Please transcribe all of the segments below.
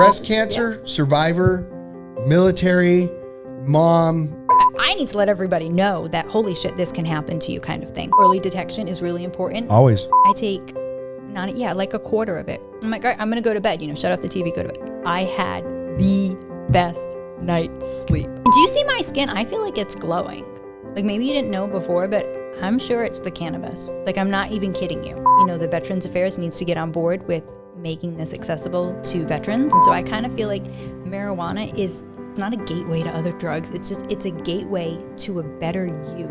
breast cancer survivor, military, mom. I need to let everybody know that, holy shit, this can happen to you kind of thing. Early detection is really important. Always. I take, like a quarter of it. I'm like, all right, I'm going to go to bed. Shut off the TV, go to bed. I had the best night's sleep. Do you see my skin? I feel like it's glowing. Like maybe you didn't know before, but I'm sure it's the cannabis. Like I'm not even kidding you. The Veterans Affairs needs to get on board with making this accessible to veterans. And so I kind of feel like marijuana is not a gateway to other drugs. It's a gateway to a better you.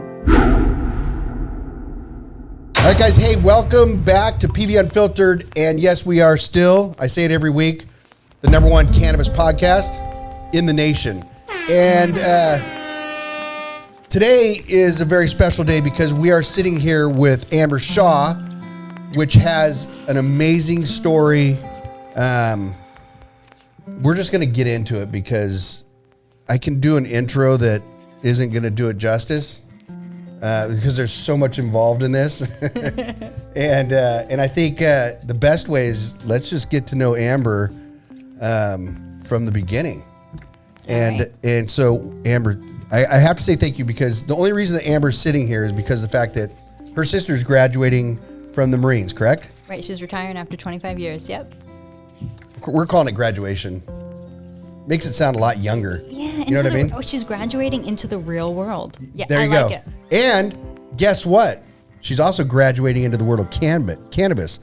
All right, guys. Hey, welcome back to PV Unfiltered. And yes, we are still, I say it every week, the #1 cannabis podcast in the nation. And today is a very special day because we are sitting here with Amber Shaw, which has an amazing story. We're just going to get into it because I can do an intro that isn't going to do it justice because there's so much involved in this. and I think the best way is let's just get to know Amber from the beginning. And so Amber, I have to say thank you because the only reason that Amber's sitting here is because of the fact that her sister's graduating from the Marines, correct? Right, she's retiring after 25 years, yep. We're calling it graduation. Makes it sound a lot younger. Yeah, you know what I mean? Oh, she's graduating into the real world. Yeah, there you go. Like it. And guess what? She's also graduating into the world of cannabis.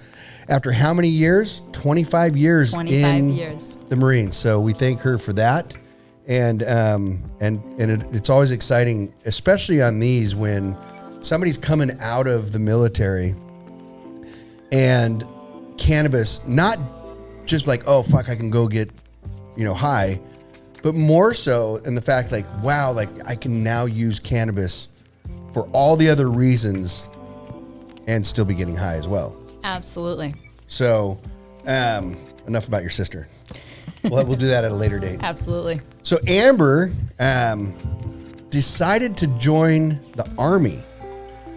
After how many years? 25 years in the Marines. So we thank her for that. And it's always exciting, especially on these when somebody's coming out of the military and cannabis, not just like, oh, fuck, I can go get, high, but more so in the fact like, wow, like I can now use cannabis for all the other reasons and still be getting high as well. Absolutely. So enough about your sister. We'll do that at a later date. Absolutely. So Amber decided to join the Army.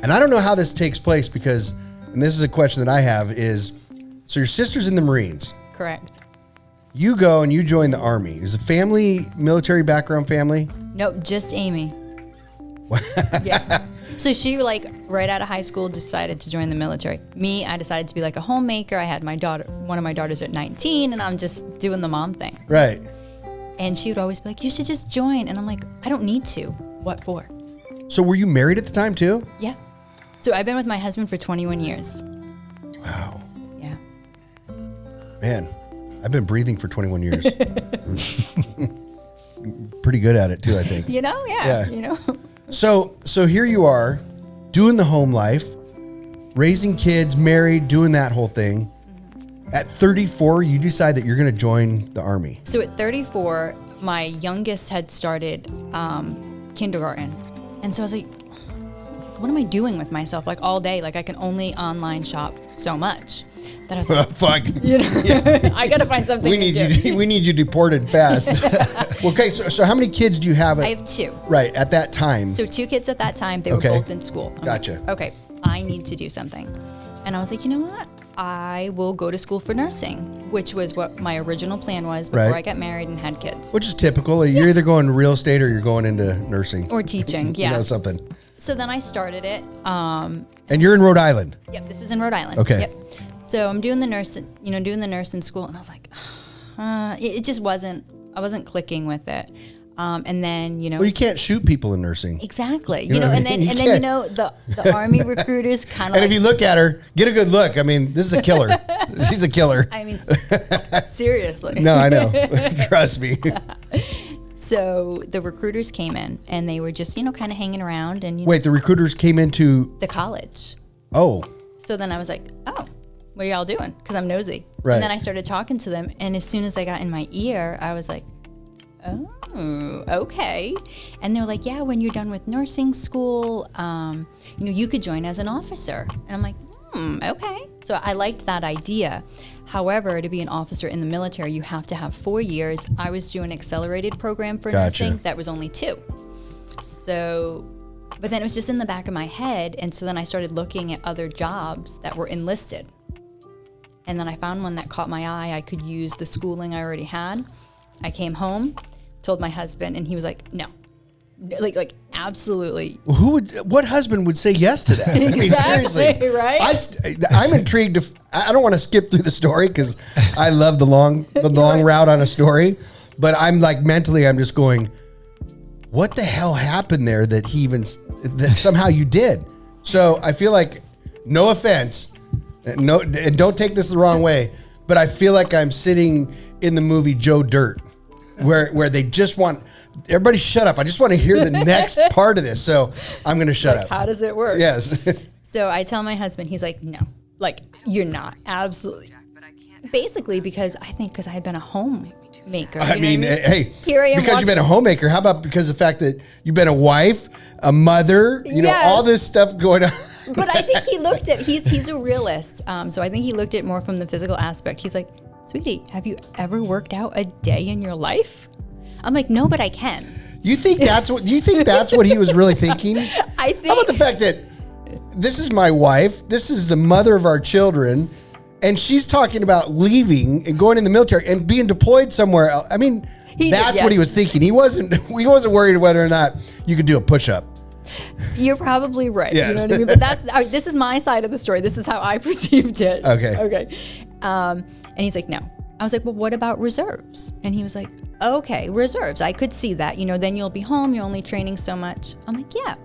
And I don't know how this takes place because, and this is a question that I have is, so your sister's in the Marines. Correct. You go and you join the Army. Is the family military background family? Nope, just Amy. Yeah. So she right out of high school decided to join the military. Me, I decided to be like a homemaker. I had one of my daughters at 19 and I'm just doing the mom thing. Right. And she would always be like, you should just join. And I'm like, I don't need to. What for? So were you married at the time too? Yeah. So I've been with my husband for 21 years. Wow. Yeah. Man, I've been breathing for 21 years. Pretty good at it too, I think. Yeah. So here you are doing the home life, raising kids, married, doing that whole thing. Mm-hmm. At 34, you decide that you're going to join the Army. So at 34, my youngest had started kindergarten. And so I was like, what am I doing with myself? Like all day, like I can only online shop so much. That I was like, fuck. Yeah. I got to find something. We need you deported fast. Okay, so how many kids do you have? I have 2. Right, at that time. So 2 kids at that time. They were both in school. Gotcha. Like, okay, I need to do something. And I was like, you know what? I will go to school for nursing, which was what my original plan was before I got married and had kids. Which is typical. You're either going to real estate or you're going into nursing. Or teaching, yeah. Something. So then I started it. And you're in Rhode Island? Yep, this is in Rhode Island. Okay. Yep. So I'm doing the nurse in school, and I was like, it just wasn't. I wasn't clicking with it. And then well, you can't shoot people in nursing. Exactly. And then the Army recruiters kind of. And if you look at her, get a good look. I mean, this is a killer. She's a killer. I mean, seriously. No, I know. Trust me. So the recruiters came in, and they were just kind of hanging around, and wait, the recruiters came into the college. Oh. So then I was like, oh. What are y'all doing? Because I'm nosy. Right. And then I started talking to them. And as soon as they got in my ear, I was like, oh, okay. And they're like, yeah, when you're done with nursing school, you could join as an officer. And I'm like, okay. So I liked that idea. However, to be an officer in the military, you have to have 4 years. I was doing an accelerated program for nursing that was only 2. So, but then it was just in the back of my head. And so then I started looking at other jobs that were enlisted. And then I found one that caught my eye. I could use the schooling I already had. I came home, told my husband, and he was like, no. Like absolutely. What husband would say yes to that? I mean, Exactly, seriously, right? I'm intrigued. I don't want to skip through the story because I love the long route on a story, but I'm like mentally, I'm just going, what the hell happened there that that somehow you did? So I feel like, no offense, and don't take this the wrong way, but I feel like I'm sitting in the movie Joe Dirt, where they just want everybody shut up. I just want to hear the next part of this. So I'm going to shut up. How does it work? Yes. So I tell my husband, he's like, no, like you're not. Absolutely. Basically, because I had been a homemaker. I mean, hey, here I am because you've been a homemaker. How about because of the fact that you've been a wife, a mother, you know, all this stuff going on. But I think he looked at, he's a realist. So I think he looked at it more from the physical aspect. He's like, sweetie, have you ever worked out a day in your life? I'm like, no, but I can. You think that's what he was really thinking? I think. How about the fact that this is my wife, this is the mother of our children, and she's talking about leaving and going in the military and being deployed somewhere else. I mean, that's what he was thinking. He wasn't worried whether or not you could do a push-up. You're probably right. Yes. You know what I mean? But this is my side of the story. This is how I perceived it. Okay. And he's like, no. I was like, well, what about reserves? And he was like, okay, reserves. I could see that. You know, then you'll be home. You're only training so much. I'm like, yeah,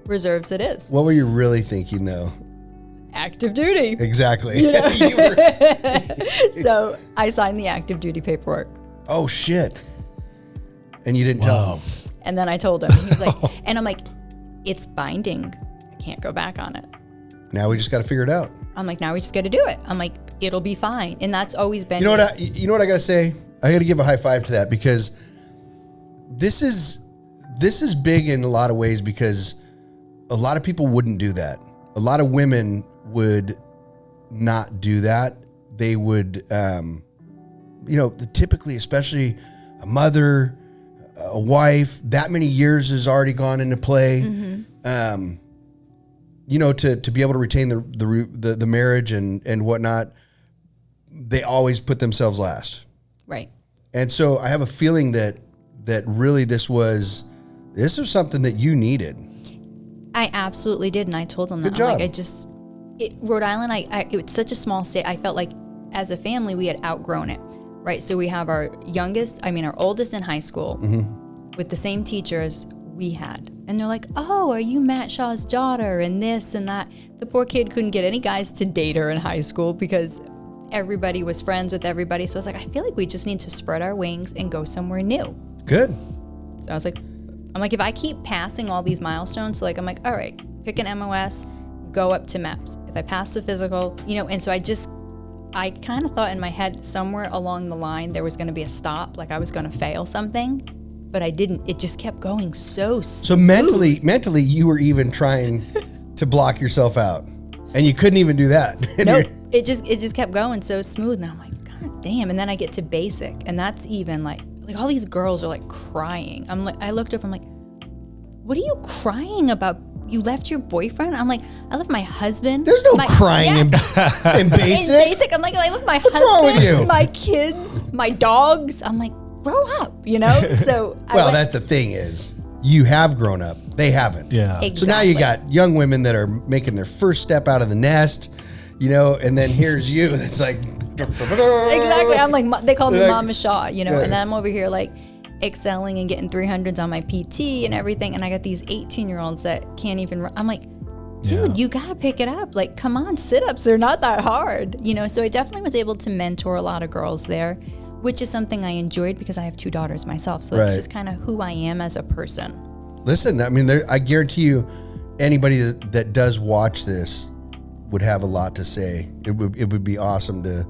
reserves it is. What were you really thinking, though? Active duty. Exactly. You know? So I signed the active duty paperwork. Oh, shit. And you didn't tell him. And then I told him. He was like, and I'm like, it's binding. I can't go back on it. Now we just got to figure it out. I'm like, now we just got to do it. I'm like, it'll be fine. And that's always been. You know what I got to say? I got to give a high five to that, because this is big in a lot of ways, because a lot of people wouldn't do that. A lot of women would not do that. They would, typically, especially a mother, a wife, that many years has already gone into play. Mm-hmm. To be able to retain the marriage and whatnot, they always put themselves last. Right. And so I have a feeling that really this was something that you needed. I absolutely did. And I told them that. Good job. I'm like, Rhode Island, it's such a small state. I felt like as a family, we had outgrown it. Right. So we have our oldest in high school with the same teachers we had. And they're like, oh, are you Matt Shaw's daughter and this and that? The poor kid couldn't get any guys to date her in high school because everybody was friends with everybody. So I was like, I feel like we just need to spread our wings and go somewhere new. Good. So I was like, if I keep passing all these milestones, I'm like, all right, pick an MOS, go up to MEPS. If I pass the physical, and so I kind of thought in my head somewhere along the line there was going to be a stop, like I was going to fail something, but I didn't. It just kept going so smooth. mentally you were even trying to block yourself out, and you couldn't even do that. Nope. It just kept going so smooth, and I'm like, God damn. And then I get to basic, and that's even like all these girls are like crying. I looked up, I'm like, what are you crying about? You left your boyfriend? I'm like, I left my husband. There's no crying in basic. In basic, I'm like, I left my husband, wrong with you? My kids, my dogs. I'm like, grow up, So that's the thing is, you have grown up. They haven't. Yeah. Exactly. So now you got young women that are making their first step out of the nest, and then here's you. That's like exactly. I'm like, they call me like, Mama Shaw, and then I'm over here like excelling and getting 300s on my PT and everything, and I got these 18-year-olds that can't even run. I'm like, dude, you gotta pick it up. Like, come on, sit-ups, they're not that hard. So I definitely was able to mentor a lot of girls there, which is something I enjoyed because I have 2 daughters myself. So that's just kind of who I am as a person. Listen, I guarantee you, anybody that does watch this would have a lot to say. It would be awesome to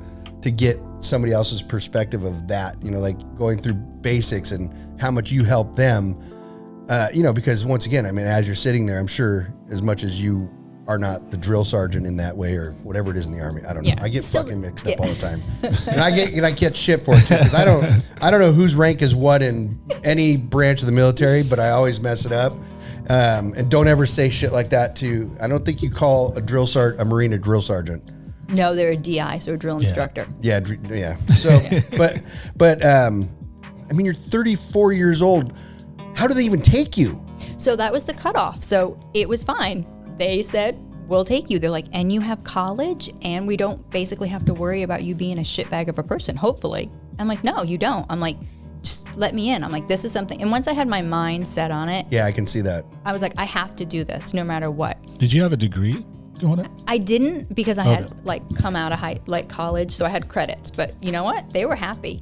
get somebody else's perspective of that, like going through basics and how much you help them, because once again, as you're sitting there, I'm sure as much as you are not the drill sergeant in that way or whatever it is in the Army. I don't know. I get fucking mixed up all the time. And I get shit for it too, because I don't know whose rank is what in any branch of the military, but I always mess it up. And don't ever say shit like that I don't think you call a Marine a drill sergeant. No, they're a DI, so a drill instructor. Yeah. So, but I mean, you're 34 years old. How do they even take you? So that was the cutoff. So it was fine. They said, we'll take you. They're like, and you have college, and we don't basically have to worry about you being a shitbag of a person, hopefully. I'm like, no, you don't. I'm like, just let me in. I'm like, this is something. And once I had my mind set on it. Yeah, I can see that. I was like, I have to do this no matter what. Did you have a degree going on? I didn't, because I had come out of college, so I had credits. But you know what? They were happy,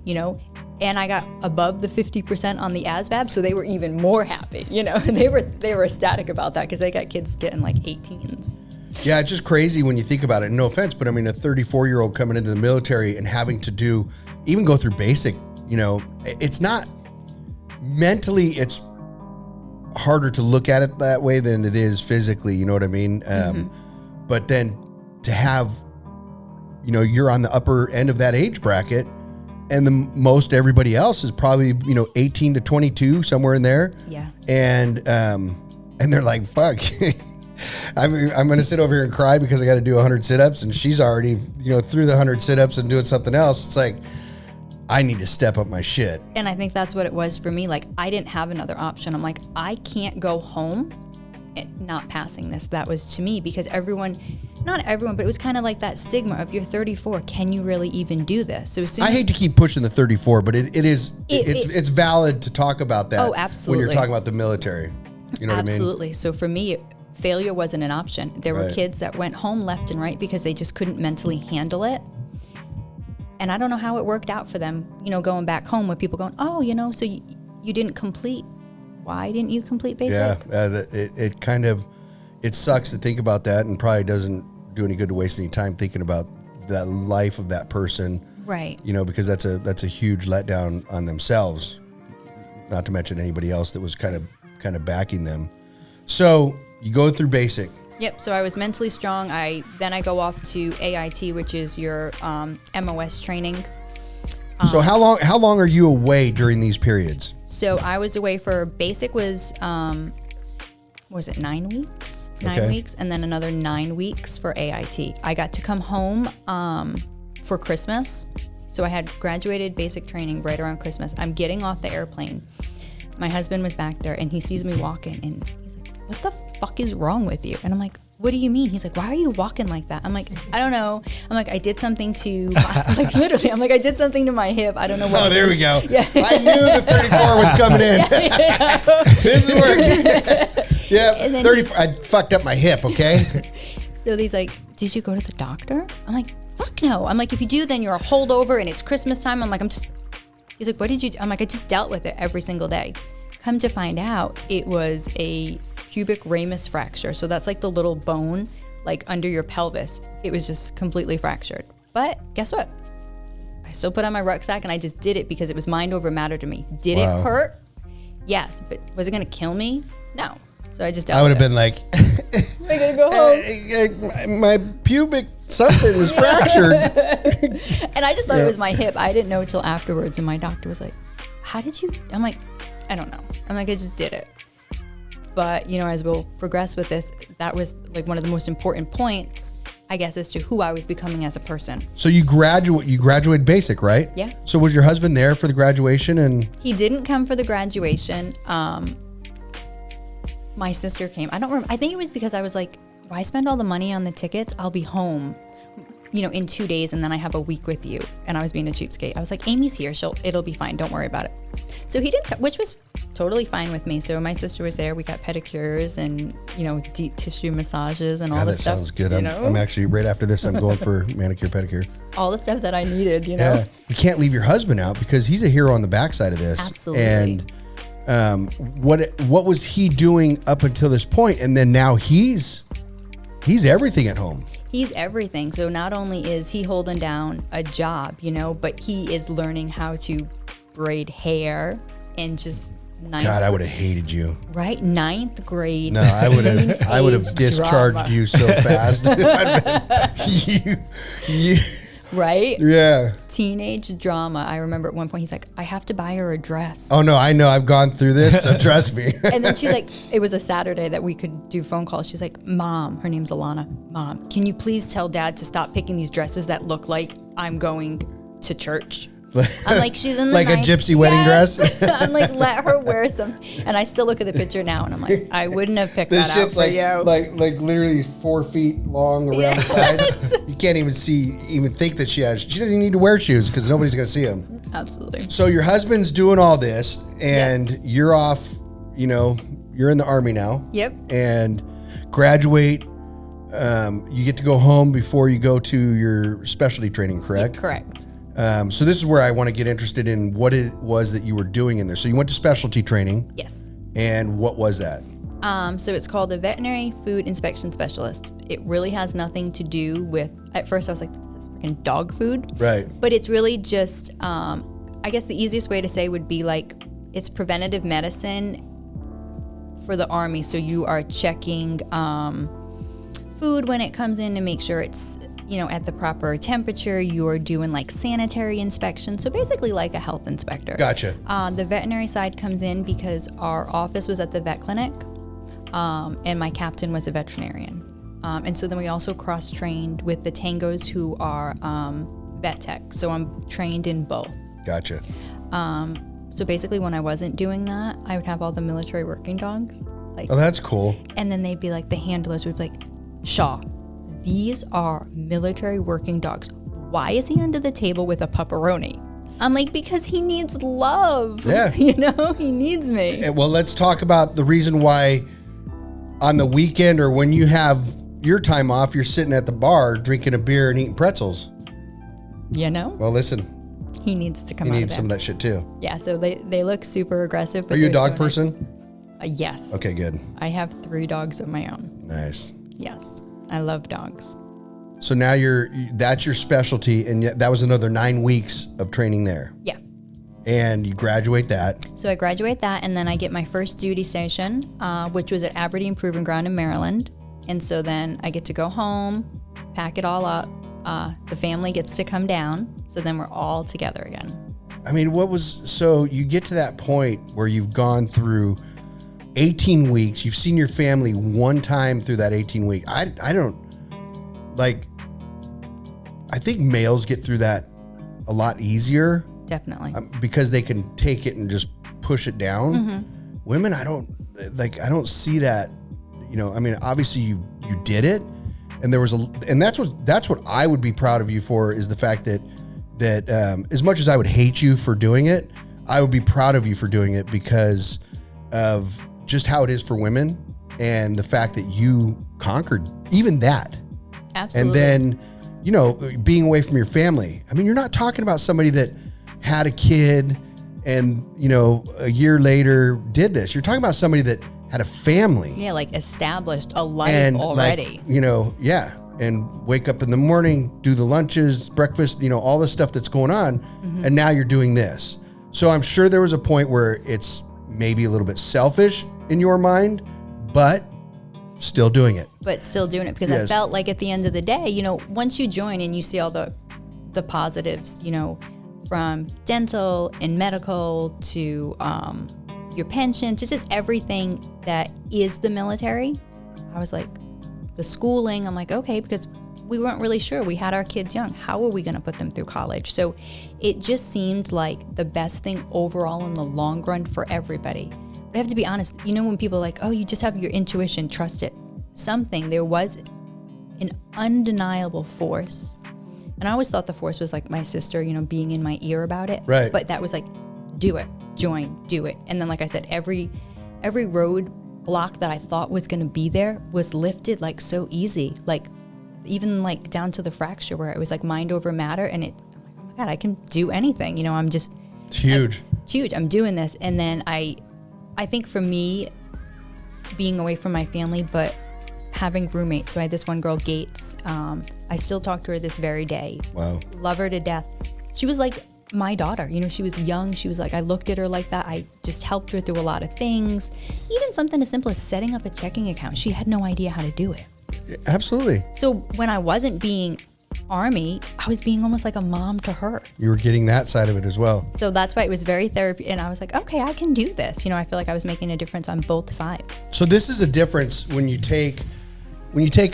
and I got above the 50% on the ASVAB, so they were even more happy. They were ecstatic about that because they got kids getting like 18s. Yeah, it's just crazy when you think about it. No offense, but I mean, a 34-year-old coming into the military and having to even go through basic, it's not mentally, it's harder to look at it that way than it is physically, you know what I mean? But then to have, you're on the upper end of that age bracket, and the most everybody else is probably, 18 to 22, somewhere in there. Yeah. And they're like, fuck, I'm going to sit over here and cry because I got to do 100 sit-ups, and she's already, through the 100 sit-ups and doing something else. It's like, I need to step up my shit. And I think that's what it was for me. Like, I didn't have another option. I'm like, I can't go home and not passing this. That was to me, because not everyone, but it was kind of like that stigma of, you're 34. Can you really even do this? So I hate to keep pushing the 34, but it's valid to talk about that. Oh, absolutely. When you're talking about the military. You know what I mean? Absolutely. So for me, failure wasn't an option. There were kids that went home left and right because they just couldn't mentally handle it. And I don't know how it worked out for them, going back home with people going, oh, so you didn't complete. Why didn't you complete basic? Yeah, it sucks to think about that, and probably doesn't do any good to waste any time thinking about that life of that person. Right. Because that's a huge letdown on themselves, not to mention anybody else that was kind of backing them. So you go through basic. Yep. So I was mentally strong. Then I go off to AIT, which is your MOS training. So how long are you away during these periods? So I was away for basic was 9 weeks? 9 weeks, and then another 9 weeks for AIT. I got to come home for Christmas. So I had graduated basic training right around Christmas. I'm getting off the airplane. My husband was back there, and he sees me walking, and he's like, what the fuck is wrong with you? And I'm like, what do you mean? He's like, why are you walking like that? I'm like, I don't know. I'm like, I did something to, literally, I'm like, I did something to my hip. I don't know what. Oh, there we go. Yeah. I knew the 34 was coming in. Yeah. This is working. Yeah, 34. I fucked up my hip, okay? So he's like, did you go to the doctor? I'm like, fuck no. I'm like, if you do, then you're a holdover, and it's Christmas time. I'm like, he's like, what did you do? I'm like, I just dealt with it every single day. Come to find out, it was a pubic ramus fracture. So that's like the little bone like under your pelvis. It was just completely fractured. But guess what? I still put on my rucksack, and I just did it because it was mind over matter to me. Did it hurt? Yes. But was it going to kill me? No. So I just dealt I would have with been like, I gotta go home. My pubic something was fractured. And I just thought it was my hip. I didn't know until afterwards. And my doctor was like, how did you? I'm like, I don't know. I'm like, I just did it. But, as we'll progress with this, that was like one of the most important points, I guess, as to who I was becoming as a person. So you graduated basic, right? Yeah. So was your husband there for the graduation? And he didn't come for the graduation. My sister came. I don't remember. I think it was because I was like, why spend all the money on the tickets? I'll be home, in 2 days, and then I have a week with you. And I was being a cheapskate. I was like, Amy's here. It'll be fine. Don't worry about it. So he didn't come, which was totally fine with me. So my sister was there. We got pedicures and, deep tissue massages and all this stuff. That sounds good. I'm actually, right after this, I'm going for manicure, pedicure. All the stuff that I needed, Yeah. You can't leave your husband out because he's a hero on the backside of this. Absolutely. And what was he doing up until this point? And then now he's everything at home. He's everything. So not only is he holding down a job, but he is learning how to braid hair and just God, I would have hated you. Right? 9th grade. No, I would have discharged you so fast. Right? Yeah. Teenage drama. I remember at one point he's like, I have to buy her a dress. Oh, no, I know. I've gone through this, so trust me. And then she's like, it was a Saturday that we could do phone calls. She's like, Mom, her name's Alana. Mom, can you please tell Dad to stop picking these dresses that look like I'm going to church? I'm like, she's in the like a gypsy wedding dress. I'm like, let her wear some. And I still look at the picture now, and I'm like, I wouldn't have picked This that out shit's for like, you. like literally 4 feet long around the sides. You can't even think that she doesn't even need to wear shoes because nobody's gonna see them. Absolutely. So your husband's doing all this, and you're off. You're in the Army now. Yep. And graduate. You get to go home before you go to your specialty training, correct? Correct. So this is where I want to get interested in what it was that you were doing in there. So you went to specialty training. Yes. And what was that? So it's called a veterinary food inspection specialist. It really has nothing to do with, at first I was like, this is freaking dog food. Right. But it's really just, I guess the easiest way to say would be like, it's preventative medicine for the Army. So you are checking food when it comes in to make sure it's, at the proper temperature. You're doing like sanitary inspections. So basically like a health inspector. Gotcha. The veterinary side comes in because our office was at the vet clinic, and my captain was a veterinarian. And so then we also cross-trained with the tangos who are vet tech. So I'm trained in both. Gotcha. So basically when I wasn't doing that, I would have all the military working dogs. Like, Oh, that's cool. and then they'd be like, the handlers would be like, Shaw, these are military working dogs. Why is he under the table with a pepperoni? I'm like, because he needs love. Yeah. He needs me. Well, let's talk about the reason why on the weekend or when you have your time off, you're sitting at the bar drinking a beer and eating pretzels. Well, listen, He needs to come he out needs of some of there. that shit too. Yeah, so they look super aggressive. But Are you a they're dog so nice. person? Yes. Okay, good. I have 3 dogs of my own. Nice. Yes. I love dogs. So now that's your specialty, and yet that was another 9 weeks of training there. Yeah. And you graduate that. So I graduate that, and then I get my first duty station, which was at Aberdeen Proving Ground in Maryland. And so then I get to go home, pack it all up. The family gets to come down. So then we're all together again. I mean, so you get to that point where you've gone through 18 weeks. You've seen your family one time through that 18 week. I think males get through that a lot easier. Definitely. Because they can take it and just push it down. Mm-hmm. Women, I don't see that. Obviously you did it, and that's what I would be proud of you for, is the fact that as much as I would hate you for doing it, I would be proud of you for doing it because of just how it is for women and the fact that you conquered even that. Absolutely. And then, being away from your family. I mean, you're not talking about somebody that had a kid and, a year later did this. You're talking about somebody that had a family. Yeah, like established a life And already. and wake up in the morning, do the lunches, breakfast, all the stuff that's going on. Mm-hmm. And now you're doing this. So I'm sure there was a point where it's maybe a little bit selfish in your mind, but still doing it. But still doing it because Yes. I felt like at the end of the day, once you join and you see all the positives, from dental and medical to your pension, to just everything that is the military. I was like, the schooling, I'm like, okay, because we weren't really sure. We had our kids young. How are we going to put them through college? So it just seemed like the best thing overall in the long run for everybody. But I have to be honest, when people are like, oh, you just have your intuition, trust it. There was an undeniable force. And I always thought the force was like my sister, being in my ear about it. Right. But that was like, do it, join, do it. And then, like I said, every road block that I thought was going to be there was lifted like so easy. Like even like down to the fracture where it was like mind over matter. And I'm like, oh my God, I can do anything. I'm just. It's huge. Huge. I'm doing this. And then I think for me, being away from my family, but having roommates. So I had this one girl, Gates. I still talk to her this very day. Wow. Love her to death. She was like my daughter. She was young. She was like, I looked at her like that. I just helped her through a lot of things. Even something as simple as setting up a checking account. She had no idea how to do it. Absolutely. So when I wasn't being Army, I was being almost like a mom to her. You were getting that side of it as well. So that's why it was very therapy. And I was like, okay, I can do this. You know, I feel like I was making a difference on both sides. So this is a difference when you take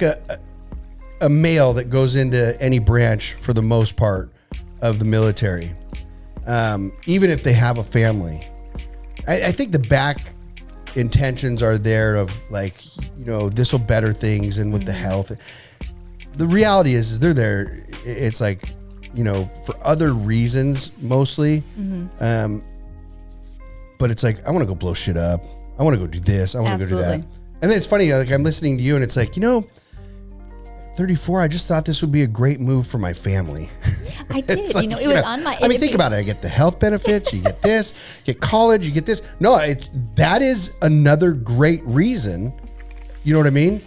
a male that goes into any branch for the most part of the military, even if they have a family. I think the back intentions are there of like, you know, this will better things and with the health. The reality is they're there. It's like, you know, for other reasons mostly. But it's like, I want to go blow shit up. I want to go do this. I want to go do that. And then it's funny, like I'm listening to you and it's like, you know, 34, I just thought this would be a great move for my family. I did. Like, you know, it was on my... I mean, think about it. I get the health benefits. You get this, you get college, you get this. No, that is another great reason. You know what I mean?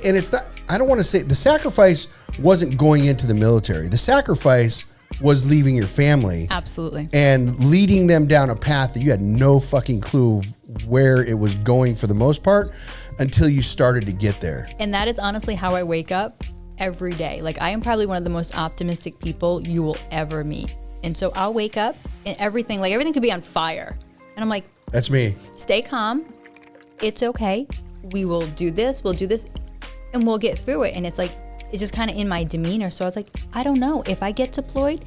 And it's not, I don't want to say, the sacrifice wasn't going into the military. The sacrifice was leaving your family. Absolutely. And leading them down a path that you had no fucking clue where it was going for the most part until you started to get there. And that is honestly how I wake up every day. Like I am probably one of the most optimistic people you will ever meet. And so I'll wake up and everything could be on fire. And I'm like, that's me. Stay calm. It's okay. We will do this. We'll do this and we'll get through it. And it's like, it's just kind of in my demeanor. So I was like, I don't know if I get deployed.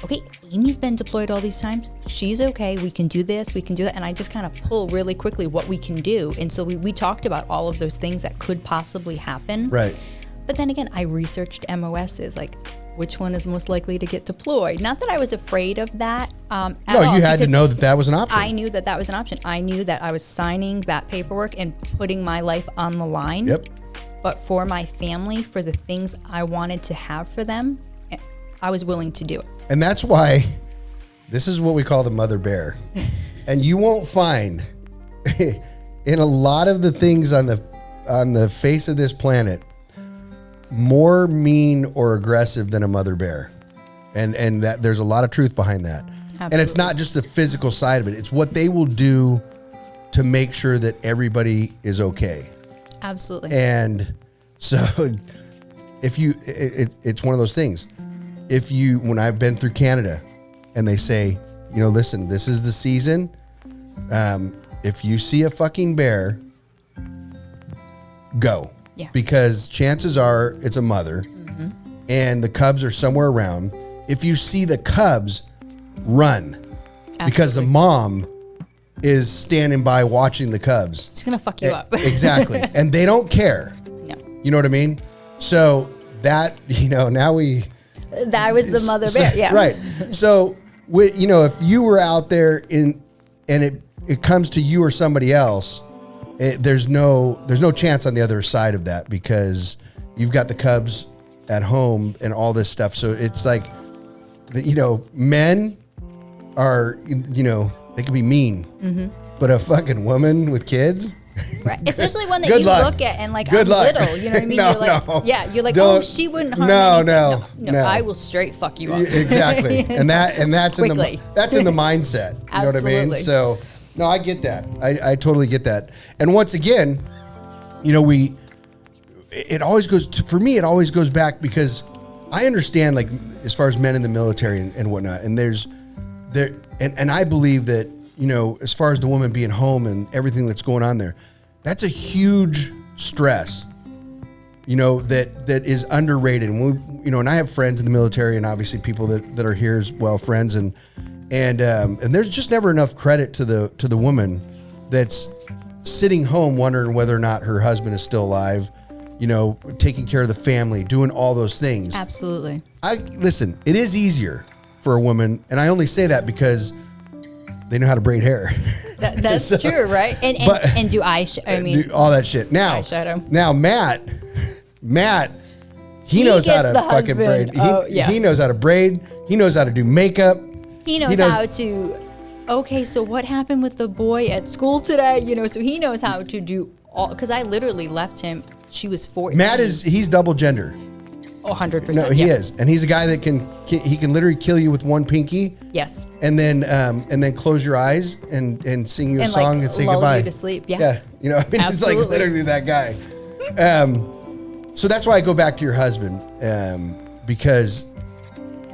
Okay, Amy's been deployed all these times. She's okay. We can do this. We can do that. And I just kind of pull really quickly what we can do. And so we talked about all of those things that could possibly happen. Right. But then again, I researched MOSs, like which one is most likely to get deployed. Not that I was afraid of that at all, you had to know that was an option. I knew that was an option. I knew that I was signing that paperwork and putting my life on the line. Yep. But for my family, for the things I wanted to have for them, I was willing to do it. And that's why this is what we call the mother bear. And you won't find in a lot of the things on the face of this planet more mean or aggressive than a mother bear. And that there's a lot of truth behind that. Absolutely. And it's not just the physical side of it. It's what they will do to make sure that everybody is okay. Absolutely. And so if you, it's one of those things. When I've been through Canada and they say, you know, listen, this is the season. If you see a fucking bear, go. Yeah. Because chances are it's a mother and the cubs are somewhere around. If you see the cubs, run. Absolutely. Because the mom is standing by watching the cubs. She's going to fuck you up. Exactly. And they don't care. No. You know what I mean? So that, you know, now that was the mother bear. Yeah. Right. So, you know, if you were out there and it comes to you or somebody else, there's no chance on the other side of that because you've got the cubs at home and all this stuff. So it's like, you know, men are, you know, they can be mean, but a fucking woman with kids. Right. Especially one that you look at and like, I'm little, you know what I mean? No, you're like, no. Yeah, you're like, Don't, oh, she wouldn't harm anything. No, I will straight fuck you up. Exactly. and that's in the mindset. You know what I mean? So, no, I get that. I totally get that. And once again, you know, it always goes back because I understand, like, as far as men in the military and whatnot, and and I believe that, you know, as far as the woman being home and everything that's going on there, that's a huge stress, you know, that is underrated. And and I have friends in the military and obviously people that are here as well, friends, and there's just never enough credit to the woman that's sitting home wondering whether or not her husband is still alive, you know, taking care of the family, doing all those things. Absolutely. Listen, it is easier for a woman, and I only say that because they know how to braid hair. That's so true, right? And do do all that shit. Now Matt, he knows how to fucking braid. He knows how to braid. He knows how to do makeup. He knows how to. Okay, so what happened with the boy at school today? You know, so he knows how to do all. Because I literally left him. She was 14. He's double gender. 100%. No, he is, and he's a guy that can literally kill you with one pinky. Yes. And then close your eyes and sing you a song and say goodbye. You to sleep. Yeah. Yeah. You know, I mean, Absolutely. It's like literally that guy. So that's why I go back to your husband, because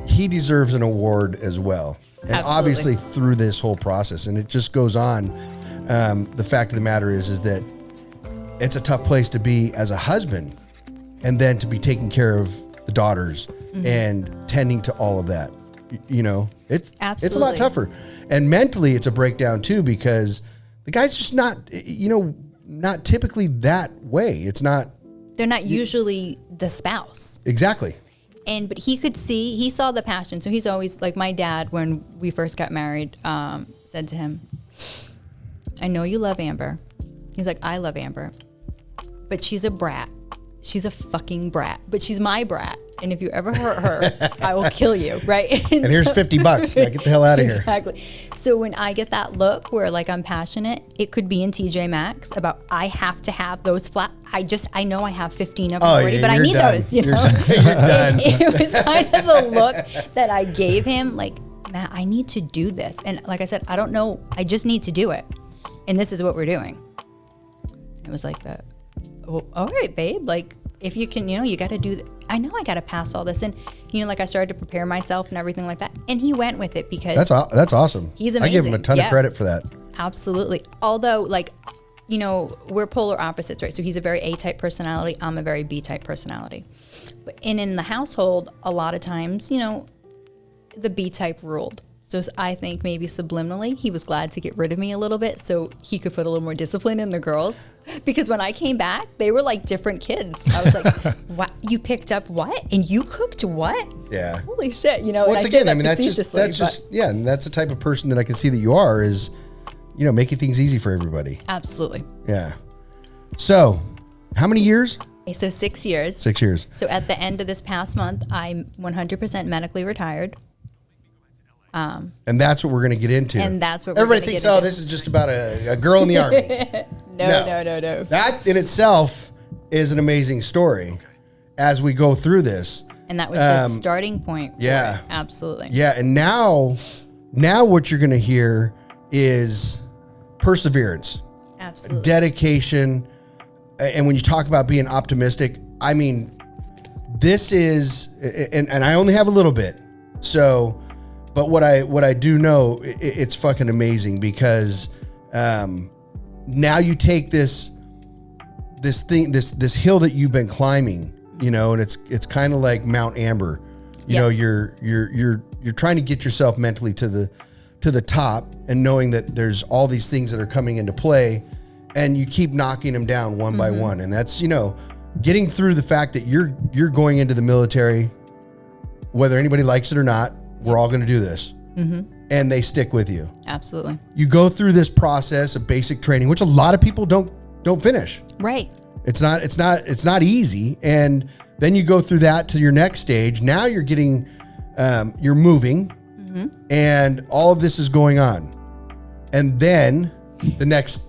he deserves an award as well. And obviously through this whole process, and it just goes on. The fact of the matter is that it's a tough place to be as a husband, and then to be taking care of the daughters and tending to all of that. You know, it's a lot tougher. And mentally it's a breakdown too, because the guy's just not, not typically that way. They're not usually the spouse. Exactly. But he saw the passion. So he's always like, my dad, when we first got married, said to him, I know you love Amber. He's like, I love Amber, but she's a brat. She's a fucking brat, but she's my brat. And if you ever hurt her, I will kill you. Right. And here's $50. Now get the hell out of here. Exactly. So when I get that look where like I'm passionate, it could be in TJ Maxx about, I have to have those flat. I know I have 15 of them already, but I need those, You're done. It was kind of the look that I gave him. Like, Matt, I need to do this. And like I said, I don't know. I just need to do it. And this is what we're doing. It was like well, all right, babe. Like, if you can, you got to do that. I know I got to pass all this. And, like I started to prepare myself and everything like that. And he went with it because that's awesome. He's amazing. I give him a ton of credit for that. Absolutely. Although, like, we're polar opposites, right? So he's a very A-type personality. I'm a very B-type personality. But in the household, a lot of times, the B-type ruled. So I think maybe subliminally, he was glad to get rid of me a little bit so he could put a little more discipline in the girls. Because when I came back, they were like different kids. I was like, what? You picked up what? And you cooked what? Yeah. Holy shit. Once again, I mean, that's just, and that's the type of person that I can see that you are is, making things easy for everybody. Absolutely. Yeah. So how many years? Okay, so 6 years. 6 years. So at the end of this past month, I'm 100% medically retired. And that's what we're going to get into. And that's what we're everybody thinks. Oh, this is just about a girl in the army. No. That in itself is an amazing story as we go through this. And that was the starting point. Yeah, absolutely. Yeah, and now what you're going to hear is perseverance, absolutely, dedication, and when you talk about being optimistic, I mean, this is, and I only have a little bit, so. But what I do know, it's fucking amazing because now you take this hill that you've been climbing, and it's kind of like Mount Amber, you're trying to get yourself mentally to the top, and knowing that there's all these things that are coming into play, and you keep knocking them down one by one, and that's getting through the fact that you're going into the military, whether anybody likes it or not. We're all going to do this. And they stick with you. Absolutely. You go through this process of basic training, which a lot of people don't finish. Right. It's not easy. And then you go through that to your next stage. Now you're getting, you're moving, and all of this is going on. And then the next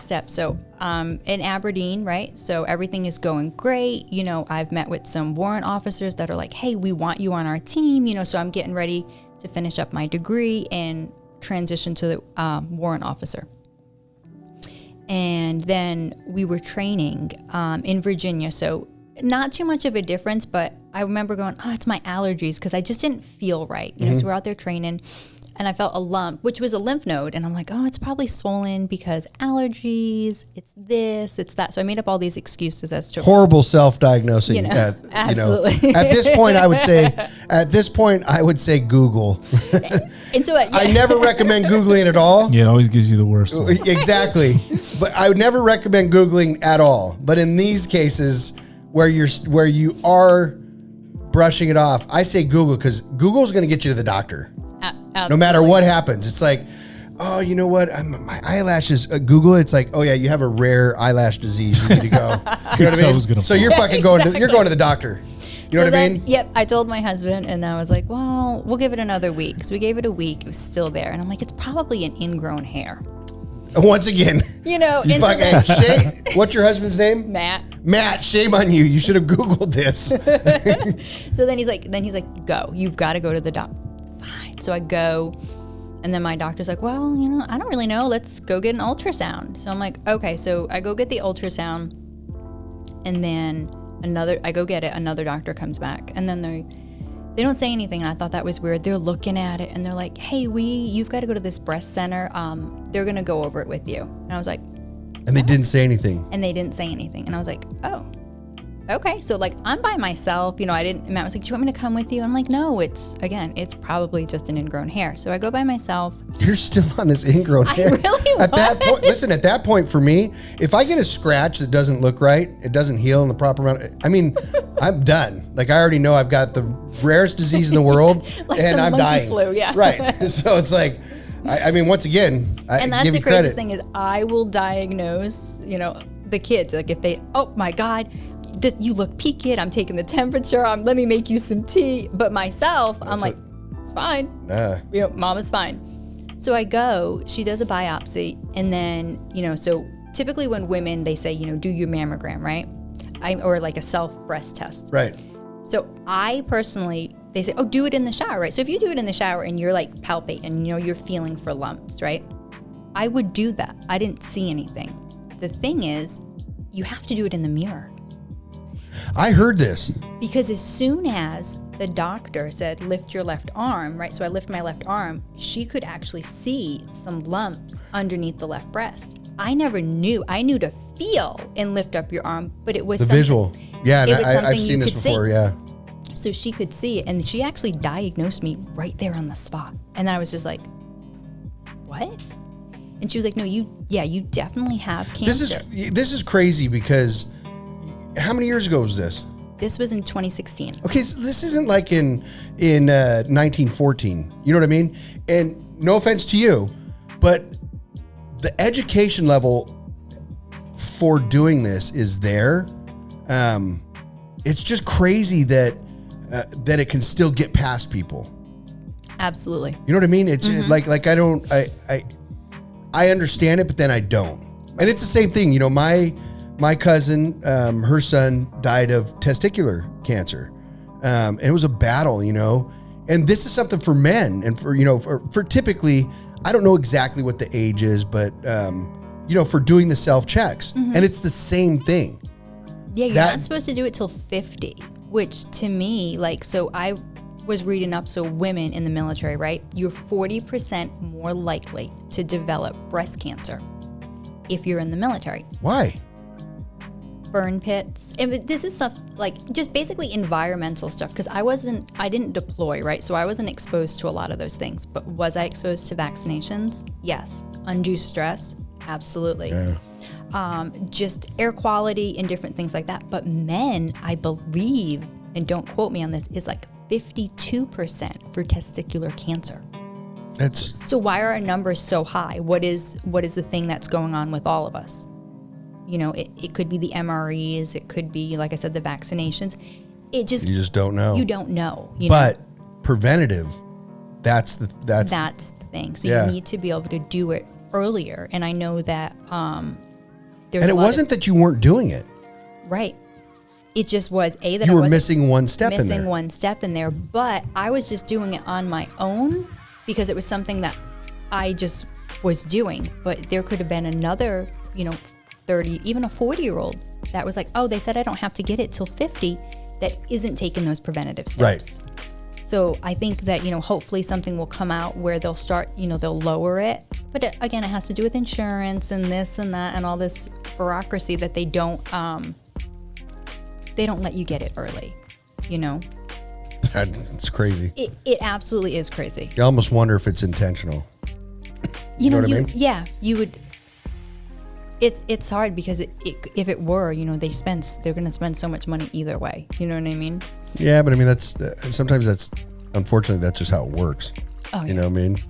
step. So in Aberdeen, right? So everything is going great. I've met with some warrant officers that are like, hey, we want you on our team. So I'm getting ready to finish up my degree and transition to the warrant officer. And then we were training in Virginia. So not too much of a difference, but I remember going, oh, it's my allergies, because I just didn't feel right. So we're out there training. And I felt a lump, which was a lymph node. And I'm like, oh, it's probably swollen because allergies, it's this, it's that. So I made up all these excuses as to horrible self-diagnosing. Absolutely. At this point, I would say Google. And so I never recommend Googling at all. Yeah, it always gives you the worst one. Exactly. But I would never recommend Googling at all. But in these cases where you are brushing it off, I say Google, because Google's going to get you to the doctor. Absolutely. No matter what happens. It's like, oh, you know what? My eyelashes. Google it. It's like, oh yeah, you have a rare eyelash disease. You need to go. You know what I mean? So you're fucking going. Exactly. You're going to the doctor. You know what I mean? Yep. I told my husband, and I was like, well, we'll give it another week. So we gave it a week. It was still there, and I'm like, it's probably an ingrown hair. Once again, you fucking shame. What's your husband's name? Matt, shame on you. You should have Googled this. So then he's like, go. You've got to go to the doctor. Fine. So I go, and then my doctor's like, well, I don't really know. Let's go get an ultrasound. So I'm like, okay. So I go get the ultrasound, and then I go get it. Another doctor comes back, and then they don't say anything. And I thought that was weird. They're looking at it and they're like, hey, you've got to go to this breast center. They're going to go over it with you. And I was like, and they didn't say anything. And they didn't say anything. And I was like, oh, okay. So like, I'm by myself. Matt was like, do you want me to come with you? I'm like, no, it's probably just an ingrown hair. So I go by myself. You're still on this ingrown hair. I really At that point, listen, at that point for me, if I get a scratch that doesn't look right, it doesn't heal in the proper amount. I mean, I'm done. Like, I already know I've got the rarest disease in the world like and I'm monkey dying. Flu, yeah. Right. So it's like, I mean, once again, and that's give the you craziest credit. thing is I will diagnose, the kids. Like if they, oh my God, you look peaked. I'm taking the temperature. Let me make you some tea. But myself, I'm like, it's fine. Nah. Mama's fine. So I go, she does a biopsy. And then, so typically when women, they say, do your mammogram, right? Or like a self breast test. Right. So I personally, they say, oh, do it in the shower, right? So if you do it in the shower and you're like palpating and you're feeling for lumps, right? I would do that. I didn't see anything. The thing is, you have to do it in the mirror. I heard this. Because as soon as the doctor said, lift your left arm, right? So I lift my left arm, she could actually see some lumps underneath the left breast. I never knew. I knew to feel and lift up your arm, but it was the visual. Yeah, and I've seen this before, yeah. So she could see it, and she actually diagnosed me right there on the spot. And then I was just like, what? And she was like, no, you definitely have cancer. This is crazy because how many years ago was this? This was in 2016. Okay, so this isn't like in 1914. You know what I mean? And no offense to you, but the education level for doing this is there. It's just crazy that it can still get past people. Absolutely. You know what I mean? It's like I understand it, but then I don't. And it's the same thing. My cousin, her son died of testicular cancer. And it was a battle, and this is something for men and for typically, I don't know exactly what the age is, but, for doing the self checks, and it's the same thing. Yeah. You're not supposed to do it till 50, which to me, so I was reading up, so women in the military, right? You're 40% more likely to develop breast cancer if you're in the military. Why? Burn pits. And this is stuff just basically environmental stuff, because I didn't deploy, right? So I wasn't exposed to a lot of those things. But was I exposed to vaccinations? Yes. Undue stress? Absolutely. Yeah. Just air quality and different things like that. But men, I believe, and don't quote me on this, is 52% for testicular cancer. So why are our numbers so high? What is the thing that's going on with all of us? It could be the MREs. It could be, like I said, the vaccinations. You just don't know. You don't know. But preventative, that's the thing. So you need to be able to do it earlier. And I know that it wasn't that you weren't doing it. Right. It just was that you were missing one step in there. Missing one step in there. But I was just doing it on my own because it was something that I just was doing. But there could have been another, 30, even a 40-year-old that was like, oh, they said I don't have to get it till 50, that isn't taking those preventative steps. Right. So I think that, hopefully something will come out where they'll start, they'll lower it. But again, it has to do with insurance and this and that and all this bureaucracy that they don't let you get it early, It's crazy. It absolutely is crazy. You almost wonder if it's intentional. You know what I mean? Yeah, you would. It's hard because if it were, they're going to spend so much money either way. You know what I mean? Yeah, but I mean, sometimes unfortunately, that's just how it works. Oh, yeah. You know what I mean?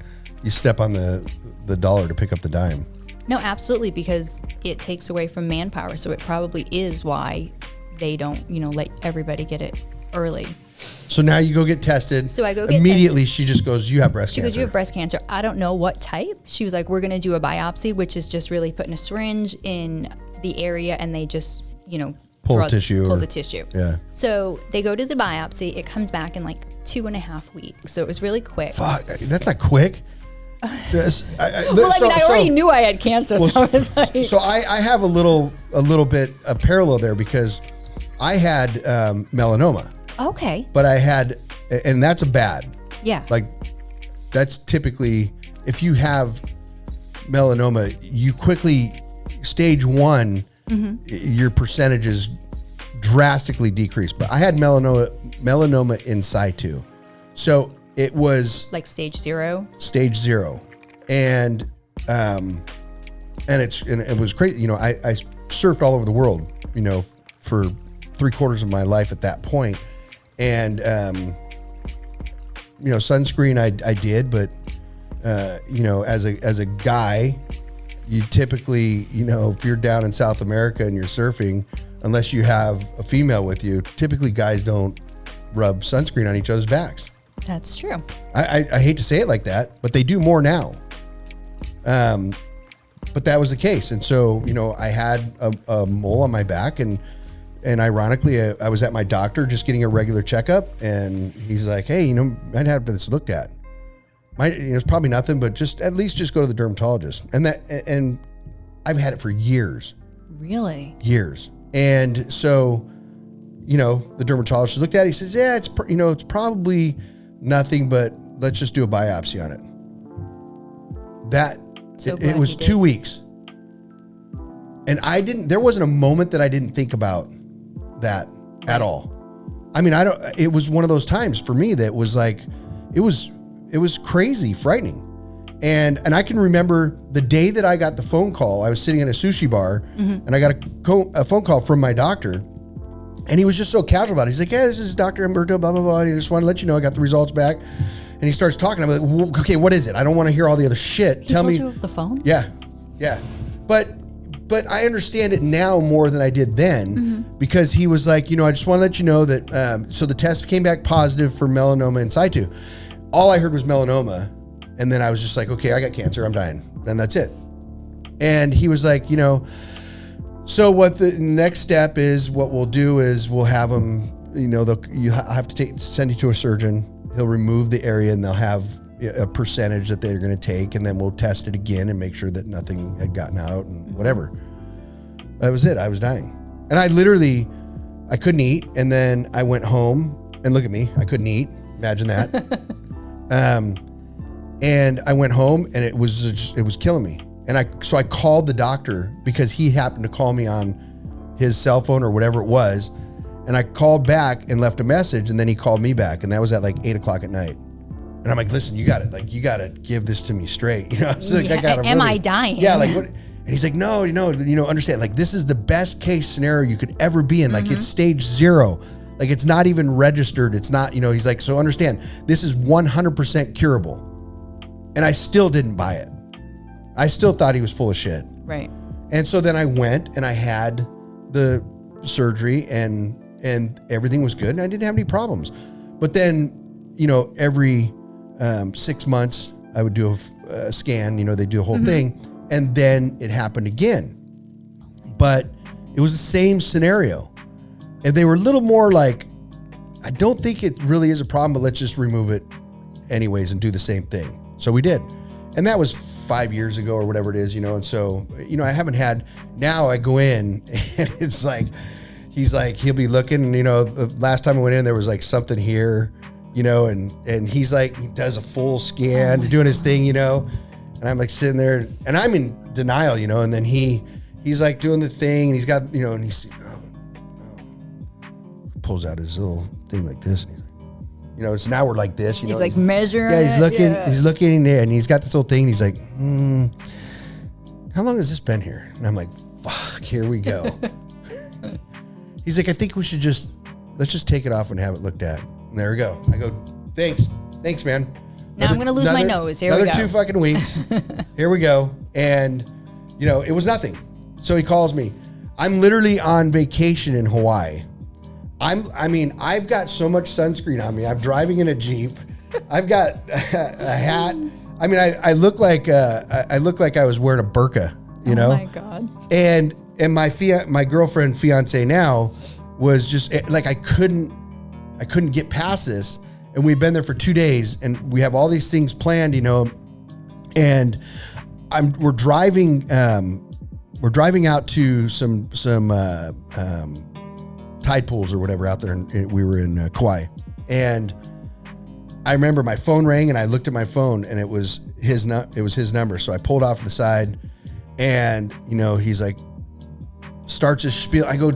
You step on the dollar to pick up the dime. No, absolutely, because it takes away from manpower. So it probably is why they don't, let everybody get it early. So now you go get tested. So I go get immediately. Tested. She just goes, "You have breast cancer." She goes, "You have breast cancer." I don't know what type. She was like, "We're going to do a biopsy," which is just really putting a syringe in the area and they just, pull the tissue. Yeah. So they go to the biopsy. It comes back in 2.5 weeks. So it was really quick. Fuck, that's not quick. I already knew I had cancer. So I was like, so I have a little bit of parallel there because I had melanoma. Okay. But I had, and that's a bad. Yeah. Like that's typically, if you have melanoma, you quickly, stage 1, your percentages drastically decrease. But I had melanoma in situ. So it was like stage 0. Stage 0. And it was crazy. You know, I surfed all over the world, you know, for 3/4 of my life at that point. And, you know, sunscreen I did, but, you know, as a guy, you typically, you know, if you're down in South America and you're surfing, unless you have a female with you, typically guys don't rub sunscreen on each other's backs. That's true. I hate to say it like that, but they do more now. But that was the case. And so, you know, I had a mole on my back, and ironically, I was at my doctor just getting a regular checkup, and he's like, hey, you know, I'd have this looked at. It's probably nothing, but at least go to the dermatologist. And I've had it for years. Really? Years. And so, you know, the dermatologist looked at it. He says, yeah, it's probably nothing, but let's just do a biopsy on it. It was 2 weeks. And there wasn't a moment that I didn't think about that at all. I mean, it was one of those times for me that was like, it was crazy, frightening. And I can remember the day that I got the phone call. I was sitting in a sushi bar, and I got a phone call from my doctor, and he was just so casual about it. He's like, yeah, this is Dr. Umberto, blah, blah, blah. I just want to let you know I got the results back. And he starts talking. I'm like, well, okay, what is it? I don't want to hear all the other shit. Tell me. He told you over the phone? Yeah. But I understand it now more than I did then, because he was like, you know, I just want to let you know that, so the test came back positive for melanoma in situ. All I heard was melanoma. And then I was just like, okay, I got cancer. I'm dying. And that's it. And he was like, you know, so what the next step is, what we'll do is we'll have them, you know, you have to send you to a surgeon. He'll remove the area, and they'll have a percentage that they're going to take, and then we'll test it again and make sure that nothing had gotten out and whatever. That was it. I was dying. And I couldn't eat. And then I went home, and look at me, I couldn't eat. Imagine that. And I went home, and it was killing me. And so I called the doctor, because he happened to call me on his cell phone or whatever it was. And I called back and left a message, and then he called me back, and that was at like 8:00 at night. And I'm like, listen, you got to give this to me straight. You know, so like, am I dying? Yeah. Like what? And he's like, no, understand, like this is the best case scenario you could ever be in. Like it's stage 0. Like it's not even registered. It's not, he's like, so understand, this is 100% curable. And I still didn't buy it. I still thought he was full of shit. Right. And so then I went and I had the surgery, and everything was good, and I didn't have any problems. But then, every 6 months I would do a scan, they do a whole thing, and then it happened again. But it was the same scenario. And they were a little more like, I don't think it really is a problem, but let's just remove it anyways and do the same thing. So we did. And that was 5 years ago or whatever it is, and so, I haven't had, now I go in and it's like, he'll be looking, the last time I went in, there was like something here, and he's like, he does a full scan, doing his thing, and I'm like sitting there and I'm in denial, and then he's like doing the thing, and he's got, and he's, pulls out his little thing like this, and so now we're like this, He's like measuring. Yeah, he's looking in there, and he's got this little thing, and he's like, how long has this been here? And I'm like, fuck, here we go. He's like, I think we should let's just take it off and have it looked at. And there we go. I go, thanks, man. Now I'm going to lose my nose. Here we go. Another 2 fucking weeks. Here we go. And, it was nothing. So he calls me. I'm literally on vacation in Hawaii. I've got so much sunscreen on me. I'm driving in a Jeep. I've got a hat. I look like I was wearing a burqa, Oh my God. And my girlfriend, fiance now, was just like, I couldn't get past this. And we've been there for 2 days, and we have all these things planned, and we're driving out to some tide pools or whatever out there. And we were in Kauai. And I remember my phone rang and I looked at my phone and it was his number. So I pulled off to the side and, he's like, starts his spiel. I go,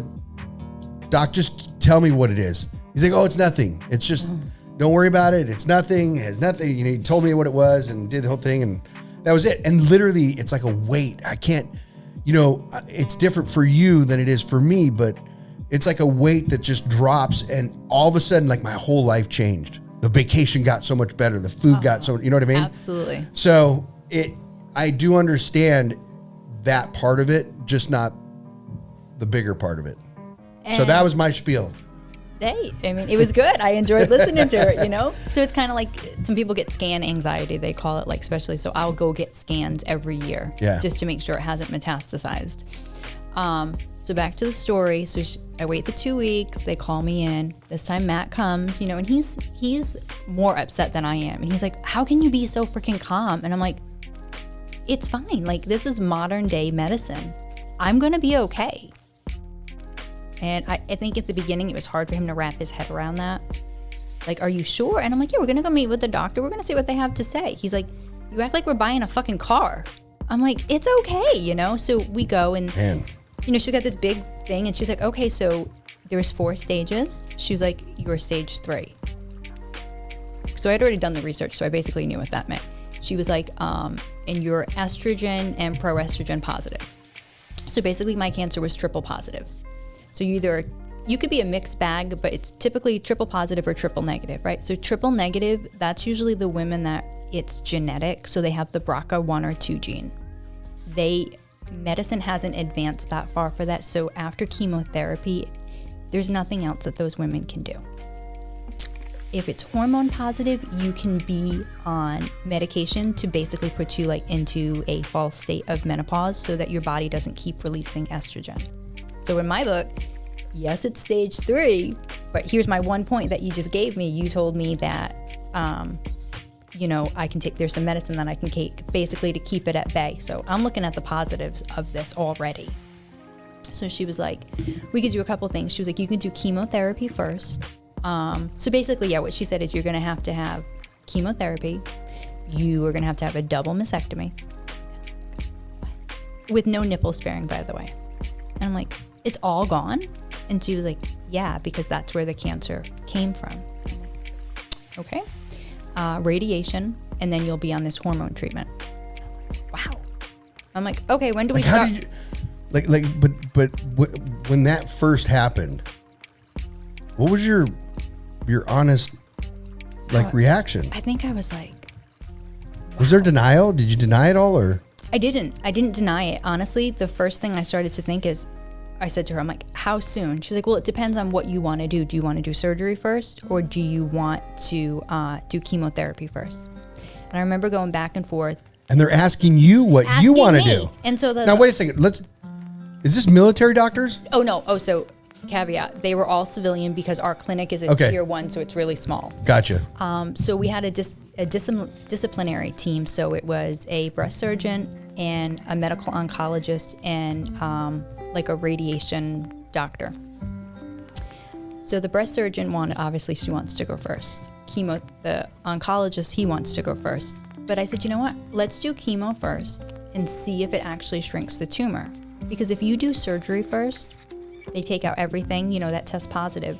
Doc, just tell me what it is. He's like, oh, it's nothing. It's just, don't worry about it. It's nothing. It has nothing. He told me what it was and did the whole thing. And that was it. And literally it's like a weight. I can't, it's different for you than it is for me, but it's like a weight that just drops. And all of a sudden, like my whole life changed. The vacation got so much better. The food got so, you know what I mean? Absolutely. So I do understand that part of it, just not the bigger part of it. And so that was my spiel. Hey, I mean, it was good. I enjoyed listening to it, So it's kind of like some people get scan anxiety, they call it, like, especially. So I'll go get scans every year just to make sure it hasn't metastasized. So back to the story. So I wait the 2 weeks. They call me in. This time Matt comes, and he's more upset than I am. And he's like, how can you be so freaking calm? And I'm like, it's fine. Like, this is modern day medicine. I'm going to be okay. And I think at the beginning it was hard for him to wrap his head around that. Like, are you sure? And I'm like, yeah, we're going to go meet with the doctor. We're going to see what they have to say. He's like, you act like we're buying a fucking car. I'm like, it's okay, So we go and, she's got this big thing and she's like, okay, so there's 4 stages. She was like, you're stage 3. So I'd already done the research, so I basically knew what that meant. She was like, and you're estrogen and proestrogen positive. So basically my cancer was triple positive. So you could be a mixed bag, but it's typically triple positive or triple negative, right? So triple negative, that's usually the women that it's genetic. So they have the BRCA1 or 2 gene. Medicine hasn't advanced that far for that. So after chemotherapy, there's nothing else that those women can do. If it's hormone positive, you can be on medication to basically put you like into a false state of menopause so that your body doesn't keep releasing estrogen. So in my book, yes, it's stage 3, but here's my one point that you just gave me. You told me that, I can take, there's some medicine that I can take basically to keep it at bay. So I'm looking at the positives of this already. So she was like, we could do a couple things. She was like, you can do chemotherapy first. So basically, what she said is you're going to have chemotherapy. You are going to have a double mastectomy with no nipple sparing, by the way. And I'm like, it's all gone? And she was like, yeah, because that's where the cancer came from. Okay. Radiation, and then you'll be on this hormone treatment. Wow. I'm like, okay, when do we start? When that first happened, what was your honest reaction? I think I was like, wow. Was there denial? Did you deny it all, or? I didn't deny it. Honestly, the first thing I started to think is, I said to her, I'm like, how soon? She's like, well, it depends on what you want to do. Do you want to do surgery first, or do you want to do chemotherapy first? And I remember going back and forth. And they're asking you what you want to do. And so now, wait a second. Is this military doctors? Oh, no. Oh, so caveat, they were all civilian because our clinic is a tier 1, so it's really small. Gotcha. So we had a disciplinary team. So it was a breast surgeon and a medical oncologist and a radiation doctor. So the breast surgeon obviously she wants to go first. The oncologist, he wants to go first. But I said, you know what? Let's do chemo first and see if it actually shrinks the tumor. Because if you do surgery first, they take out everything, that tests positive.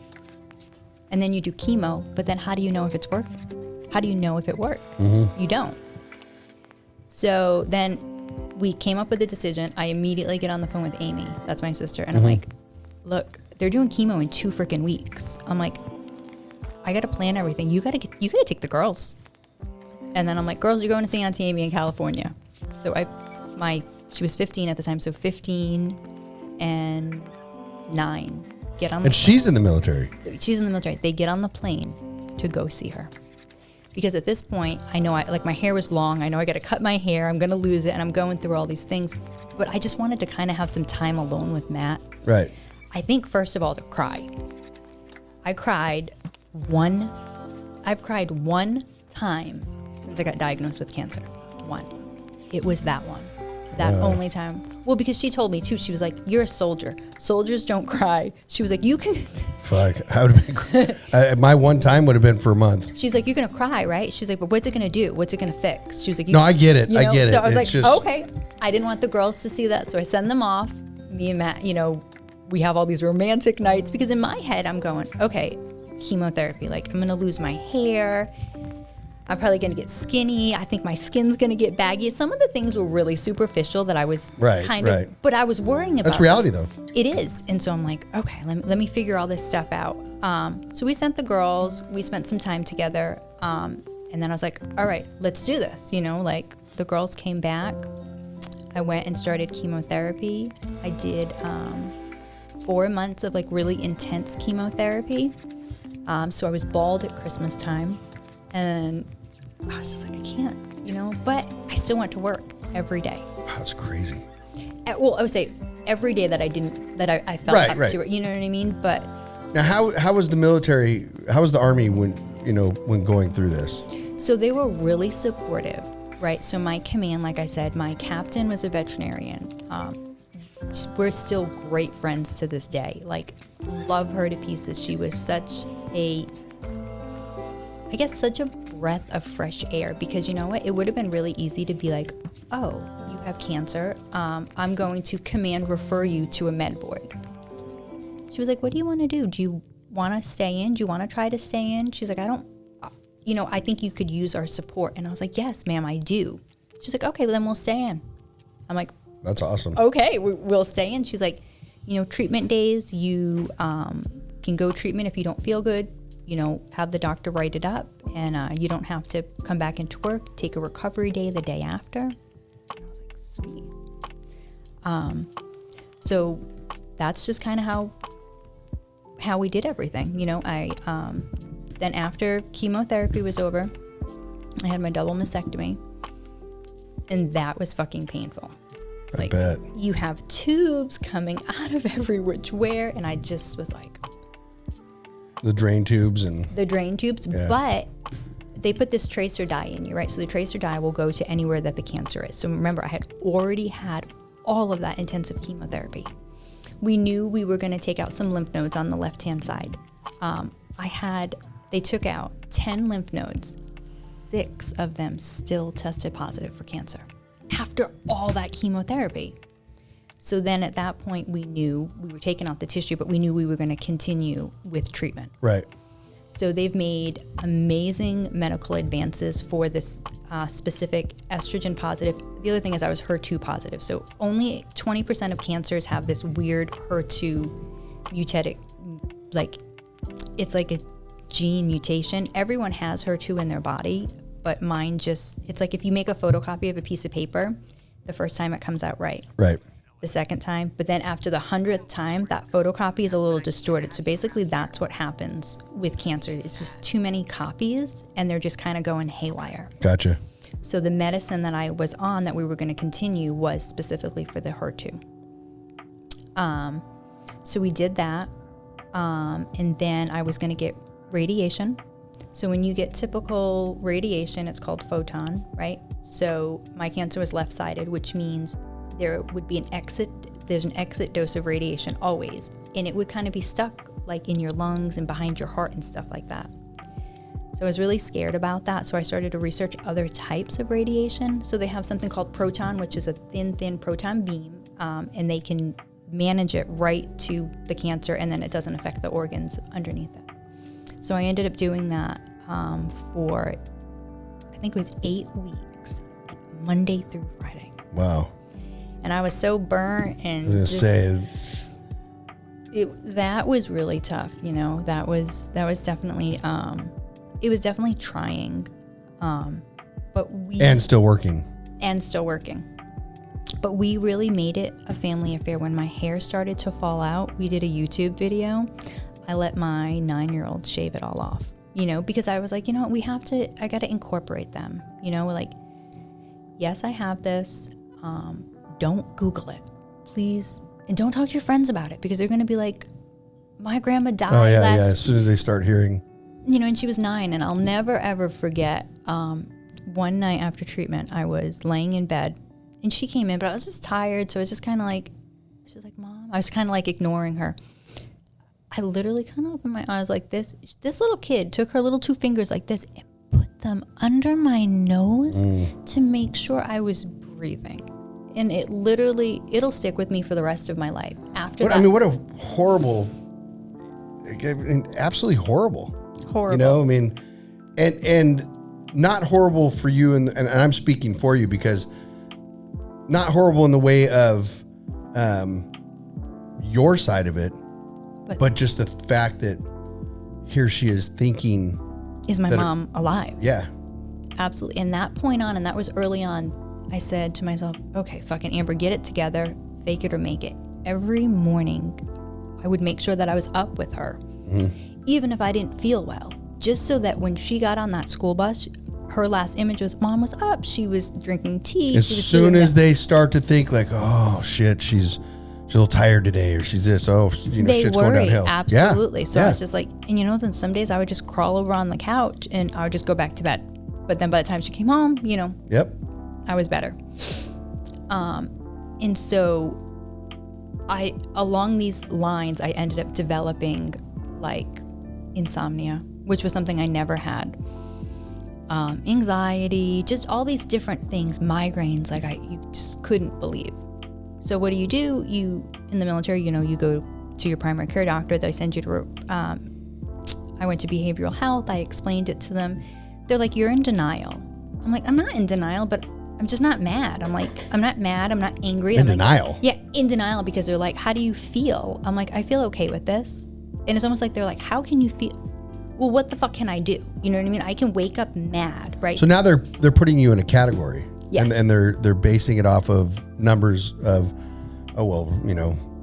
And then you do chemo, but then how do you know if it's working? How do you know if it worked? Mm-hmm. You don't. So then we came up with a decision. I immediately get on the phone with Amy. That's my sister. And I'm like, look, they're doing chemo in 2 freaking weeks. I'm like, I got to plan everything. You got to take the girls. And then I'm like, girls, you're going to see Auntie Amy in California. So she was 15 at the time. So 15 and 9 get on the plane. She's in the military. So she's in the military. They get on the plane to go see her. Because at this point, I know my hair was long. I know I got to cut my hair. I'm going to lose it. And I'm going through all these things. But I just wanted to kind of have some time alone with Matt. Right. I think, first of all, to cry. I've cried one time since I got diagnosed with cancer. One. It was that one. That only time. Well, because she told me too, she was like, you're a soldier. Soldiers don't cry. She was like, you can. Fuck. I would have been, my one time would have been for a month. She's like, you're going to cry, right? She's like, but what's it going to do? What's it going to fix? She was like, no, I get it. I get it. So I was it's like, just, okay. I didn't want the girls to see that. So I send them off. Me and Matt, we have all these romantic nights because in my head, I'm going, okay, chemotherapy. Like, I'm going to lose my hair. I'm probably going to get skinny. I think my skin's going to get baggy. Some of the things were really superficial that I was kind of, but I was worrying about. That's reality though. It is. And so I'm like, okay, let me figure all this stuff out. So we sent the girls, we spent some time together. And then I was like, all right, let's do this. Like the girls came back. I went and started chemotherapy. I did 4 months of like really intense chemotherapy. So I was bald at Christmas time. And I was just like, I can't, but I still went to work every day. That's crazy. Well, I would say every day that I felt up to it, you know what I mean? But now how was the military, how was the Army when going through this? So they were really supportive, right? So my command, like I said, my captain was a veterinarian. We're still great friends to this day. Like, love her to pieces. She was such a breath of fresh air because you know what? It would have been really easy to be like, oh, you have cancer. I'm going to command refer you to a med board. She was like, what do you want to do? Do you want to stay in? Do you want to try to stay in? She's like, I think you could use our support. And I was like, yes, ma'am, I do. She's like, okay, well then we'll stay in. I'm like, that's awesome. Okay, we'll stay in. She's like, treatment days, you can go treatment if you don't feel good. Have the doctor write it up and you don't have to come back into work, take a recovery day the day after. And I was like, sweet. So that's just kind of how we did everything. Then after chemotherapy was over, I had my double mastectomy and that was fucking painful. I bet. You have tubes coming out of every which way and I just was like, the drain tubes. Yeah. But they put this tracer dye in you, right? So the tracer dye will go to anywhere that the cancer is. So remember, I had already had all of that intensive chemotherapy. We knew we were going to take out some lymph nodes on the left-hand side. They took out 10 lymph nodes. 6 of them still tested positive for cancer after all that chemotherapy. So then at that point, we knew we were taking out the tissue, but we knew we were going to continue with treatment. Right. So they've made amazing medical advances for this specific estrogen positive. The other thing is I was HER2 positive. So only 20% of cancers have this weird HER2 mutated, it's like a gene mutation. Everyone has HER2 in their body, but mine it's like if you make a photocopy of a piece of paper, the first time it comes out right. Right. The second time, but then after the 100th time, that photocopy is a little distorted. So basically that's what happens with cancer. It's just too many copies and they're just kind of going haywire. Gotcha. So the medicine that I was on that we were going to continue was specifically for the HER2. So we did that. And then I was going to get radiation. So when you get typical radiation, it's called photon, right? So my cancer was left-sided, which means there would be there's an exit dose of radiation always, and it would kind of be stuck like in your lungs and behind your heart and stuff like that. So I was really scared about that, so I started to research other types of radiation. So they have something called proton, which is a thin proton beam, and they can manage it right to the cancer, and then it doesn't affect the organs underneath it. So I ended up doing that for, I think it was 8 weeks, Monday through Friday. Wow. And I was so burnt and that was really tough, that was definitely, it was definitely trying, and still working. But we really made it a family affair. When my hair started to fall out, we did a YouTube video. I let my 9-year-old shave it all off, because I was like, I got to incorporate them, yes, I have this, don't Google it, please. And don't talk to your friends about it because they're going to be like, my grandma died. Oh, yeah. As soon as they start hearing. And she was 9. And I'll never, ever forget one night after treatment, I was laying in bed And she came in, but I was just tired. So I was just kind of like, she was like, Mom. I was kind of like ignoring her. I literally kind of opened my eyes like this. This little kid took her little 2 fingers like this and put them under my nose to make sure I was breathing. And it literally, it'll stick with me for the rest of my life. After that. I mean, what a horrible, absolutely horrible. Horrible. You know, I mean, and not horrible for you, and I'm speaking for you, because not horrible in the way of your side of it, but just the fact that here she is thinking, is my mom alive? Yeah. Absolutely. And that point on, and that was early on, I said to myself, okay, fucking Amber, get it together, fake it or make it. Every morning, I would make sure that I was up with her, even if I didn't feel well, just so that when she got on that school bus, her last image was Mom was up. She was drinking tea. As soon as they start to think like, oh shit, she's a little tired today, or she's this, shit's going downhill. Absolutely. Yeah. So I was just like, and then some days I would just crawl over on the couch and I would just go back to bed. But then by the time she came home, Yep. I was better. And so along these lines, I ended up developing like insomnia, which was something I never had. Anxiety, just all these different things, migraines, like you just couldn't believe. So what do? You, in the military, you go to your primary care doctor. They send you to, I went to behavioral health. I explained it to them. They're like, you're in denial. I'm like, I'm not in denial, but I'm just not mad. I'm like, I'm not mad. I'm not angry. In denial? Yeah, in denial, because they're like, how do you feel? I'm like, I feel okay with this. And it's almost like they're like, how can you feel? Well, what the fuck can I do? You know what I mean? I can wake up mad, right? So now they're putting you in a category. Yes. And they're basing it off of numbers of,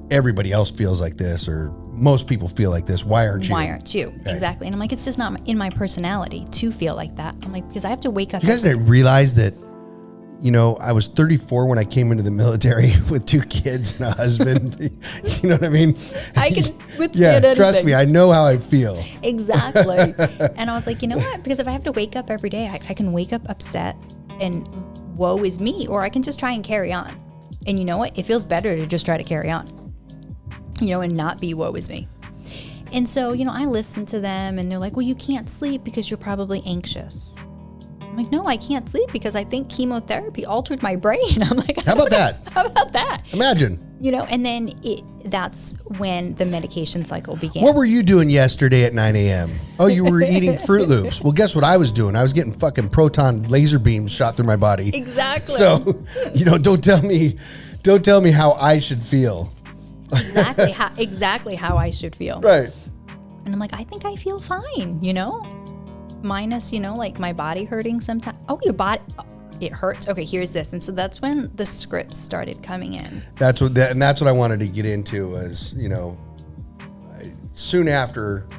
everybody else feels like this, or most people feel like this. Why aren't you? Why aren't you? Okay. Exactly. And I'm like, it's just not in my personality to feel like that. I'm like, because I have to wake up. You guys didn't realize that, I was 34 when I came into the military with 2 kids and a husband. You know what I mean? I can withstand anything. Trust me, I know how I feel. Exactly. And I was like, you know what? Because if I have to wake up every day, I can wake up upset and woe is me, or I can just try and carry on. And you know what? It feels better to just try to carry on, and not be woe is me. And so, I listen to them and they're like, well, you can't sleep because you're probably anxious. I'm like, no, I can't sleep because I think chemotherapy altered my brain. I'm like, how about that? How about that? Imagine. And then that's when the medication cycle began. What were you doing yesterday at 9 a.m.? Oh, you were eating Fruit Loops. Well, guess what I was doing? I was getting fucking proton laser beams shot through my body. Exactly. So, don't tell me how I should feel. Exactly how I should feel. Right. And I'm like, I think I feel fine, minus, like my body hurting sometimes. Oh, your body, it hurts. Okay, here's this. And so that's when the scripts started coming in. That's what I wanted to get into was, soon after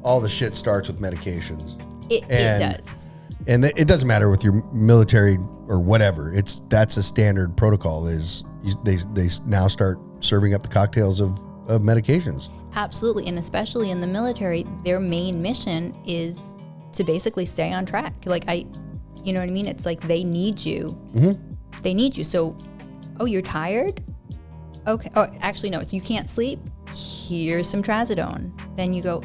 all the shit starts with medications. It does. And it doesn't matter with your military or whatever. That's a standard protocol is they now start serving up the cocktails of medications. Absolutely. And especially in the military, their main mission is to basically stay on track. Like you know what I mean? It's like they need you. Mm-hmm. They need you. So, you're tired? Okay. Oh, actually, no, it's you can't sleep. Here's some trazodone. Then you go,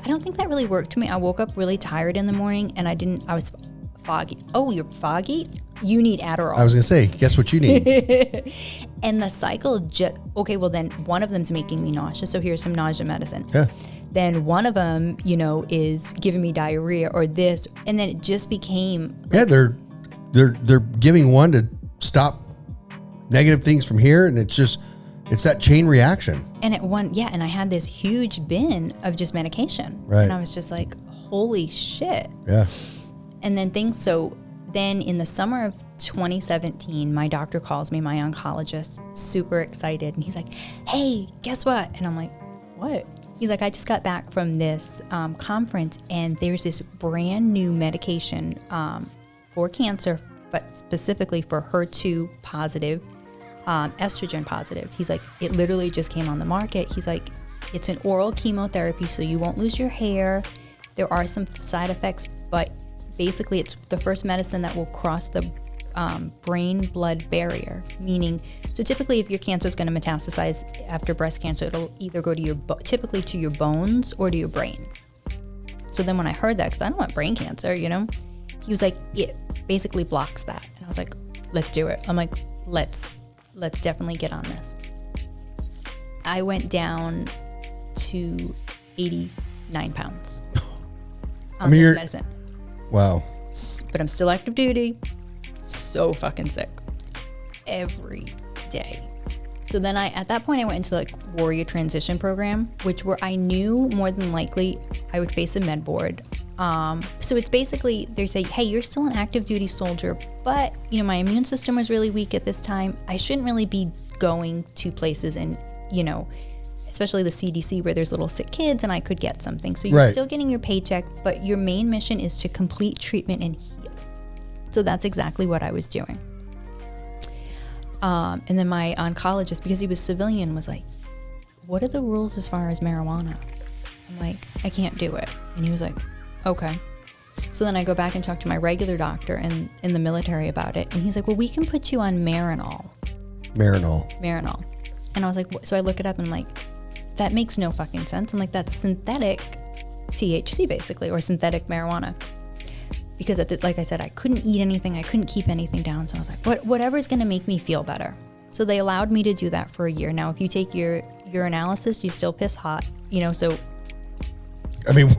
I don't think that really worked for me. I woke up really tired in the morning and I was foggy. Oh, you're foggy? You need Adderall. I was going to say, guess what you need? And the cycle okay, well then one of them's making me nauseous. So here's some nausea medicine. Yeah. Then one of them, is giving me diarrhea or this. And then it just became. Yeah, they're giving one to stop negative things from here. And it's that chain reaction. And and I had this huge bin of just medication. Right. And I was just like, holy shit. Yeah. And then then in the summer of 2017, my doctor calls me, my oncologist, super excited. And he's like, hey, guess what? And I'm like, what? He's like, I just got back from this conference and there's this brand new medication for cancer, but specifically for HER2 positive, estrogen positive. He's like, it literally just came on the market. He's like, it's an oral chemotherapy, so you won't lose your hair. There are some side effects, but basically it's the first medicine that will cross the brain-blood barrier, meaning, so typically if your cancer is going to metastasize after breast cancer, it'll either go to typically to your bones or to your brain. So then when I heard that, because I don't want brain cancer, he was like, it basically blocks that. And I was like, let's do it. I'm like, let's definitely get on this. I went down to 89 pounds on this medicine. Wow. But I'm still active duty. So fucking sick. Every day. So then at that point I went into like warrior transition program, where I knew more than likely I would face a med board. So it's basically, they say, hey, you're still an active duty soldier, but my immune system was really weak at this time. I shouldn't really be going to places and, especially the CDC where there's little sick kids and I could get something. So you're still getting your paycheck, but your main mission is to complete treatment and heal. So that's exactly what I was doing. And then my oncologist, because he was civilian, was like, what are the rules as far as marijuana? I'm like, I can't do it. And he was like, okay. So then I go back and talk to my regular doctor in the military about it. And he's like, well, we can put you on Marinol. And I was like, so I look it up and I'm like, that makes no fucking sense. I'm like, that's synthetic THC basically, or synthetic marijuana. Because like I said, I couldn't eat anything. I couldn't keep anything down. So I was like, whatever's going to make me feel better. So they allowed me to do that for a year. Now, if you take your analysis, you still piss hot, so. I mean,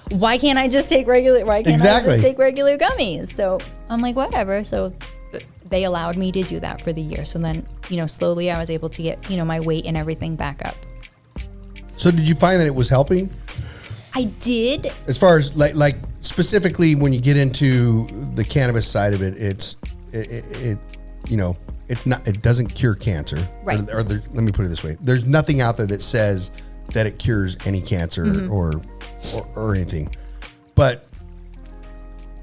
why can't I just take regular gummies? So I'm like, whatever. So they allowed me to do that for the year. So then, slowly I was able to get, my weight and everything back up. So did you find that it was helping? I did. As far as like specifically when you get into the cannabis side of it, it's not, it doesn't cure cancer. Right. Let me put it this way. There's nothing out there that says that it cures any cancer or anything. But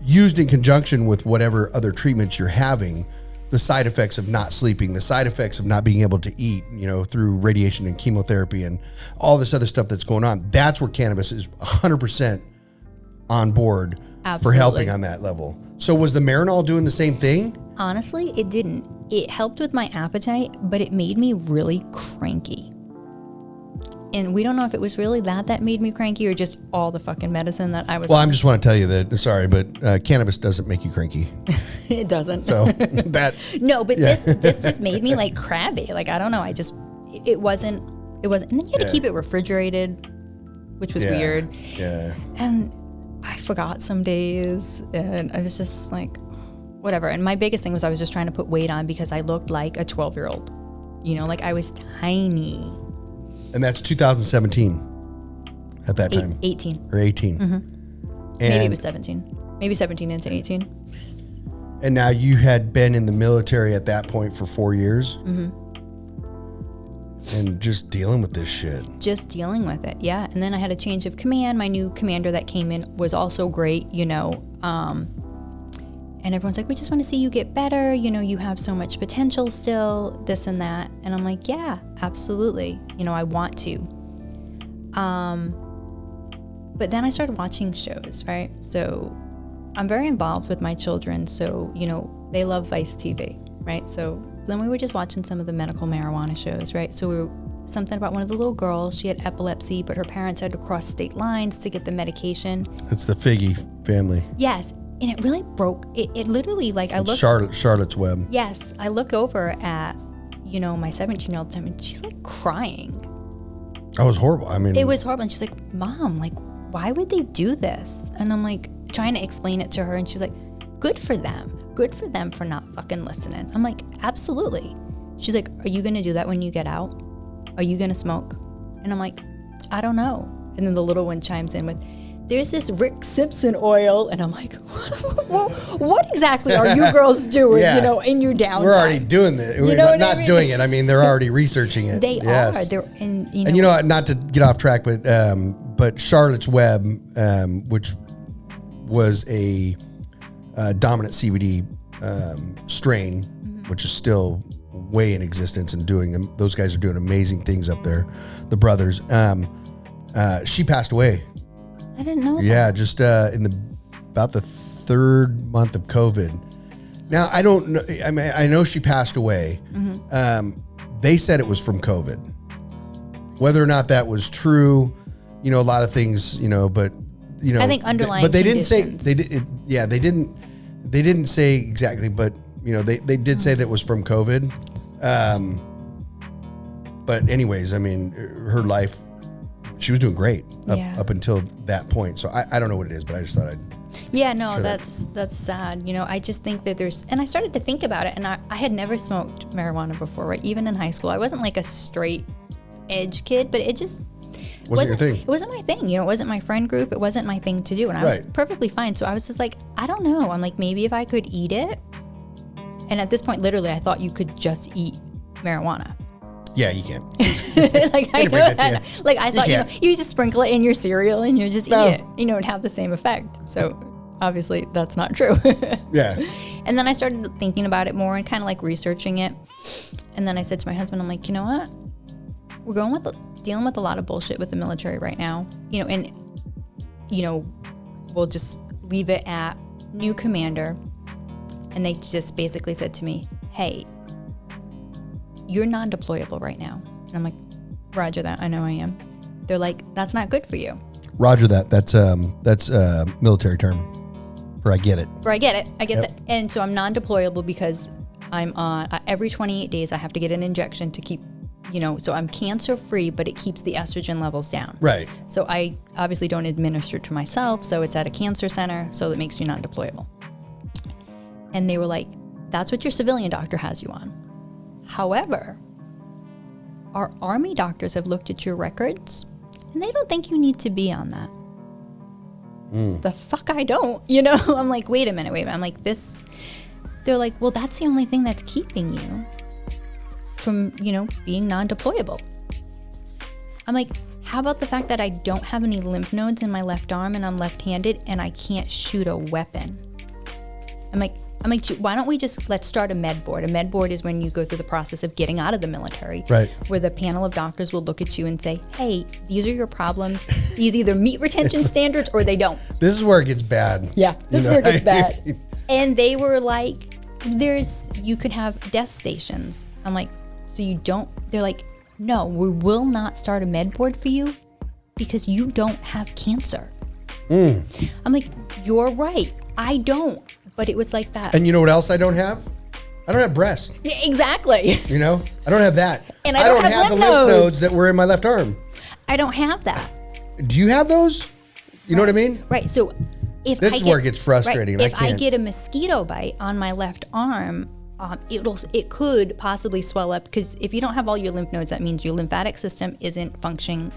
used in conjunction with whatever other treatments you're having, the side effects of not sleeping, the side effects of not being able to eat, through radiation and chemotherapy and all this other stuff that's going on, that's where cannabis is 100% on board. Absolutely. For helping on that level. So was the Marinol doing the same thing? Honestly, it didn't. It helped with my appetite, but it made me really cranky. And we don't know if it was really that made me cranky or just all the fucking medicine that I was on. I just want to tell you that, sorry, but cannabis doesn't make you cranky. It doesn't. So that. No, but this just made me like crabby. Like, I don't know. It wasn't. And then you had to keep it refrigerated, which was weird. Yeah. And I forgot some days and I was just like, whatever. And my biggest thing was I was just trying to put weight on because I looked like a 12-year-old, like I was tiny. And that's 2017 at that time. 18. Or 18. Mm-hmm. Maybe it was 17. Maybe 17 into 18. And now you had been in the military at that point for 4 years. Mm-hmm. And just dealing with this shit. Just dealing with it, yeah. And then I had a change of command. My new commander that came in was also great, and everyone's like, we just want to see you get better. You have so much potential still, this and that. And I'm like, yeah, absolutely. I want to. But then I started watching shows, right? So I'm very involved with my children. So, they love Vice TV, right? So then we were just watching some of the medical marijuana shows, right? So we were something about one of the little girls. She had epilepsy, but her parents had to cross state lines to get the medication. It's the Figgy family. Yes. And it really broke. It literally, like, I looked. Charlotte's Web. Yes. I look over at, my 17-year-old time, and she's like crying. That was horrible. I mean, it was horrible. And she's like, Mom, like, why would they do this? And I'm like, trying to explain it to her. And she's like, good for them. Good for them for not fucking listening. I'm like, absolutely. She's like, are you going to do that when you get out? Are you going to smoke? And I'm like, I don't know. And then the little one chimes in with, there's this Rick Simpson oil. And I'm like, what exactly are you girls doing, in your downtime? We're already doing this. We're not doing it. I mean, they're already researching it. They are. They're, and not to get off track, but Charlotte's Web, which was a dominant CBD strain, which is still way in existence and those guys are doing amazing things up there, the brothers. She passed away. I didn't know that. Yeah, just in about the third month of COVID. Now, I don't know. I mean, I know she passed away. They said it was from COVID. Whether or not that was true, a lot of things, but, I think underlying but they conditions. didn't say, they didn't say exactly, but, they did say that it was from COVID. But anyways, I mean, her life, she was doing great up until that point. So I don't know what it is, but I just thought I'd. Yeah, no, that's sad. I just think that and I started to think about it, and I had never smoked marijuana before, right? Even in high school, I wasn't like a straight edge kid, but it just wasn't your thing. It wasn't my thing. It wasn't my friend group. It wasn't my thing to do, and I was perfectly fine. So I was just like, I don't know. I'm like, maybe if I could eat it. And at this point, literally, I thought you could just eat marijuana. Yeah, you can. I thought, you just sprinkle it in your cereal and you just eat it. It'd have the same effect. So obviously that's not true. Yeah. And then I started thinking about it more and kind of like researching it. And then I said to my husband, I'm like, you know what? We're dealing with a lot of bullshit with the military right now. We'll just leave it at new commander. And they just basically said to me, hey, you're non-deployable right now. And I'm like, roger that. I know I am. They're like, that's not good for you. Roger that. That's a military term. I get it. I get that. And so I'm non-deployable because I'm on every 28 days I have to get an injection to keep, so I'm cancer free, but it keeps the estrogen levels down. Right. So I obviously don't administer to myself. So it's at a cancer center. So that makes you non-deployable. And they were like, that's what your civilian doctor has you on. However, our Army doctors have looked at your records and they don't think you need to be on that. The fuck I don't, I'm like, wait a minute. I'm like, this, they're like, well, that's the only thing that's keeping you from, being non-deployable. I'm like, how about the fact that I don't have any lymph nodes in my left arm and I'm left-handed and I can't shoot a weapon? I'm like, why don't we let's start a med board. A med board is when you go through the process of getting out of the military. Right. Where the panel of doctors will look at you and say, hey, these are your problems. These either meet retention standards or they don't. This is where it gets bad. Yeah, this is where it gets bad. And they were like, you could have desk stations. I'm like, so you don't, they're like, no, we will not start a med board for you because you don't have cancer. I'm like, you're right. I don't. But it was like that. And you know what else I don't have? I don't have breasts. Yeah, exactly. I don't have that. And I don't have the lymph nodes that were in my left arm. I don't have that. Do you have those? You know what I mean? Right. So this is where it gets frustrating. Right, if I get a mosquito bite on my left arm, it could possibly swell up because if you don't have all your lymph nodes, that means your lymphatic system isn't functioning.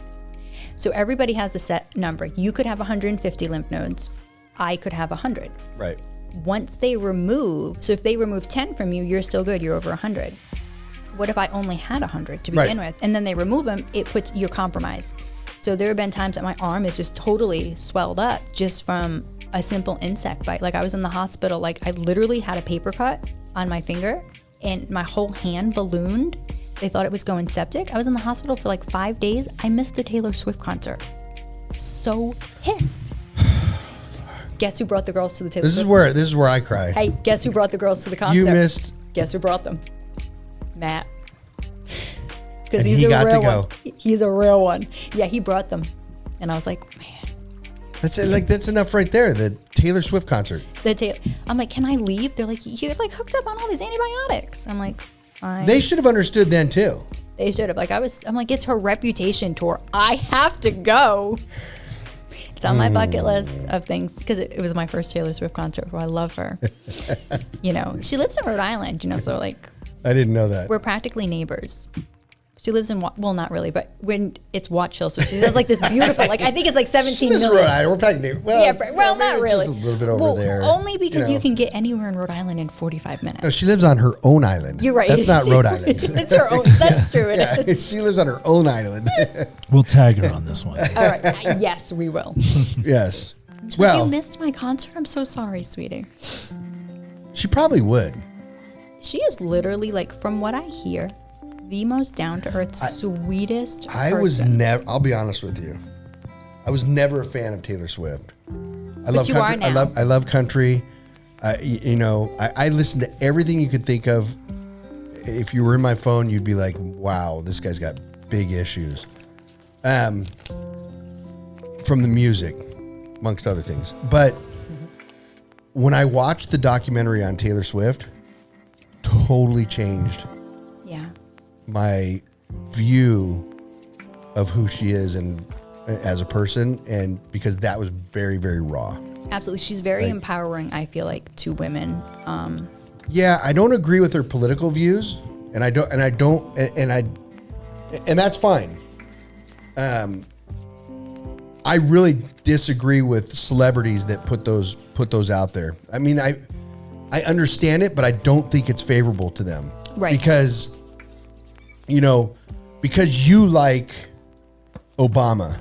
So everybody has a set number. You could have 150 lymph nodes. I could have 100. Right. Once they remove, so if they remove 10 from you, you're still good. You're over 100. What if I only had 100 to begin with? And then they remove them, you're compromised. So there have been times that my arm is just totally swelled up just from a simple insect bite. Like I was in the hospital, like I literally had a paper cut on my finger and my whole hand ballooned. They thought it was going septic. I was in the hospital for like 5 days. I missed the Taylor Swift concert. So pissed. Guess who brought the girls to the Taylor Swift? This is where I cry. Hey, guess who brought the girls to the concert? You missed. Guess who brought them? Matt. Because he's a real one. He's a real one. Yeah, he brought them, and I was like, man. That's enough right there. The Taylor Swift concert. I'm like, can I leave? They're like, you're like hooked up on all these antibiotics. I'm like, fine. They should have understood then too. They should have. I'm like, it's her Reputation tour. I have to go. It's on my bucket list of things because it was my first Taylor Swift concert. I love her. She lives in Rhode Island. So like, I didn't know that. We're practically neighbors. She lives in, well, not really, but when it's Watch Hill, so she has like this beautiful, like I think it's like 17 million. Rhode Island. We're practically, not really. Just a little bit over there. Only because you can get anywhere in Rhode Island in 45 minutes. No, she lives on her own island. You're right. That's not Rhode Island. It's her own. That's true. It is. She lives on her own island. We'll tag her on this one. All right. Yes, we will. Yes. You missed my concert. I'm so sorry, sweetie. She probably would. She is literally, like, from what I hear, the most down-to-earth, sweetest person. I'll be honest with you. I was never a fan of Taylor Swift. I love country. I listen to everything you could think of. If you were in my phone, you'd be like, wow, this guy's got big issues. From the music, amongst other things. But when I watched the documentary on Taylor Swift, totally changed my view of who she is and as a person, and because that was very, very raw. Absolutely. She's very empowering, I feel like, to women. Yeah, I don't agree with her political views, and that's fine. I really disagree with celebrities that put those out there. I mean, I understand it, but I don't think it's favorable to them. Right. Because you like Obama,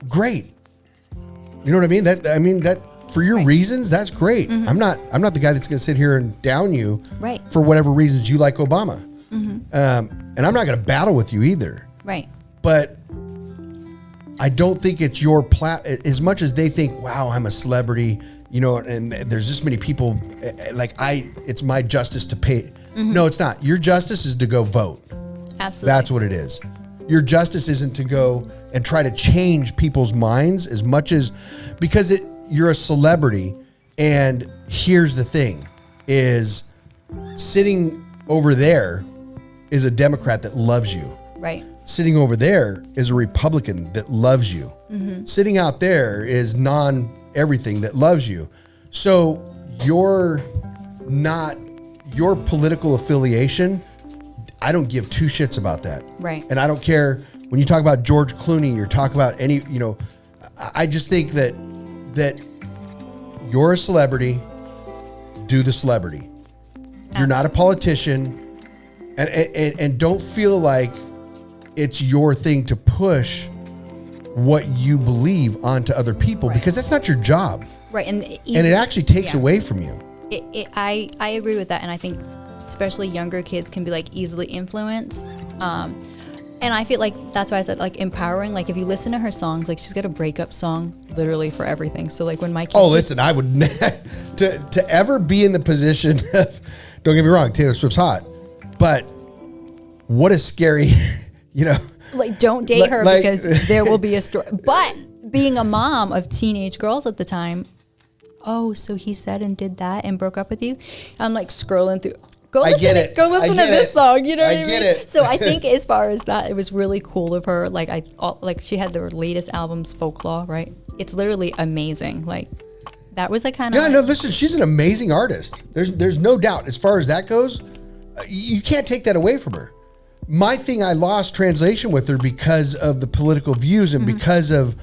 great. You know what I mean? That for your reasons, that's great. Mm-hmm. I'm not the guy that's going to sit here and down you for whatever reasons you like Obama. Mm-hmm. And I'm not going to battle with you either. Right. But I don't think it's your as much as they think, wow, I'm a celebrity, and there's this many people it's my justice to pay. Mm-hmm. No, it's not. Your justice is to go vote. Absolutely. That's what it is. Your justice isn't to go and try to change people's minds as much as because you're a celebrity. And here's the thing is sitting over there is a Democrat that loves you. Right. Sitting over there is a Republican that loves you. Mm-hmm. Sitting out there is non-everything that loves you. So your political affiliation, I don't give two shits about that. Right. And I don't care when you talk about George Clooney, you're talking about any, I just think that you're a celebrity, do the celebrity. You're not a politician, and don't feel like it's your thing to push what you believe onto other people because that's not your job. Right. And it actually takes away from you. I agree with that. And I think especially younger kids can be easily influenced. And I feel like that's why I said empowering. If you listen to her songs, she's got a breakup song literally for everything. So when my kids listen, I would to ever be in the position of, don't get me wrong, Taylor Swift's hot, but what a scary, don't date her because there will be a story. But being a mom of teenage girls at the time, so he said and did that and broke up with you. I'm scrolling through. Go listen to this song. You know what I mean? I get it. So I think as far as that, it was really cool of her. She had their latest albums, Folklore, right? It's literally amazing. That was kind of. Yeah, no, listen, she's an amazing artist. There's no doubt. As far as that goes, you can't take that away from her. My thing, I lost translation with her because of the political views and because of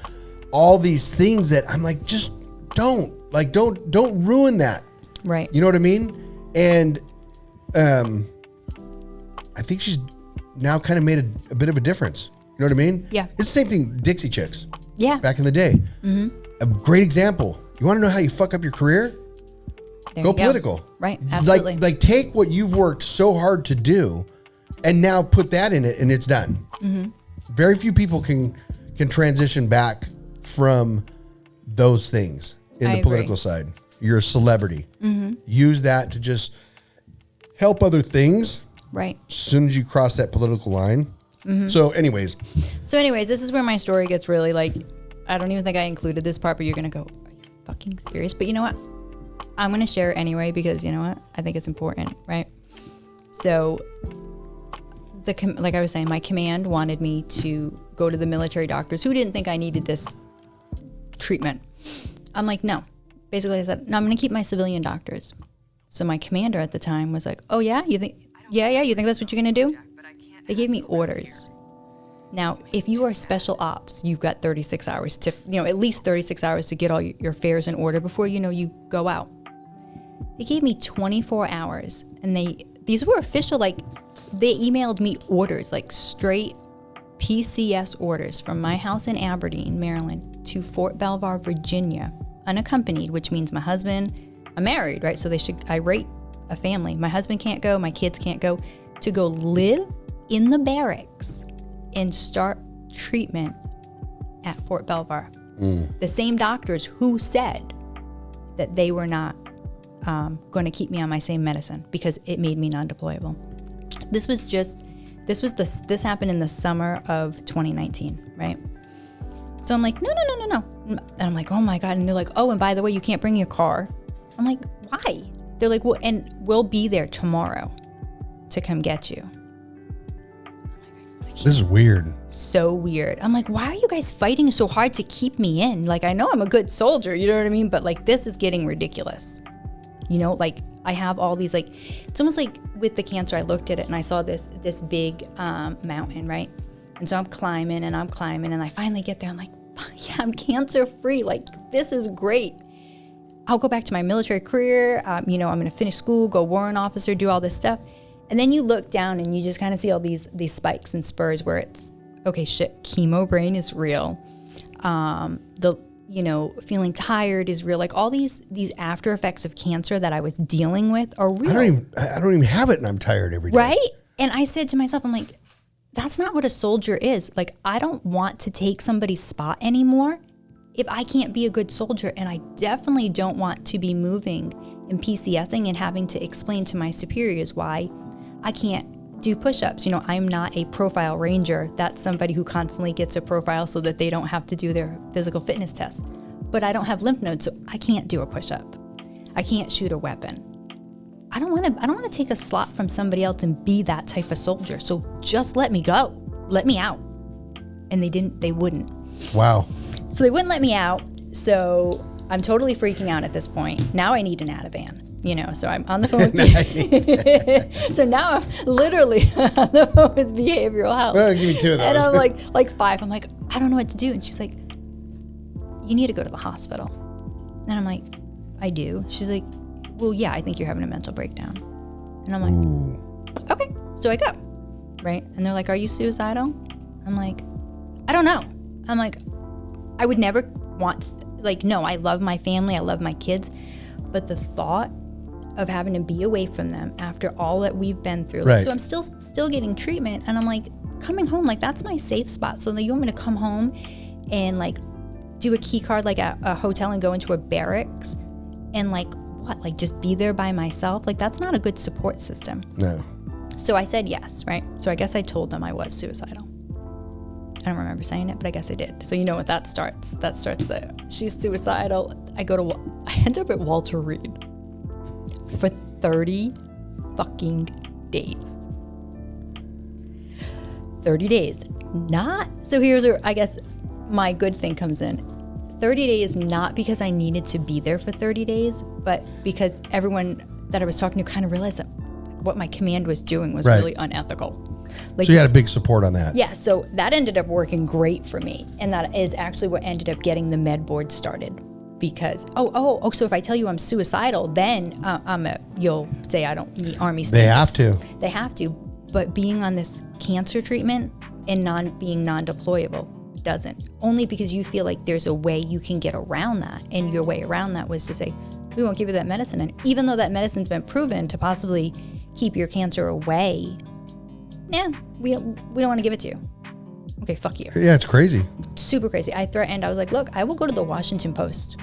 all these things that I'm just don't ruin that. Right. You know what I mean? And I think she's now kind of made a bit of a difference. You know what I mean? Yeah. It's the same thing, Dixie Chicks. Yeah. Back in the day. Mm-hmm. A great example. You want to know how you fuck up your career? Go political. Right. Absolutely. Take what you've worked so hard to do and now put that in it and it's done. Mm-hmm. Very few people can transition back from those things in the political side. You're a celebrity. Mm-hmm. Use that to just help other things. Right. As soon as you cross that political line. Mm-hmm. So anyways, this is where my story gets really I don't even think I included this part, but you're going to go, are you fucking serious? But you know what? I'm going to share it anyway because you know what? I think it's important, right? So like I was saying, my command wanted me to go to the military doctors who didn't think I needed this treatment. I'm like, no. Basically I said, no, I'm going to keep my civilian doctors. So my commander at the time was like, oh yeah? You think that's what you're going to do? They gave me orders. Now, if you are special ops, you've got 36 hours to, at least 36 hours to get all your affairs in order before, you go out. They gave me 24 hours and these were official, they emailed me orders, straight PCS orders from my house in Aberdeen, Maryland to Fort Belvoir, Virginia, unaccompanied, which means my husband, I'm married, right? So I rate a family. My husband can't go, my kids can't go, to go live in the barracks and start treatment at Fort Belvoir. The same doctors who said that they were not going to keep me on my same medicine because it made me non-deployable. This happened in the summer of 2019, right? So I'm like, no. And I'm like, oh my God. And they're like, oh, and by the way, you can't bring your car. I'm like, why? They're like, well, and we'll be there tomorrow to come get you. This is weird. So weird. I'm like, why are you guys fighting so hard to keep me in? Like, I know I'm a good soldier, you know what I mean? But like, this is getting ridiculous. You know, like I have all these, like, it's almost like with the cancer, I looked at it and I saw this big mountain, right? And so I'm climbing and I finally get there. I'm like, yeah, I'm cancer free. Like, this is great. I'll go back to my military career. You know, I'm going to finish school, go warrant officer, do all this stuff. And then you look down and you just kind of see all these spikes and spurs where it's, okay, shit, chemo brain is real. Feeling tired is real. Like all these after effects of cancer that I was dealing with are real. I don't even have it and I'm tired every day. Right? And I said to myself, I'm like, that's not what a soldier is. Like, I don't want to take somebody's spot anymore if I can't be a good soldier. And I definitely don't want to be moving and PCSing and having to explain to my superiors why I can't do push-ups. You know, I'm not a profile ranger. That's somebody who constantly gets a profile so that they don't have to do their physical fitness test. But I don't have lymph nodes, so I can't do a push-up. I can't shoot a weapon. I don't want to take a slot from somebody else and be that type of soldier. So just let me go. Let me out. And they wouldn't. Wow. So they wouldn't let me out. So I'm totally freaking out at this point. Now I need an Ativan. You know, so I'm on the phone with so now I'm literally on the phone with behavioral health. Well, give me two of those. And I'm like 5. I'm like, I don't know what to do. And she's like, you need to go to the hospital. And I'm like, I do. She's like, well, yeah, I think you're having a mental breakdown. And I'm like, ooh. Okay. So I go, right? And they're like, are you suicidal? I'm like, I don't know. I'm like, I would never want, like, no, I love my family. I love my kids. But the thought of having to be away from them after all that we've been through. Like, right. So I'm still getting treatment. And I'm like, coming home, like, that's my safe spot. So you want me to come home and like do a key card, like a hotel and go into a barracks and like, what, like just be there by myself? Like, that's not a good support system. No. So I said yes, right? So I guess I told them I was suicidal. I don't remember saying it, but I guess I did. So you know what that starts. That starts there. She's suicidal. I end up at Walter Reed for 30 fucking days. 30 days. So here's where I guess my good thing comes in. 30 days, not because I needed to be there for 30 days, but because everyone that I was talking to kind of realized that what my command was doing was really unethical. Like, so you had a big support on that. Yeah, so that ended up working great for me. And that is actually what ended up getting the med board started. Because, so if I tell you I'm suicidal, then you'll say I don't meet Army standards. They have to. But being on this cancer treatment and being non-deployable doesn't. Only because you feel like there's a way you can get around that. And your way around that was to say, we won't give you that medicine. And even though that medicine's been proven to possibly keep your cancer away, we don't want to give it to you. Okay, fuck you. Yeah, it's crazy. Super crazy. I threatened, I was like, look, I will go to the Washington Post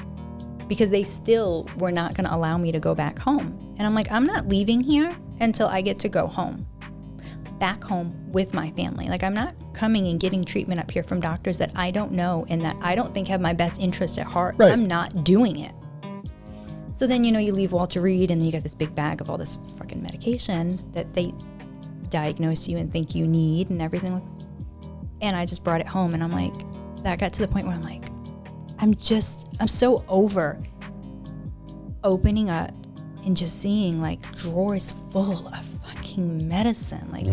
because they still were not going to allow me to go back home. And I'm like, I'm not leaving here until I get to go home. Back home with my family. Like, I'm not coming and getting treatment up here from doctors that I don't know and that I don't think have my best interest at heart. Right. I'm not doing it. So then, you leave Walter Reed and you got this big bag of all this fucking medication that they diagnose you and think you need and everything. And I just brought it home and I'm like, that got to the point where I'm like, I'm so over opening up and just seeing like drawers full of fucking medicine. Like,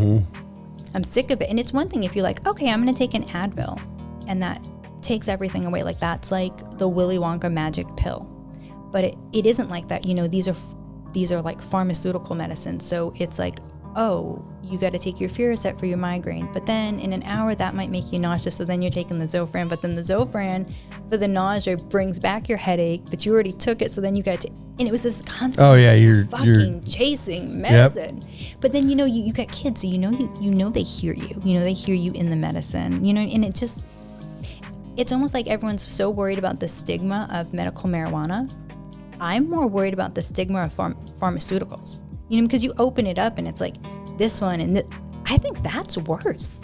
I'm sick of it. And it's one thing if you're like, okay, I'm going to take an Advil and that takes everything away. Like, that's like the Willy Wonka magic pill. But it isn't like that. These are like pharmaceutical medicines. So it's like, oh, you got to take your Furacet for your migraine. But then in an hour, that might make you nauseous. So then you're taking the Zofran. But then the Zofran for the nausea brings back your headache. But you already took it. So then you got to... And it was this constant you're chasing medicine. Yep. But then, you got kids. So you know they hear you. They hear you in the medicine. And it just... It's almost like everyone's so worried about the stigma of medical marijuana. I'm more worried about the stigma of pharmaceuticals. Because you open it up and it's like this one and I think that's worse.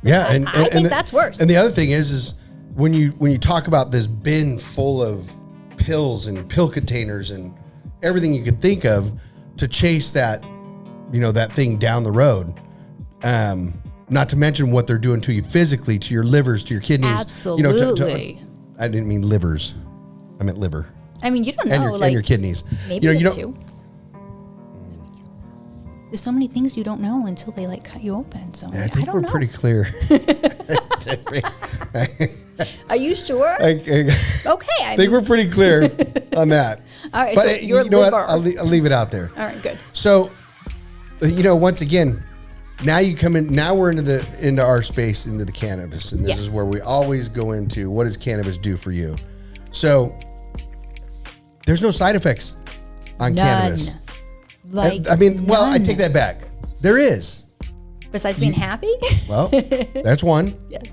Yeah, I think that's worse. And the other thing is when you talk about this bin full of pills and pill containers and everything you could think of to chase that, that thing down the road. Not to mention what they're doing to you physically, to your livers, to your kidneys. Absolutely. I didn't mean livers. I meant liver. I mean, you don't know. And your kidneys. Maybe you don't. There's so many things you don't know until they cut you open. So I think we're pretty clear. Are you sure? Okay. I think we're pretty clear on that. All right. But so your you know liver. what? I'll leave it out there. All right. Good. So, once again, now you come in. Now we're into our space, into the cannabis, and this is where we always go into what does cannabis do for you. So, there's no side effects on cannabis. None. I take that back. There is. Besides being happy? Well, that's one. Yes.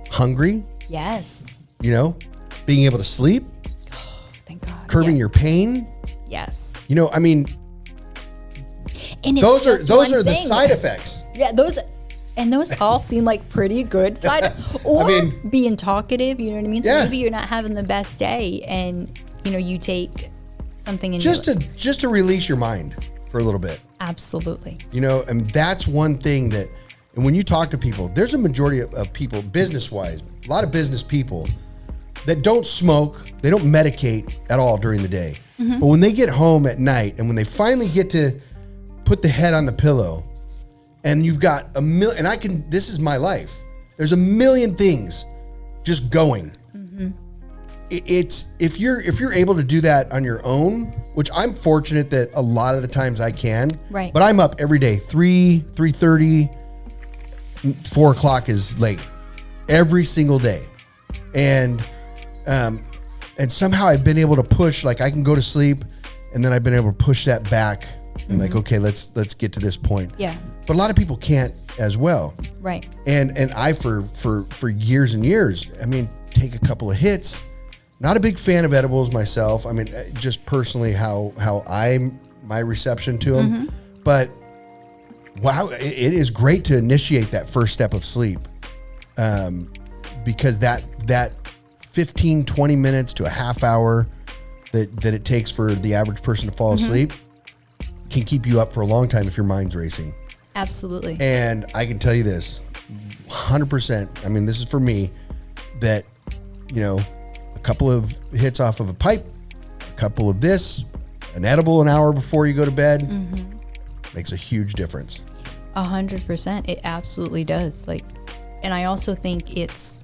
Hungry. Yes. Being able to sleep. Oh, thank God. Curbing your pain. Yes. And those are the side effects. Yeah, those all seem like pretty good side. Or being talkative, you know what I mean? So maybe you're not having the best day, and you take something in just to release your mind for a little bit. Absolutely. And that's one thing that, and when you talk to people, there's a majority of people, business-wise, a lot of business people that don't smoke, they don't medicate at all during the day. Mm-hmm. But when they get home at night and when they finally get to put the head on the pillow and you've got this is my life. There's a million things just going. Mm-hmm. It's if you're able to do that on your own, which I'm fortunate that a lot of the times I can. Right. But I'm up every day, 3:30, 4 o'clock is late, every single day, and somehow I've been able to push. I can go to sleep, and then I've been able to push that back, and okay, let's get to this point. Yeah. But a lot of people can't as well. Right. And I for years and years, take a couple of hits. Not a big fan of edibles myself. Just personally how my reception to them. Mm-hmm. But wow, it is great to initiate that first step of sleep. Because that 15, 20 minutes to a half hour that it takes for the average person to fall asleep can keep you up for a long time if your mind's racing. Absolutely. And I can tell you this, 100%. This is for me, that, a couple of hits off of a pipe, a couple of this, an edible an hour before you go to bed, makes a huge difference. 100%. It absolutely does. And I also think it's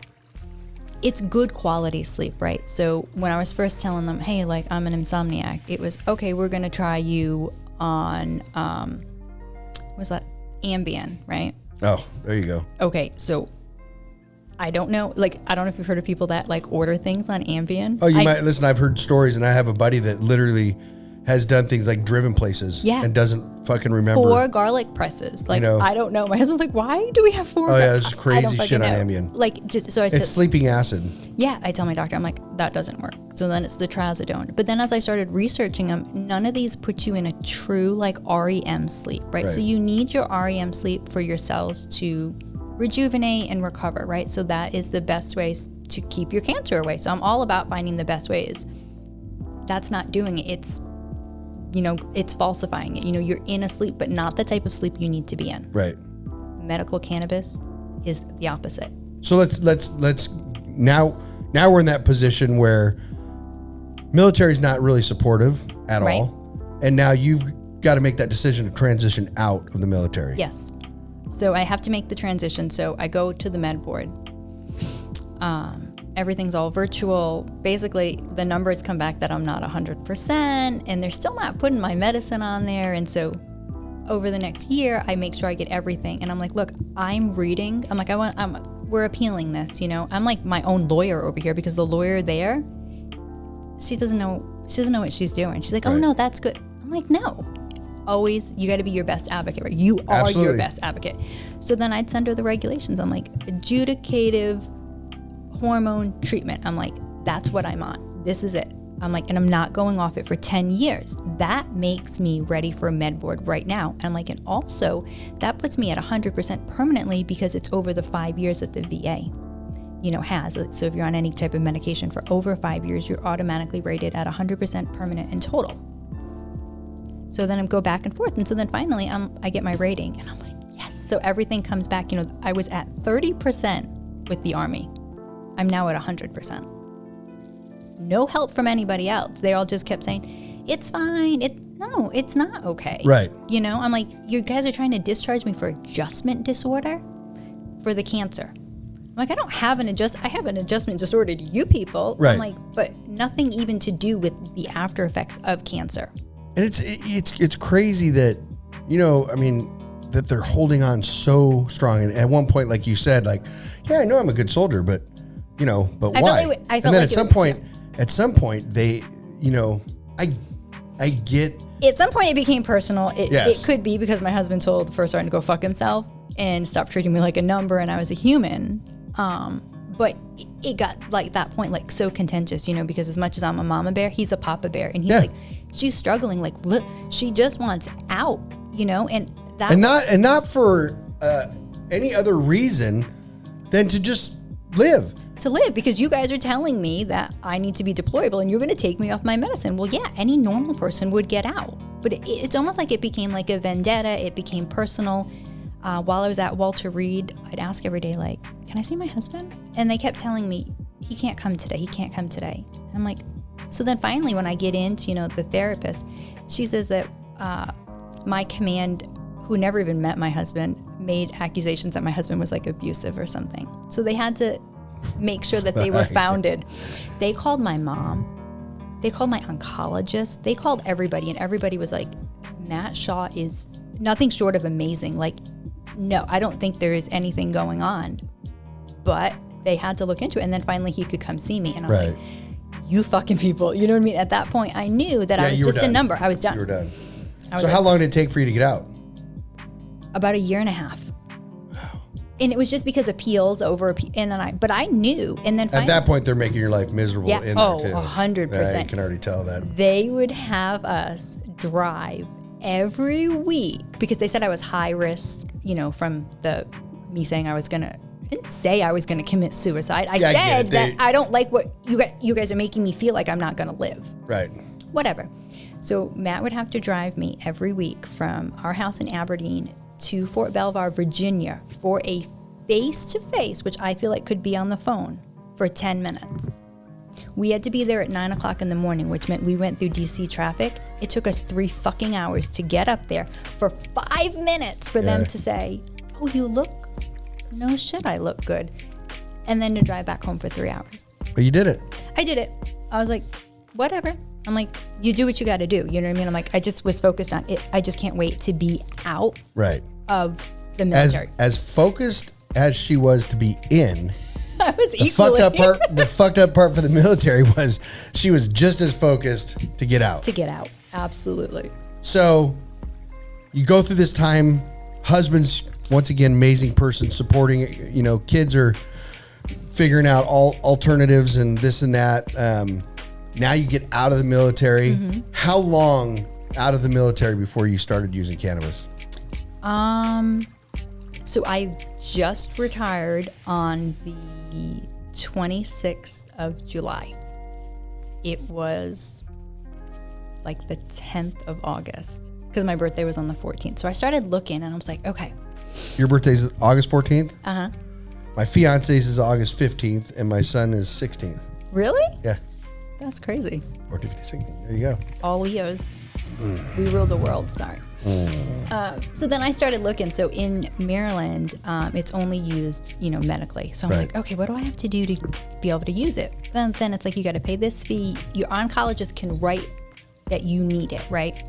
good quality sleep, right? So when I was first telling them, hey, I'm an insomniac, it was, okay, we're going to try you on, what was that? Ambien, right? Oh, there you go. Okay. So I don't know. I don't know if you've heard of people that order things on Ambien. Oh, you might listen. I've heard stories, and I have a buddy that literally has done things like driven places, and doesn't fucking remember. 4 garlic presses. I don't know. My husband's like, why do we have 4? Oh yeah, there's crazy shit on Ambien. So I said, it's sleeping acid. Yeah, I tell my doctor, I'm like, that doesn't work. So then it's the trazodone. But then as I started researching them, none of these put you in a true REM sleep, right? So you need your REM sleep for your cells to rejuvenate and recover, right? So that is the best ways to keep your cancer away. So I'm all about finding the best ways. That's not doing it. It's falsifying it. You're in a sleep, but not the type of sleep you need to be in. Right. Medical cannabis is the opposite. So let's now we're in that position where military's not really supportive at all. And now you've got to make that decision to transition out of the military. Yes. So I have to make the transition. So I go to the med board. Everything's all virtual. Basically, the numbers come back that I'm not 100%, and they're still not putting my medicine on there. And so over the next year, I make sure I get everything. And I'm like, look, I'm reading. I'm like, we're appealing this, I'm like my own lawyer over here, because the lawyer there, she doesn't know what she's doing. She's like, oh no, that's good. I'm like, no. Always, you got to be your best advocate, right? You are Absolutely. your best advocate. So then I'd send her the regulations. I'm like, adjudicative hormone treatment. I'm like, that's what I'm on. This is it. I'm like, and I'm not going off it for 10 years. That makes me ready for a med board right now. And I'm like, and also that puts me at 100% permanently because it's over the 5 years that the VA, has. So if you're on any type of medication for over 5 years, you're automatically rated at 100% permanent in total. So then I go back and forth. And so then finally I get my rating and I'm like, yes. So everything comes back. I was at 30% with the Army. I'm now at 100%. No help from anybody else. They all just kept saying, it's fine. No, it's not okay. Right. I'm like, you guys are trying to discharge me for adjustment disorder for the cancer. I'm like, I don't have I have an adjustment disorder to you people. Right. I'm like, but nothing even to do with the after effects of cancer. And it's crazy that, that they're holding on so strong. And at one point, like you said, like, yeah, I know I'm a good soldier, but why? I felt and then like at some point they, I get. At some point it became personal. Yes. It could be because my husband told the first sergeant to go fuck himself and stop treating me like a number and I was a human. But it got like that point, like so contentious, because as much as I'm a mama bear, he's a papa bear. And he's like, she's struggling. Like, look, she just wants out, and that. And not for any other reason than to just live. To live, because you guys are telling me that I need to be deployable and you're going to take me off my medicine. Well, yeah, any normal person would get out. But it's almost like it became like a vendetta. It became personal. While I was at Walter Reed, I'd ask every day, like, can I see my husband? And they kept telling me, he can't come today. He can't come today. And I'm like, so then finally when I get into, the therapist, she says that my command, who never even met my husband, made accusations that my husband was like abusive or something. So they had to make sure that they were founded. They called my mom. They called my oncologist. They called everybody, and everybody was like, Matt Shaw is nothing short of amazing. Like, no, I don't think there is anything going on. But they had to look into it, and then finally he could come see me. And I was like, you fucking people. You know what I mean? At that point, I knew that I was just a number. I was done. You were done. So how long did it take for you to get out? About 1.5 years. And it was just because appeals over, and then but I knew. And then finally, at that point, they're making your life miserable in there too. 100%. I can already tell that. They would have us drive every week because they said I was high risk, from me saying I didn't say I was going to commit suicide. I said that I don't like what you guys are making me feel like I'm not going to live. Right. Whatever. So Matt would have to drive me every week from our house in Aberdeen to Fort Belvoir, Virginia for a face-to-face, which I feel like could be on the phone, for 10 minutes. We had to be there at 9 o'clock in the morning, which meant we went through DC traffic. It took us 3 fucking hours to get up there for 5 minutes for them to say, oh, you look, no shit, I look good. And then to drive back home for 3 hours. But you did it. I did it. I was like, whatever. I'm like, you do what you got to do. You know what I mean? I'm like, I just was focused on it. I just can't wait to be out of the military. As focused as she was to be in, I was the fucked up part for the military was she was just as focused to get out. Absolutely. So you go through this time, husband's once again amazing person supporting, kids are figuring out all alternatives and this and that. Now you get out of the military. Mm-hmm. How long out of the military before you started using cannabis? So I just retired on the 26th of July. It was like the 10th of August because my birthday was on the 14th. So I started looking and I was like, okay. Your birthday's August 14th? Uh-huh. My fiance's is August 15th and my son is 16th. Really? Yeah. That's crazy. 14, 15, 16. There you go. All Leos. We rule the world. Sorry. So then I started looking. So in Maryland, it's only used, medically. So I'm like, okay, what do I have to do to be able to use it? Then it's like, you got to pay this fee. Your oncologist can write that you need it, right?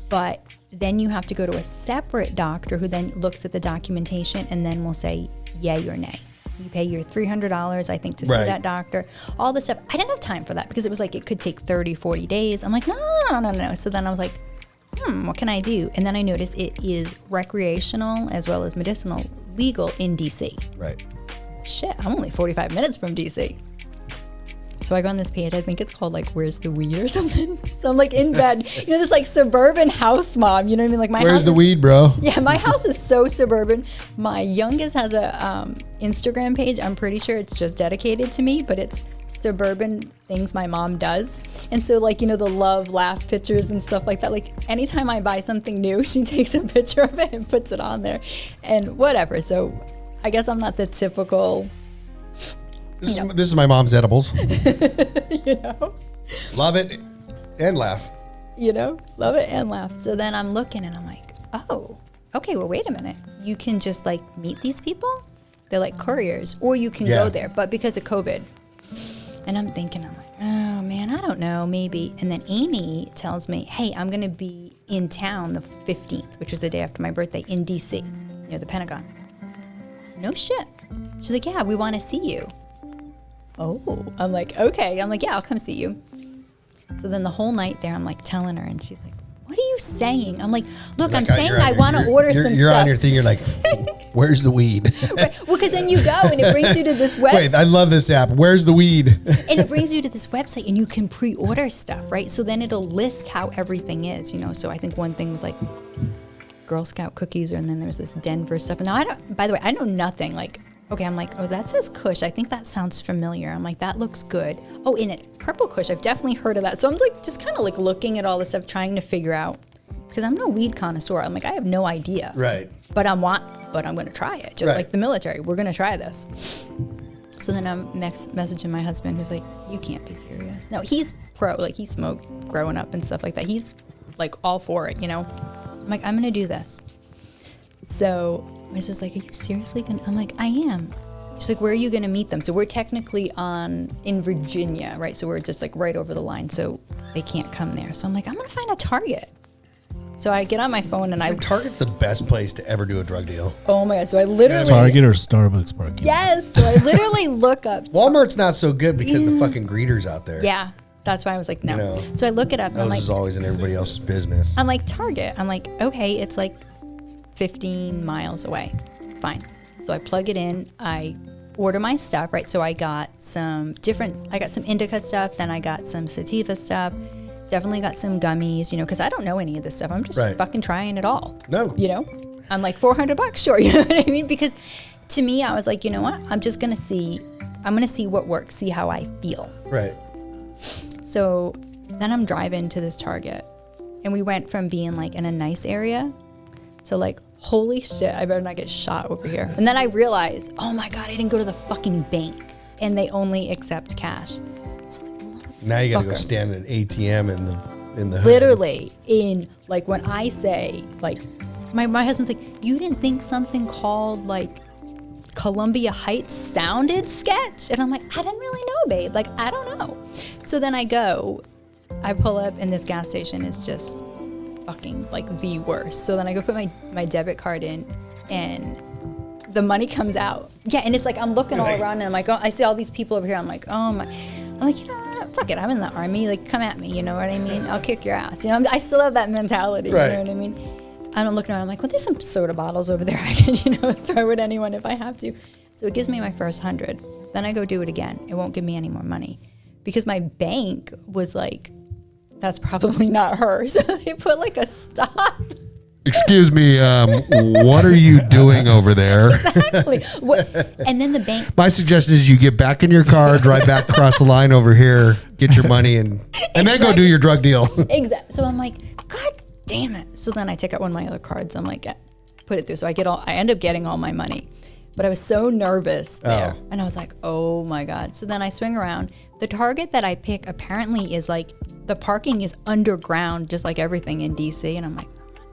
But then you have to go to a separate doctor who then looks at the documentation and then will say yay or nay. You pay your $300, I think, to see that doctor. All this stuff. I didn't have time for that because it was like it could take 30, 40 days. I'm like, no. So then I was like, what can I do? And then I noticed it is recreational as well as medicinal legal in DC. Right. Shit, I'm only 45 minutes from DC. So I go on this page, I think it's called like Where's the Weed or something. So I'm like in bed, this like suburban house mom, you know what I mean? Like my Where's house the weed, bro? Yeah, my house is so suburban. My youngest has a Instagram page. I'm pretty sure it's just dedicated to me, but it's suburban things my mom does. And so like, the love laugh pictures and stuff like that. Like anytime I buy something new, she takes a picture of it and puts it on there and whatever. So I guess I'm not the typical. This is my mom's edibles. Love it and laugh. Love it and laugh. So then I'm looking and I'm like, oh, okay, well, wait a minute. You can just like meet these people. They're like couriers, or you can go there. But because of COVID, and I'm thinking, I'm like, oh man, I don't know, maybe. And then Amy tells me, hey, I'm going to be in town the 15th, which was the day after my birthday, in DC, near the Pentagon. No shit. She's like, yeah, we want to see you. Oh, I'm like, okay. I'm like, yeah, I'll come see you. So then the whole night there, I'm like telling her, and she's like, what are you saying? I'm like, look, I'm saying I want to order some stuff. You're on your thing. You're like, where's the weed? Right. Well, because then you go and it brings you to this website. Wait, I love this app. Where's the weed? And it brings you to this website and you can pre-order stuff, right? So then it'll list how everything is, So I think one thing was like Girl Scout cookies, and then there's this Denver stuff. And now by the way, I know nothing. Like, okay, I'm like, oh, that says Kush. I think that sounds familiar. I'm like, that looks good. Oh, in it, Purple Kush. I've definitely heard of that. So I'm like, just kind of like looking at all this stuff, trying to figure out, because I'm no weed connoisseur. I'm like, I have no idea. Right. But I'm going to try it. Just like the military. We're going to try this. So then I'm messaging my husband, who's like, you can't be serious. No, he's pro. Like, he smoked growing up and stuff like that. He's like all for it, I'm like, I'm going to do this. So my sister's like, are you seriously going to? I'm like, I am. She's like, where are you going to meet them? So we're technically in Virginia, right? So we're just like right over the line. So they can't come there. So I'm like, I'm going to find a Target. So I get on my phone and Target's the best place to ever do a drug deal. Oh my God. So I literally. Target or Starbucks parking? Yes. So I literally look up. Walmart's not so good because the fucking greeters out there. Yeah. That's why I was like, no. So I look it up. And I'm like, this is always in everybody else's business. I'm like, Target. I'm like, okay, it's like 15 miles away. Fine. So I plug it in. I order my stuff, right? So I got some indica stuff. Then I got some sativa stuff. Definitely got some gummies, because I don't know any of this stuff. I'm just fucking trying it all. No. I'm like $400, sure. You know what I mean? Because to me, I was like, you know what? I'm going to see what works, see how I feel. Right. So then I'm driving to this Target, and we went from being like in a nice area to like, holy shit, I better not get shot over here. And then I realized, oh my God, I didn't go to the fucking bank, and they only accept cash. So like, now you got to go stand at an ATM in the hood. Literally, in like when I say like, my husband's like, you didn't think something called like Columbia Heights sounded sketch? And I'm like, I didn't really know, babe. Like, I don't know. So then I pull up, and this gas station is just fucking like the worst. So then I go put my debit card in, and the money comes out. Yeah, and it's like I'm looking all around, and I'm like, oh, I see all these people over here. I'm like, oh my. I'm like, fuck it. I'm in the army. Like, come at me. You know what I mean? I'll kick your ass. I still have that mentality. Right. You know what I mean? And I'm looking around, I'm like, well, there's some soda bottles over there. I can, throw at anyone if I have to. So it gives me my first 100. Then I go do it again. It won't give me any more money because my bank was like, that's probably not her. So they put like a stop. Excuse me, what are you doing over there? Exactly. And then the bank. My suggestion is you get back in your car, drive back across the line over here, get your money, and then go do your drug deal. Exactly. So I'm like, God damn it. So then I take out one of my other cards. I'm like, put it through. So I end up getting all my money. But I was so nervous there. Oh. And I was like, oh my God. So then I swing around. The Target that I pick apparently is like, the parking is underground, just like everything in DC. And I'm like,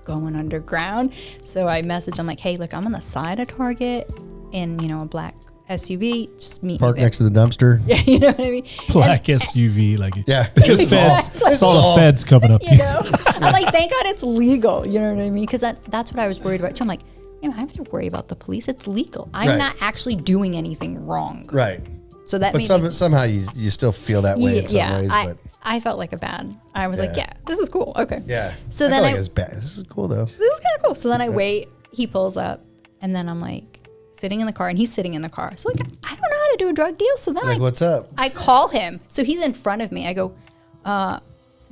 going underground. So I message, I'm like, hey, look, I'm on the side of Target in, a black SUV. Just meet Park me there. Next to the dumpster. Yeah, you know what I mean? Black SUV, like yeah. It's all the feds coming up. I'm like, thank God it's legal. You know what I mean? Because that's what I was worried about. So I'm like, I have to worry about the police. It's legal. I'm not actually doing anything wrong. Right. So that. But somehow you still feel that way in some ways. But I felt like a bad. I was like, yeah, this is cool. Okay. Yeah. So then it's bad. This is cool though. This is kind of cool. So then I wait. He pulls up, and then I'm like sitting in the car, and he's sitting in the car. So like, I don't know how to do a drug deal. So then Like, what's up? I call him. So he's in front of me. I go,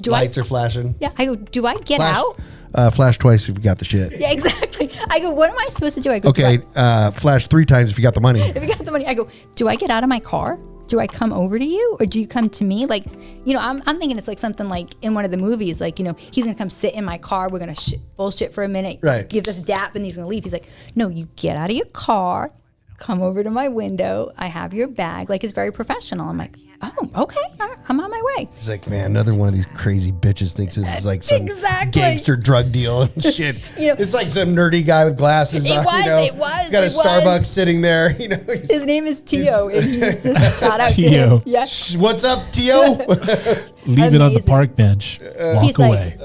Lights are flashing. Yeah. I go, do I get out? Flash twice if you got the shit. Yeah, exactly. I go, what am I supposed to do? I go, Okay, flash 3 times if you got the money. if you got the money, I go, do I get out of my car? Do I come over to you, or do you come to me? Like, I'm thinking it's like something like in one of the movies, like, he's gonna come sit in my car. We're gonna bullshit for a minute, right? Give this dap, and he's gonna leave. He's like, no, you get out of your car, come over to my window. I have your bag. Like, it's very professional. I'm like, oh, okay, all right, I'm on my way. He's like, man, another one of these crazy bitches thinks this is like some gangster drug deal and shit. It's like some nerdy guy with glasses. It was. He's got a Starbucks sitting there. His name is Tio, and he's just shout out Tio. to him. Yeah. What's up, Tio? Leave it on the park bench. Walk away.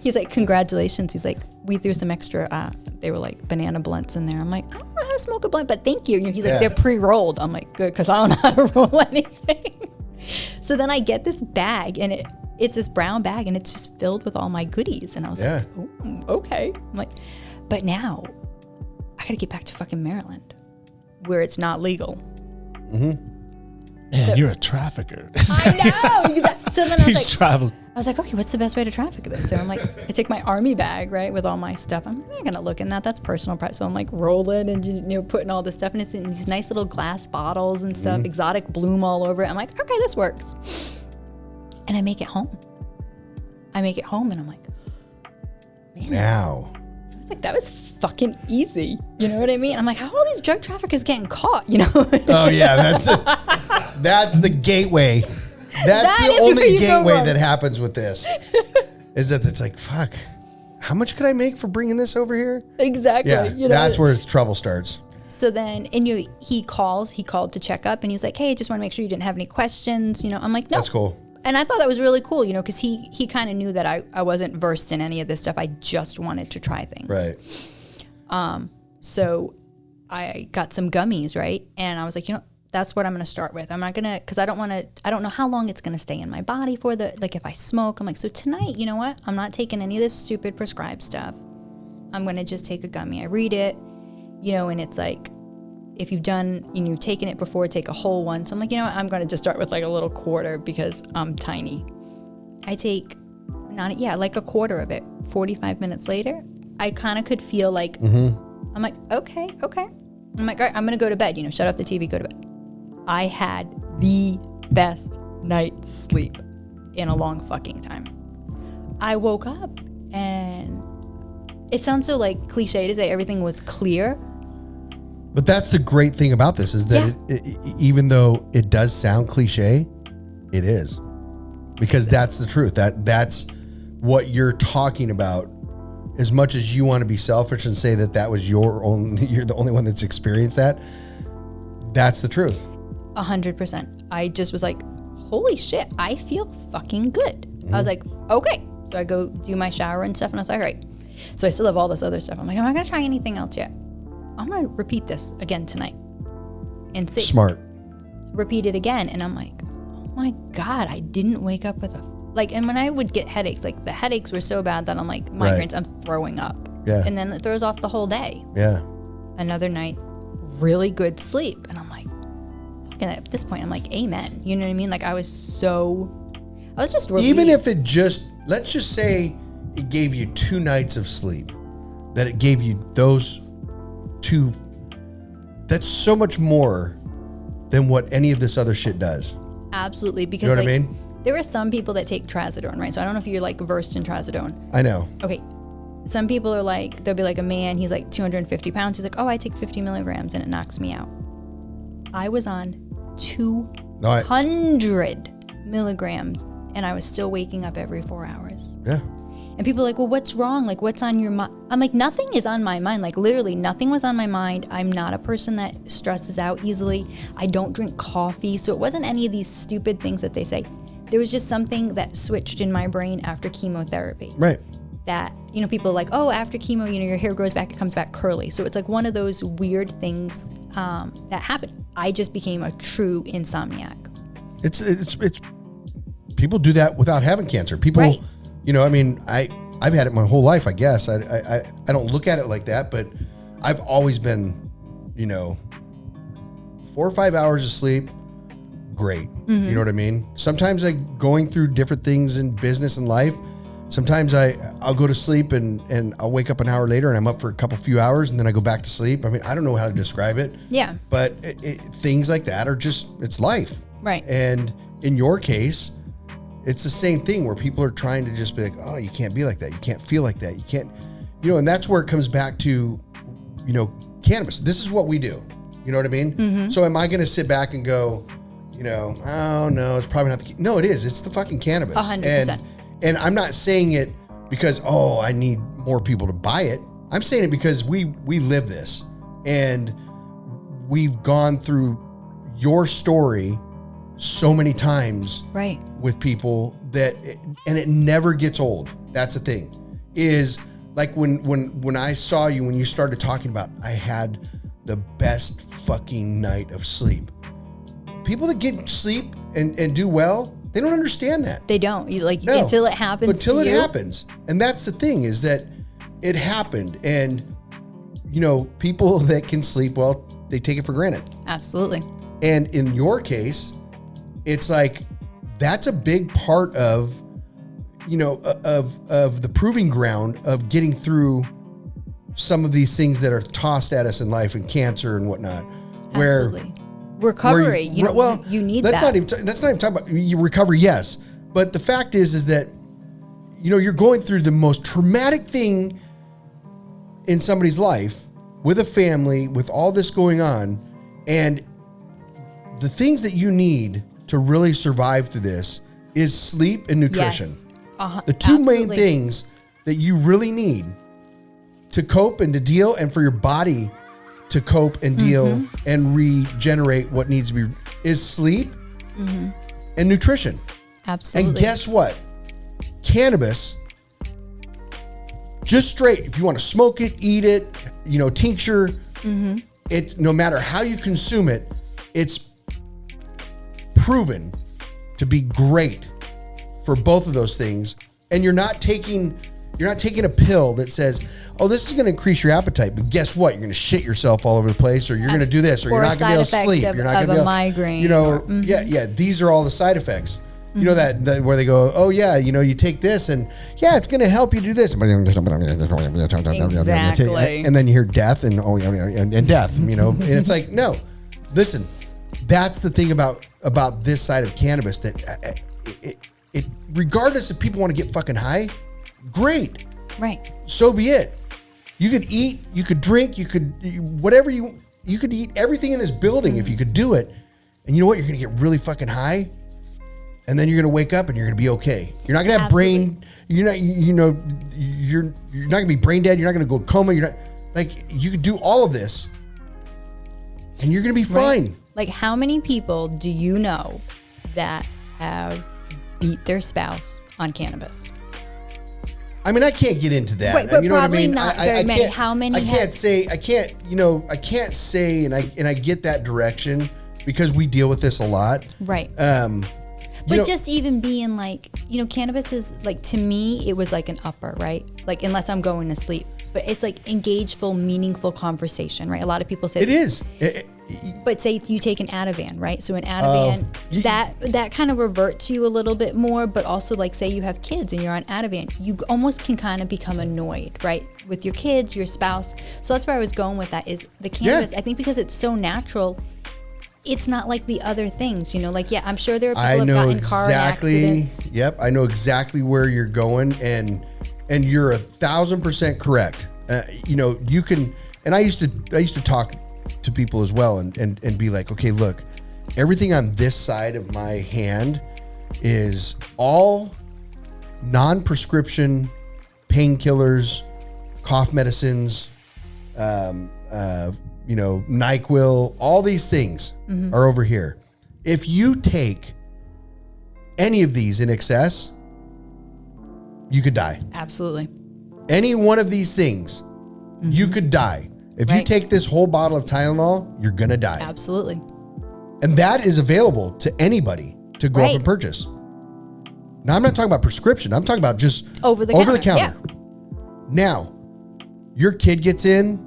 He's like, congratulations. He's like, we threw some extra, they were like banana blunts in there. I'm like, I don't know how to smoke a blunt, but thank you. He's like, they're pre-rolled. I'm like, good, because I don't know how to roll anything. So then I get this bag, and it's this brown bag, and it's just filled with all my goodies. And I was like, ooh, okay. I'm like, but now I got to get back to fucking Maryland, where it's not legal. Mm-hmm. Man, you're a trafficker. I know. Exactly. So then I was like, okay, what's the best way to traffic this? So I'm like, I take my army bag, right, with all my stuff. I'm not gonna look in that. That's personal price. So I'm like rolling and putting all this stuff, and it's in these nice little glass bottles and stuff, exotic bloom all over it. I'm like, okay, this works. And I make it home. And I'm like, man. Now. I was like, that was fucking easy. You know what I mean? I'm like, how are all these drug traffickers getting caught? Oh yeah, that's the gateway. That's the only gateway that happens with this. Is that it's like, fuck, how much could I make for bringing this over here? Exactly. Yeah, that's where trouble starts. So then, and he called to check up, and he was like, hey, I just want to make sure you didn't have any questions. I'm like, no. That's cool. And I thought that was really cool, because he kind of knew that I wasn't versed in any of this stuff. I just wanted to try things. Right. So I got some gummies, right? And I was like, that's what I'm going to start with. I'm not going to, because I don't know how long it's going to stay in my body for if I smoke. I'm like, so tonight, you know what? I'm not taking any of this stupid prescribed stuff. I'm going to just take a gummy. I read it, and it's like, if you've taken it before, take a whole one. So I'm like, I'm going to just start with like a little quarter because I'm tiny. I take like a quarter of it. 45 minutes later, I kind of could feel like, I'm like, okay. I'm like, all right, I'm going to go to bed, shut off the TV, go to bed. I had the best night's sleep in a long fucking time. I woke up, and it sounds so like cliche to say everything was clear. But that's the great thing about this is that even though it does sound cliche, it is. Because that's the truth. That's what you're talking about. As much as you want to be selfish and say that was you're the only one that's experienced that, that's the truth. 100%. I just was like, holy shit, I feel fucking good. I was like, okay. So I go do my shower and stuff, and I was like, all right. So I still have all this other stuff. I'm like, I'm not going to try anything else yet. I'm going to repeat this again tonight and see. Smart. Repeat it again. And I'm like, oh my God, I didn't wake up with and when I would get headaches, like the headaches were so bad that I'm like, migraines, I'm throwing up. Yeah. And then it throws off the whole day. Yeah. Another night, really good sleep. And I'm like, fucking at this point, I'm like, amen. You know what I mean? Like I was just relieved. Even if let's just say it gave you 2 nights of sleep, that it gave you those 2, that's so much more than what any of this other shit does. Absolutely. Because you know what I mean? There are some people that take trazodone, right? So I don't know if you're like versed in trazodone. I know. Okay. Some people are like, there'll be like a man, he's like 250 pounds. He's like, oh, I take 50 milligrams and it knocks me out. I was on 200 milligrams and I was still waking up every 4 hours. Yeah. And people are like, well, what's wrong? Like, what's on your mind? I'm like, nothing is on my mind. Like, literally, nothing was on my mind. I'm not a person that stresses out easily. I don't drink coffee. So it wasn't any of these stupid things that they say. There was just something that switched in my brain after chemotherapy. Right. That, people are like, oh, after chemo, your hair grows back, it comes back curly. So it's like one of those weird things that happened. I just became a true insomniac. It's people do that without having cancer. People, right. I've had it my whole life, I guess. I don't look at it like that, but I've always been, 4 or 5 hours of sleep, great. You know what I mean? Sometimes going through different things in business and life, sometimes I'll go to sleep and I'll wake up an hour later and I'm up for a few hours and then I go back to sleep. I mean, I don't know how to describe it. Yeah. But things like that are just, it's life. Right. And in your case, it's the same thing where people are trying to just be like, oh, you can't be like that. You can't feel like that. You can't, and that's where it comes back to, cannabis. This is what we do. You know what I mean? So am I going to sit back and go, oh no, it's probably not no, it is. It's the fucking cannabis. 100%. And I'm not saying it because, I need more people to buy it. I'm saying it because we live this and we've gone through your story so many times right. with people and it never gets old. That's the thing is like when I saw you, when you started talking about, I had the best fucking night of sleep. People that get sleep and do well, they don't understand that. They don't. Until it happens. Until it happens. And that's the thing is that it happened. And, people that can sleep well, they take it for granted. Absolutely. And in your case, it's like, that's a big part of, of the proving ground of getting through some of these things that are tossed at us in life and cancer and whatnot. Absolutely. Recovery, you need that. That's not even talking about you recover, yes. But the fact is that, you're going through the most traumatic thing in somebody's life with a family, with all this going on. And the things that you need to really survive through this is sleep and nutrition. Yes. The two main things that you really need to cope and to deal and for your body to cope and deal and regenerate what needs to be is sleep and nutrition. Absolutely. And guess what? Cannabis, just straight, if you want to smoke it, eat it, tincture, it, no matter how you consume it, it's proven to be great for both of those things. And you're not taking a pill that says, oh, this is going to increase your appetite, but guess what? You're going to shit yourself all over the place, or you're going to do this, or you're not going to be able to sleep. You're not going to be able, migraine. Yeah. These are all the side effects. You know that where they go, oh yeah, you take this, and yeah, it's going to help you do this. Exactly. And then you hear death and death. And it's like, no, listen, that's the thing about this side of cannabis that it regardless if people want to get fucking high, great. Right. So be it. You could eat, you could drink, you could whatever you could eat everything in this building if you could do it. And you know what? You're going to get really fucking high. And then you're going to wake up and you're going to be okay. You're not going to have brain. You're not going to be brain dead. You're not going to go coma. You're not you could do all of this and you're going to be fine. Right. Like how many people do you know that have beat their spouse on cannabis? I mean, I can't get into that. Right, but you know probably what I mean? not very many. How many? I can't say, and I get that direction because we deal with this a lot. Right. But just even being like, cannabis is like, to me, it was like an upper, right? Like, unless I'm going to sleep. But it's like engageful, meaningful conversation, right? A lot of people say it is. But say you take an Ativan, right? So an Ativan, that kind of reverts you a little bit more. But also, like, say you have kids and you're on Ativan, you almost can kind of become annoyed, right? With your kids, your spouse. So that's where I was going with that is the cannabis. I think because it's so natural, it's not like the other things, I'm sure there are people who have gotten car accidents. Yep. I know exactly where you're going and you're 1,000% correct. You can, and I used to talk to people as well and be like, okay, look, everything on this side of my hand is all non-prescription painkillers, cough medicines, NyQuil, all these things are over here. If you take any of these in excess, you could die. Absolutely. Any one of these things, you could die. If you take this whole bottle of Tylenol, you're going to die. Absolutely. And that is available to anybody to go up and purchase. Now, I'm not talking about prescription. I'm talking about just over the counter. Yeah. Now, your kid gets in,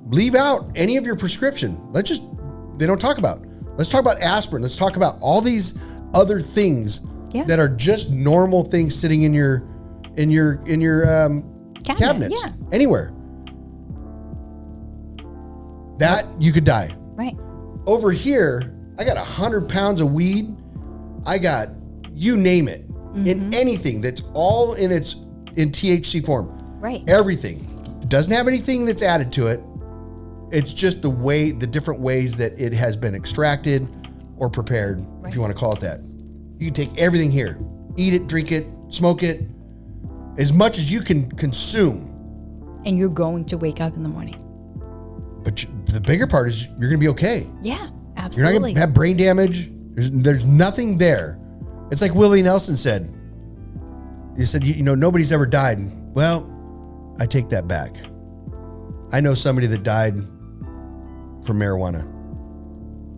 leave out any of your prescription. They don't talk about. Let's talk about aspirin. Let's talk about all these other things that are just normal things sitting in your cabinets, anywhere. That you could die. Right. Over here, I got 100 pounds of weed. I got, you name it, in anything that's all in THC form. Right. Everything. It doesn't have anything that's added to it. It's just the different ways that it has been extracted or prepared, if you want to call it that. You can take everything here, eat it, drink it, smoke it, as much as you can consume. And you're going to wake up in the morning. But the bigger part is you're going to be okay. Yeah, absolutely. You're not going to have brain damage. There's nothing there. It's like Willie Nelson said. He said, nobody's ever died. Well, I take that back. I know somebody that died from marijuana.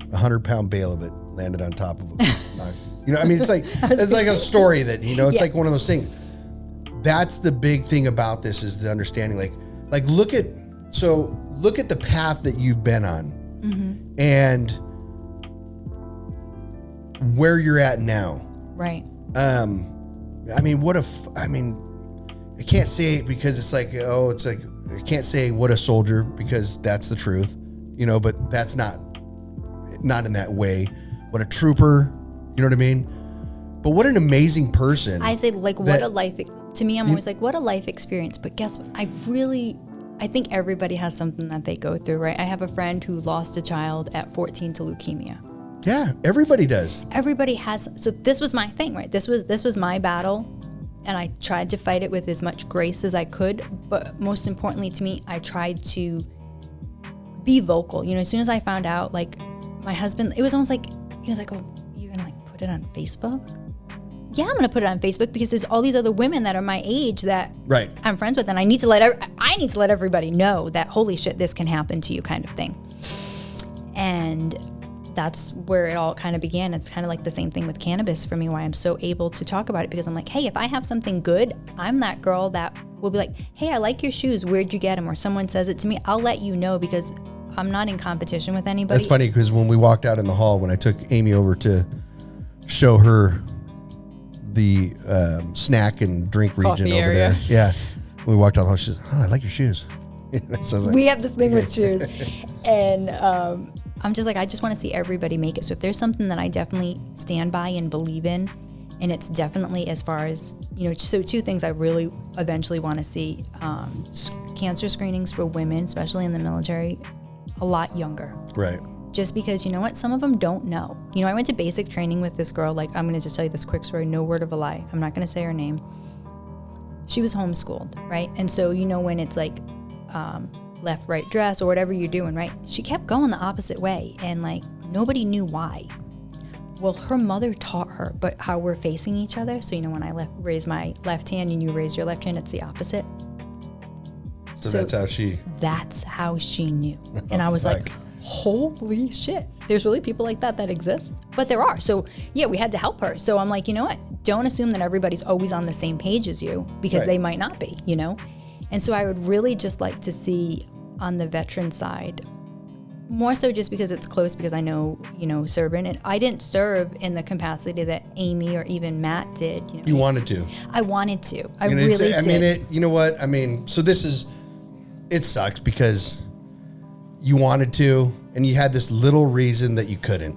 100-pound bale of it landed on top of him. It's like a story that, it's like one of those things. That's the big thing about this is the understanding. Like look at the path that you've been on and where you're at now. Right. I can't say it because it's like, I can't say what a soldier because that's the truth, but that's not in that way. What a trooper, you know what I mean? But what an amazing person. I say what a life, to me, I'm always like, what a life experience. But guess what? I think everybody has something that they go through, right? I have a friend who lost a child at 14 to leukemia. Yeah, everybody does. Everybody has. So this was my thing, right? This was my battle. And I tried to fight it with as much grace as I could. But most importantly to me, I tried to be vocal. As soon as I found out, my husband, it was almost like, he was like, oh, you're going to put it on Facebook? Yeah, I'm going to put it on Facebook because there's all these other women that are my age that I'm friends with. And I need to let everybody know that, holy shit, this can happen to you kind of thing. And that's where it all kind of began. It's kind of like the same thing with cannabis for me, why I'm so able to talk about it, because I'm like, hey, if I have something good, I'm that girl that will be like, hey, I like your shoes. Where'd you get them? Or someone says it to me, I'll let you know because I'm not in competition with anybody. That's funny because when we walked out in the hall, when I took Amy over to show her the snack and drink region over there. Yeah. We walked out the hall. She said, oh, I like your shoes. So like, we have this thing with shoes. And I'm just like, I just want to see everybody make it. So if there's something that I definitely stand by and believe in, and it's definitely as far as, so two things I really eventually want to see, cancer screenings for women, especially in the military, a lot younger. Right. Just because, you know what, some of them don't know. I went to basic training with this girl, I'm going to just tell you this quick story, no word of a lie. I'm not going to say her name. She was homeschooled, right? And so, when it's like left, right dress or whatever you're doing, right? She kept going the opposite way and nobody knew why. Well, her mother taught her, but how we're facing each other. So, when I raise my left hand and you raise your left hand, it's the opposite. So that's how she knew. And I was like, holy shit, there's really people like that exist, but there are. So yeah, we had to help her. So I'm like, you know what, don't assume that everybody's always on the same page as you, because they might not be, and so I would really just like to see on the veteran side, more so just because it's close, because I know, serving, and I didn't serve in the capacity that Amy or even Matt did. You wanted to. I wanted to. I really did. You know what? So it sucks because you wanted to, and you had this little reason that you couldn't.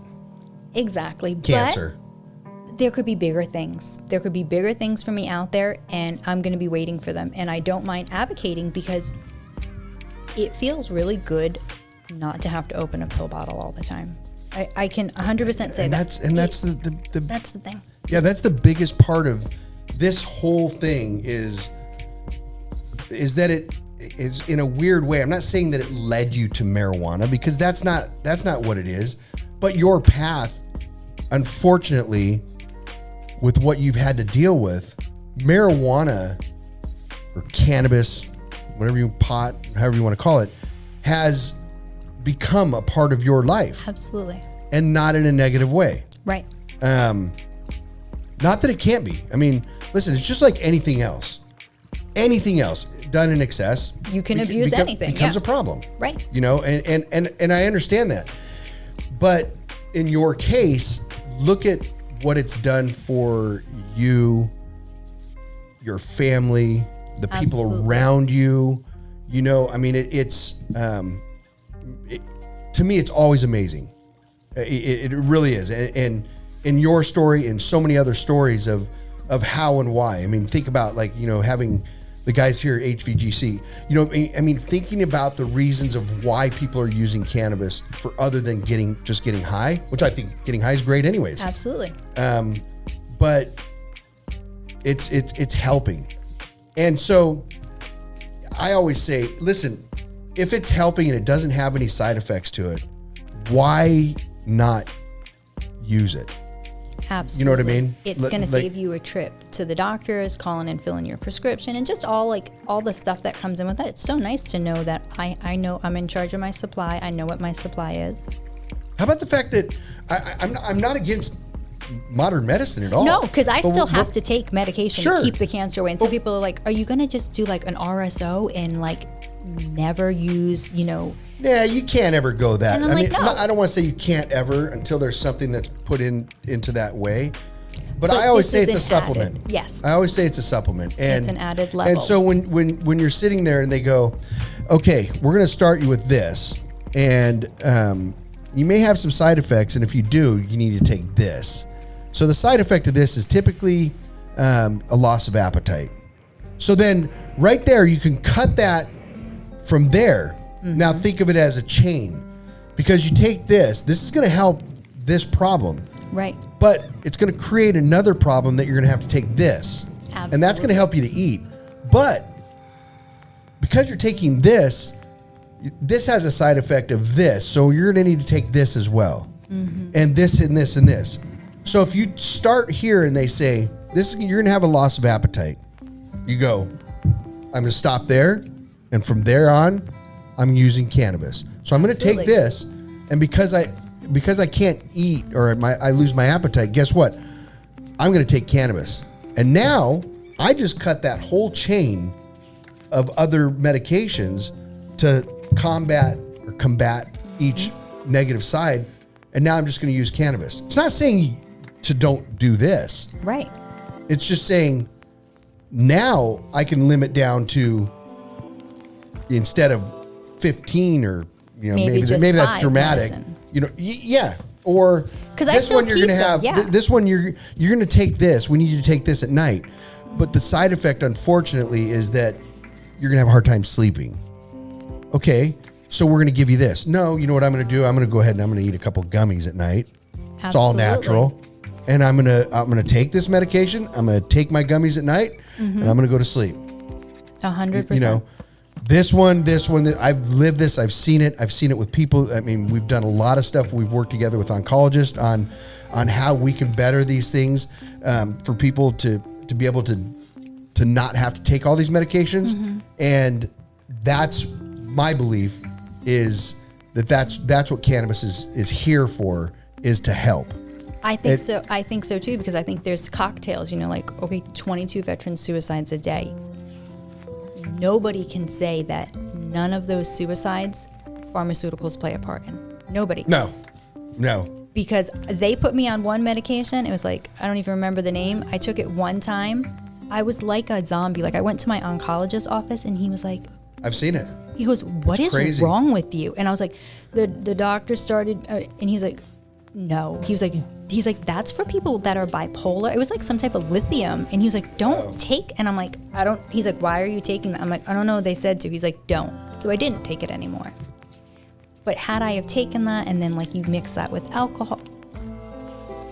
Exactly. Cancer. But there could be bigger things. There could be bigger things for me out there, and I'm going to be waiting for them. And I don't mind advocating because it feels really good not to have to open a pill bottle all the time. I can 100% say that. That's the thing. Yeah, that's the biggest part of this whole thing is that it is, in a weird way, I'm not saying that it led you to marijuana, because that's not what it is, but your path, unfortunately, with what you've had to deal with, marijuana or cannabis, pot, however you want to call it, has become a part of your life. Absolutely. And not in a negative way. Right. Not that it can't be. Listen, it's just like anything else. Anything else done in excess, you can abuse anything. Becomes a problem. Right. And I understand that. But in your case, look at what it's done for you, your family, the people Absolutely. around you. You know, I mean, to me, it's always amazing. It really is. And in your story and so many other stories of how and why. I mean, think about like, you know, having the guys here at HVGC, you know, I mean, thinking about the reasons of why people are using cannabis for other than getting high, which I think getting high is great anyways. Absolutely. But it's helping. And so I always say, listen, if it's helping and it doesn't have any side effects to it, why not use it? Absolutely. You know what I mean? It's going to save you a trip to the doctors, calling and filling your prescription, and just all the stuff that comes in with that. It's so nice to know that I know I'm in charge of my supply. I know what my supply is. How about the fact that I'm not against modern medicine at all? No, because I still have to take medication Sure. to keep the cancer away. And some people are like, are you going to just do like an RSO and like never use, you know? Yeah, you can't ever go that. And I'm I like, mean, no. I don't want to say you can't ever until there's something that's put into that way. But But I always this say it's a is an supplement. added- yes. I always say it's a supplement. And It's an added level. And so when you're sitting there and they go, okay, we're going to start you with this, and you may have some side effects, and if you do, you need to take this. So the side effect of this is typically a loss of appetite. So then right there, you can cut that from there. Now think of it as a chain, because you take this is going to help this problem, Right. but it's going to create another problem that you're going to have to take this. And that's going to help you to eat. But because you're taking this has a side effect of this. So you're going to need to take this as well. And this and this and this. So if you start here and they say, you're going to have a loss of appetite. You go, I'm going to stop there. And from there on, I'm using cannabis. So I'm going to take Absolutely. this. And because I can't eat or I lose my appetite, guess what? I'm going to take cannabis. And now I just cut that whole chain of other medications to combat each negative side. And now I'm just going to use cannabis. It's not saying to don't do this. Right. It's just saying now I can limit down to, instead of 15 or, you know, Maybe just maybe that's 5 dramatic. medicine. You know, yeah. Or 'Cause I this still one you're keep going to have, them, yeah. this one you're going to take this. We need you to take this at night. But the side effect, unfortunately, is that you're going to have a hard time sleeping. Okay, so we're going to give you this. No, you know what I'm going to do? I'm going to go ahead and I'm going to eat a couple gummies at night. It's all natural. And I'm going to take this medication. I'm going to take my gummies at night, and I'm going to go to sleep. 100%. You know, this one, I've lived this. I've seen it with people. I mean, we've done a lot of stuff. We've worked together with oncologists on how we can better these things for people to be able to not have to take all these medications. And that's my belief, is that's what cannabis is here for, is to help. I think so. I think so too, because I think there's cocktails, you know, like, okay, 22 veteran suicides a day. Nobody can say that none of those suicides pharmaceuticals play a part in. Nobody. No. Because they put me on one medication. It was like, I don't even remember the name. I took it one time. I was like a zombie. Like, I went to my oncologist office and he was like, I've seen it. he goes, what is crazy. wrong with you? And I was like, the doctor started, and he was like, no. He's like, that's for people that are bipolar. It was like some type of lithium. And he was like, don't take. And I'm like, I don't. He's like, why are you taking that? I'm like, I don't know. They said to. He's like, don't. So I didn't take it anymore. But had I have taken that, and then like you mix that with alcohol,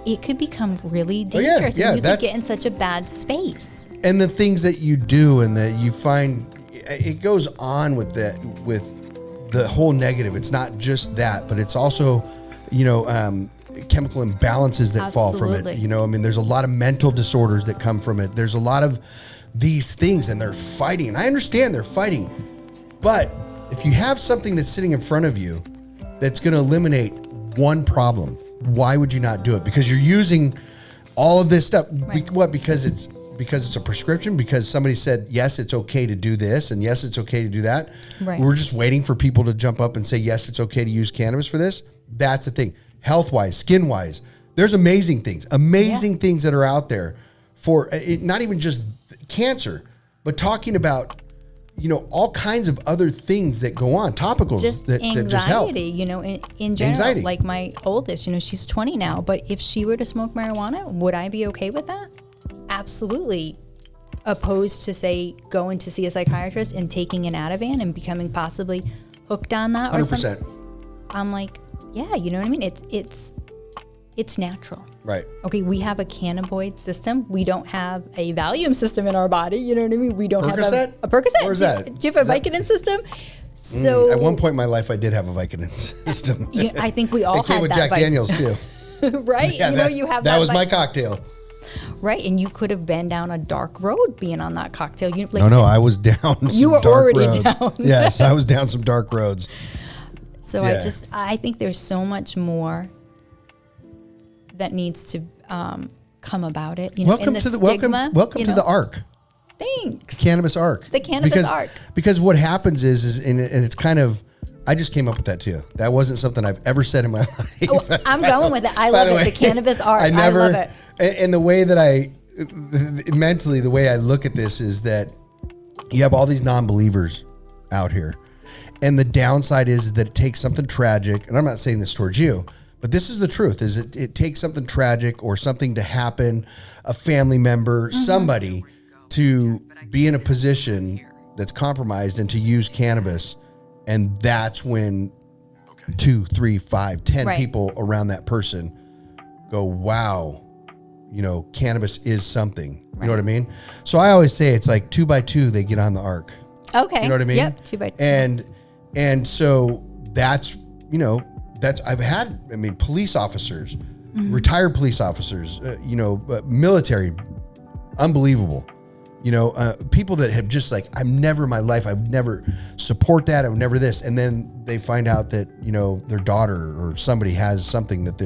it could become really dangerous. yeah, And you could get in such a bad space. And the things that you do and that you find, it goes on with the whole negative. It's not just that, but it's also, you know, chemical imbalances that fall from it. Absolutely. You know, I mean, there's a lot of mental disorders that come from it. There's a lot of these things, and they're fighting. And I understand they're fighting, but if you have something that's sitting in front of you that's going to eliminate one problem, why would you not do it? Because you're using all of this stuff. Right. What? Because it's a prescription, because somebody said, yes, it's okay to do this, and yes, it's okay to do that. Right. We're just waiting for people to jump up and say, yes, it's okay to use cannabis for this. That's the thing. health-wise, skin-wise. There's amazing things that are out there for it, not even just cancer, but talking about, all kinds of other things that go on, topicals that just help. Anxiety, in general. Anxiety. Like my oldest, she's 20 now, but if she were to smoke marijuana, would I be okay with that? Absolutely. Opposed to, say, going to see a psychiatrist and taking an Ativan and becoming possibly hooked on that or 100%. something. I'm like, yeah, you know what I mean? It's natural. Right. Okay, we have a cannabinoid system. We don't have a Valium system in our body. You know what I mean? We don't Percocet? have a Percocet. Where's that? Do you have a Vicodin system? So at one point in my life, I did have a Vicodin system. I think we all it came had with that. Jack Daniels too. Right? Yeah, you have that was my cocktail. Right, and you could have been down a dark road being on that cocktail. No, I was down. You were dark already roads. down. Yes, I was down some dark roads. So yeah. I think there's so much more that needs to come about it. Welcome to the ARC. Thanks. Cannabis ARC. The cannabis ARC. Because what happens is and it's kind of, I just came up with that too. That wasn't something I've ever said in my life. Oh, I'm going with it. I love it. The cannabis ARC. I love it. And the way that mentally, the way I look at this is that you have all these non-believers out here. And the downside is that it takes something tragic. And I'm not saying this towards you, but this is the truth, is it takes something tragic or something to happen, a family member, somebody to be in a position that's compromised and to use cannabis. And that's when 2, 3, 5, 10 people around that person go, wow, cannabis is something. You know what I mean? So I always say it's like 2 by 2, they get on the arc. Okay. You know what I mean? Yep, 2 by 2. And so that's, I've had, police officers, retired police officers, military, unbelievable. People that have just like, I've never in my life, I've never support that. I would never this. And then they find out that, their daughter or somebody has something that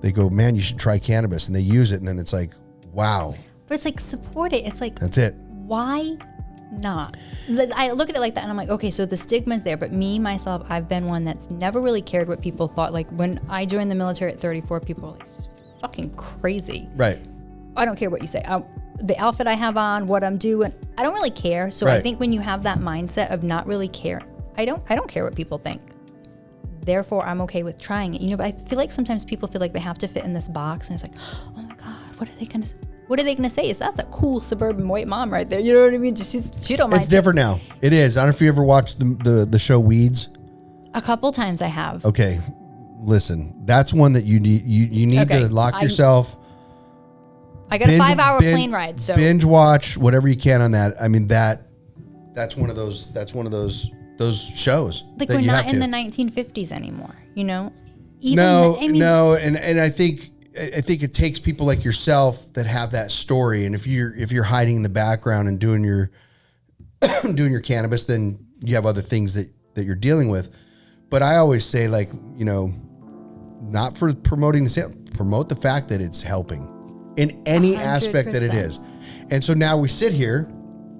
they go, man, you should try cannabis, and they use it. And then it's like, wow. But it's like, support it. It's like, that's it. Why not? I look at it like that and I'm like, okay, so the stigma's there, but me, myself, I've been one that's never really cared what people thought. Like when I joined the military at 34, people were like, fucking crazy. Right. I don't care what you say. The outfit I have on, what I'm doing, I don't really care. So I think when you have that mindset of not really care, I don't care what people think. Therefore, I'm okay with trying it. But I feel like sometimes people feel like they have to fit in this box, and it's like, oh my God, what are they gonna say? What are they gonna say? That's a cool suburban white mom right there. You know what I mean? She don't mind. It's different now. It is. I don't know if you ever watched the show Weeds. A couple times I have. Okay, listen, that's one that you need to lock yourself. I got a 5-hour plane ride, so binge watch whatever you can on that. I mean that's one of those shows. Like we're not in the 1950s anymore, No, and I think it takes people like yourself that have that story. And if you're hiding in the background and doing your doing your cannabis, then you have other things that you're dealing with. But I always say, like, not for promoting the sale, promote the fact that it's helping in any 100%. Aspect that it is. And so now we sit here,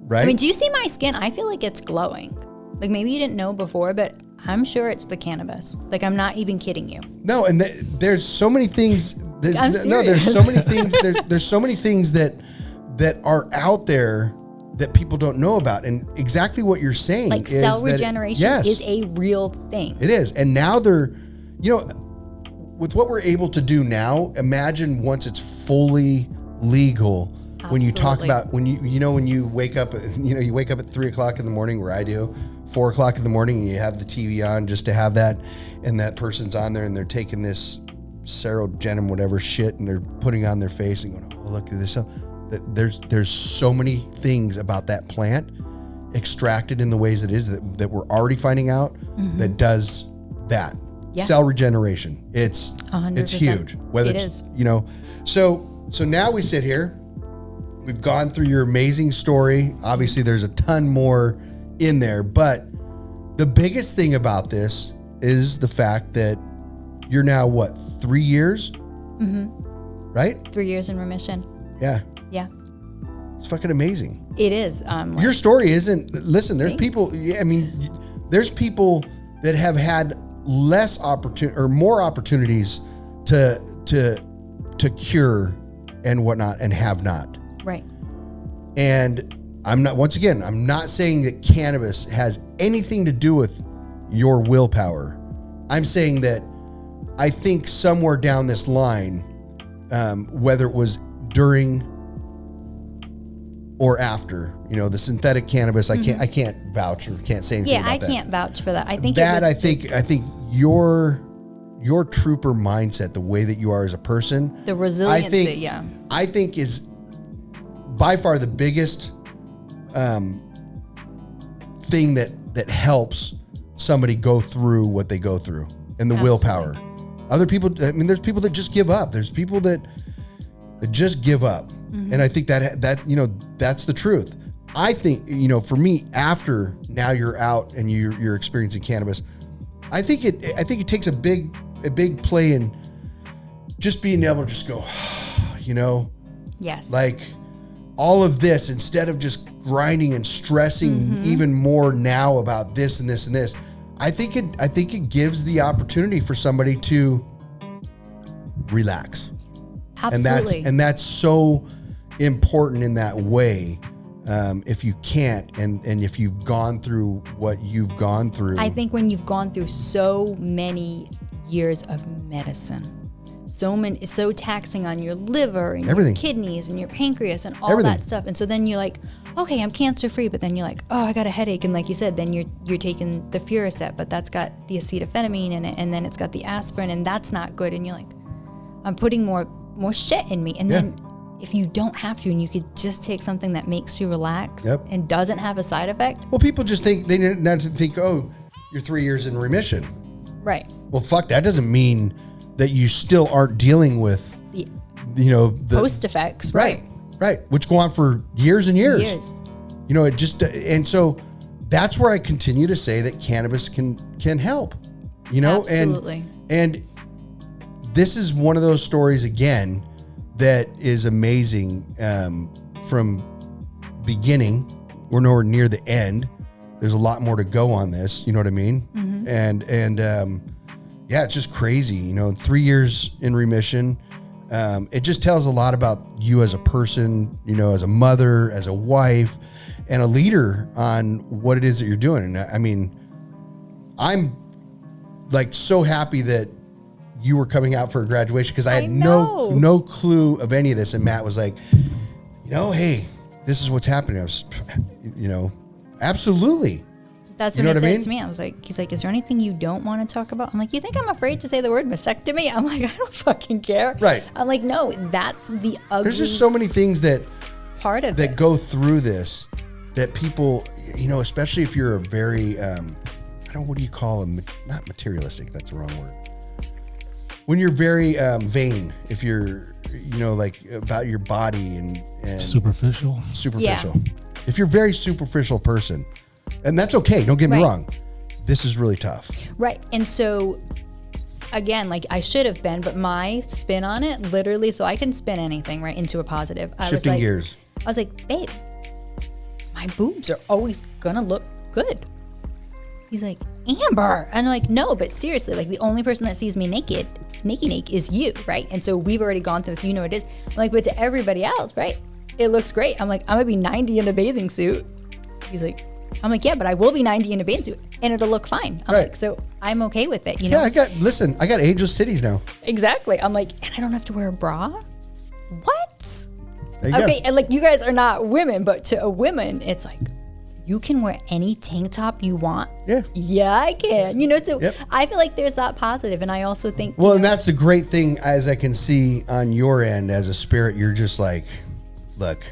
right? Do you see my skin? I feel like it's glowing. Like maybe you didn't know before, but I'm sure it's the cannabis. Like I'm not even kidding you. No, and there's so many things. I'm serious. No, there's so many things. There's so many things that are out there that people don't know about. And exactly what you're saying, like is cell regeneration is a real thing. It is, and now they're, with what we're able to do now, imagine once it's fully legal. Absolutely. When you talk about when you wake up, you wake up at 3:00 in the morning, where I do, 4:00 in the morning, and you have the TV on just to have that, and that person's on there and they're taking this serotonin, whatever shit, and they're putting on their face and going, oh, look at this. There's so many things about that plant extracted in the ways it is that we're already finding out that does that. Yeah. Cell regeneration. It's 100%. It's huge. Whether it's so now we sit here. We've gone through your amazing story. Obviously, there's a ton more in there, but the biggest thing about this is the fact that you're now 3 years? Mm-hmm. Right? 3 years in remission. Yeah. Yeah. It's fucking amazing. It is. Your story isn't. Listen, there's people. Yeah, there's people that have had less opportunity or more opportunities to cure and whatnot and have not. Right. And I'm not saying that cannabis has anything to do with your willpower. I'm saying that I think somewhere down this line, whether it was during or after, the synthetic cannabis, I can't vouch or can't say anything about that. I can't vouch for that. I think I think your trooper mindset, the way that you are as a person, the resiliency, I think is by far the biggest thing that helps somebody go through what they go through, and the willpower. Other people, there's people that just give up. There's people that just give up. Mm-hmm. And I think that that's the truth. I think, for me, after now you're out and you're experiencing cannabis, I think it takes a big play in just being able to just go, yes, like all of this, instead of just grinding and stressing even more now about this and this and this. I think it gives the opportunity for somebody to relax. Absolutely. And that's so important in that way. If you can't, and if you've gone through what you've gone through. I think when you've gone through so many years of medicine, so taxing on your liver and your kidneys and your pancreas and all that stuff. And so then you're like, okay, I'm cancer free, but then you're like, oh, I got a headache. And like you said, then you're taking the Furacet, but that's got the acetophenamine in it, and then it's got the aspirin, and that's not good. And you're like, I'm putting more shit in me. And then if you don't have to, and you could just take something that makes you relax and doesn't have a side effect. Well, people just think, they not to think, oh, you're 3 years in remission. Right. Well, fuck, that doesn't mean that you still aren't dealing with, the post effects. Right. Which go on for years and years. It just, and so that's where I continue to say that cannabis can help, Absolutely. And this is one of those stories again that is amazing. From beginning, we're nowhere near the end. There's a lot more to go on this. You know what I mean? Mm-hmm. And it's just crazy. 3 years in remission. It just tells a lot about you as a person, as a mother, as a wife, and a leader on what it is that you're doing. And I'm like so happy that you were coming out for a graduation, because I had no clue of any of this. And Matt was like, hey, this is what's happening. I was, absolutely. That's what he said to me. I was like, he's like, is there anything you don't want to talk about? I'm like, you think I'm afraid to say the word mastectomy? I'm like, I don't fucking care. Right. I'm like, no, that's the ugly. There's just so many things that go through this that people, especially if you're a very, what do you call them? Not materialistic. That's the wrong word. When you're very vain, if you're, like about your body and superficial. Yeah. If you're a very superficial person, and that's okay, don't get me wrong, this is really tough. Right. And so again, like I should have been, but my spin on it, literally, so I can spin anything right into a positive. Shifting gears. I was like, babe, my boobs are always gonna look good. He's like, Amber. And I'm like, no, but seriously, like the only person that sees me naked is you, right? And so we've already gone through this, it is. I'm like, but to everybody else, right, it looks great. I'm like, I'm gonna be 90 in a bathing suit. He's like, I'm like, yeah, but I will be 90 in a bathing suit and it'll look fine. I'm like, so I'm okay with it, Yeah, I got ageless titties now. Exactly. I'm like, and I don't have to wear a bra? What? There you okay, go. and like you guys are not women, but to a woman, it's like, you can wear any tank top you want. Yeah, I can. So I feel like there's that positive, and I also think. Well, and that's the great thing, as I can see on your end as a spirit, you're just like, look,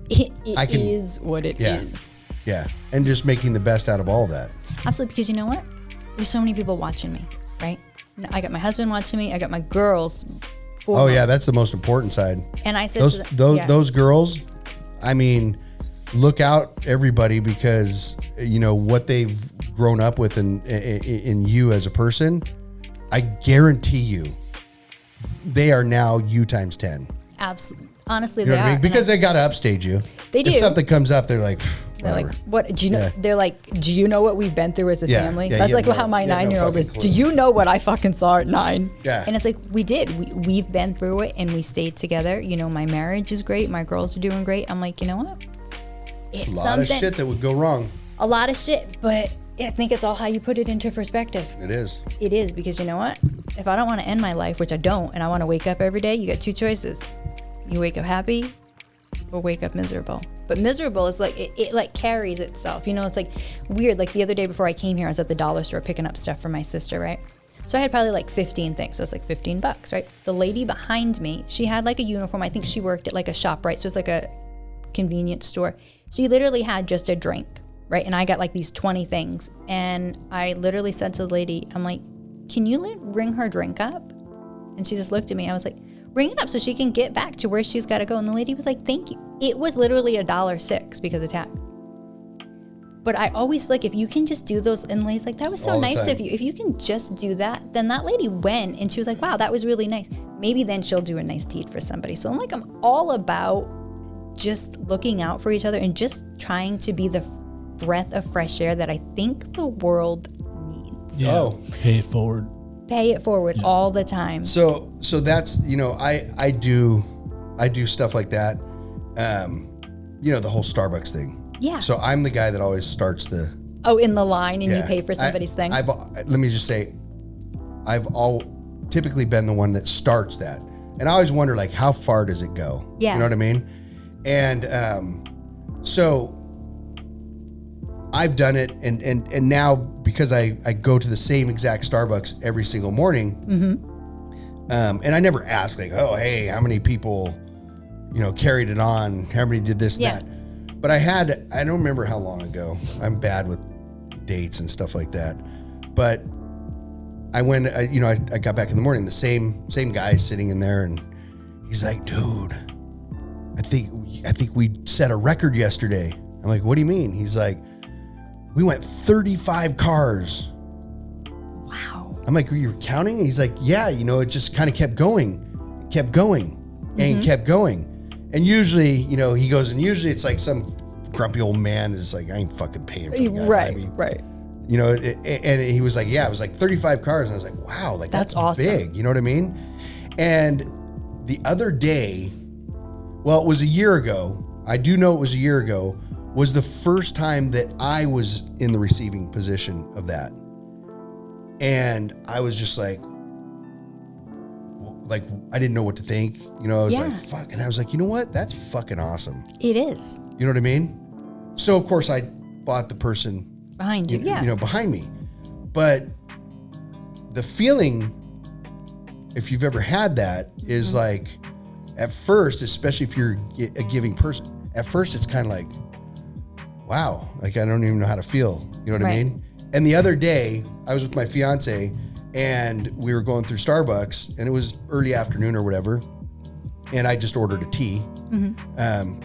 it is what it is. Yeah, and just making the best out of all of that. Absolutely, because you know what? There's so many people watching me, right? I got my husband watching me. I got my girls. Yeah, that's the most important side. And I said those girls, look out, everybody, because what they've grown up with in you as a person, I guarantee you they are now you times 10. Absolutely. Honestly, they are. Because they got to upstage you. They do. If something comes up, they're like, They're like, what? Do you know? They're like, do you know what we've been through as a family? That's like how my 9-year-old is. Do you know what I fucking saw at 9? Yeah. And it's like, we did. We've been through it and we stayed together. You know, my marriage is great. My girls are doing great. I'm like, you know what? It's a lot of shit that would go wrong. A lot of shit, but I think it's all how you put it into perspective. It is. It is, because you know what? If I don't want to end my life, which I don't, and I want to wake up every day, you got 2 choices. You wake up happy or wake up miserable. But miserable is like, it like carries itself. You know, it's like weird. Like the other day before I came here, I was at the dollar store picking up stuff for my sister, right? So I had probably like 15 things. So it's like $15, right? The lady behind me, she had like a uniform. I think she worked at like a shop, right? So it's like a convenience store. She literally had just a drink, right? And I got like these 20 things. And I literally said to the lady, I'm like, can you ring her drink up? And she just looked at me. I was like, ring it up so she can get back to where she's got to go. And the lady was like, thank you. It was literally $1.06 because of tax. But I always feel like if you can just do those, and Lay's like, that was so nice of you. If you can just do that, then that lady went and she was like, wow, that was really nice. Maybe then she'll do a nice deed for somebody. So I'm all about just looking out for each other and just trying to be the breath of fresh air that I think the world needs. Yeah. Pay it forward. Pay it forward all the time. So that's, you know, I do stuff like that. You know, the whole Starbucks thing. Yeah. So I'm the guy that always starts in the line and you pay for somebody's thing. Let me just say, I've typically been the one that starts that. And I always wonder, like, how far does it go? Yeah. You know what I mean? And so I've done it, and now because I go to the same exact Starbucks every single morning, and I never ask, like, oh, hey, how many people, you know, carried it on? How many did this, that? But I don't remember how long ago. I'm bad with dates and stuff like that. But I got back in the morning, the same guy sitting in there, and he's like, dude, I think we set a record yesterday. I'm like, what do you mean? He's like, we went 35 cars. Wow. I'm like, you were counting? He's like, yeah, you know, it just kind of kept going, and kept going. And usually, you know, he goes, and usually it's like some grumpy old man is like, I ain't fucking paying for the guy. Right. You know, and he was like, yeah, it was like 35 cars. And I was like, wow, like that's awesome. Big. You know what I mean? And the other day, well, it was a year ago. I do know it was a year ago, was the first time that I was in the receiving position of that. And I was just like I didn't know what to think. You know, I was like, fuck. And I was like, you know what? That's fucking awesome. It is. You know what I mean? So, of course, I bought the person behind you, you know, behind me. But the feeling, if you've ever had that, is like, at first, especially if you're a giving person, at first it's kind of like, wow, like I don't even know how to feel. You know what I mean? And the other day, I was with my fiance and we were going through Starbucks, and it was early afternoon or whatever, and I just ordered a tea.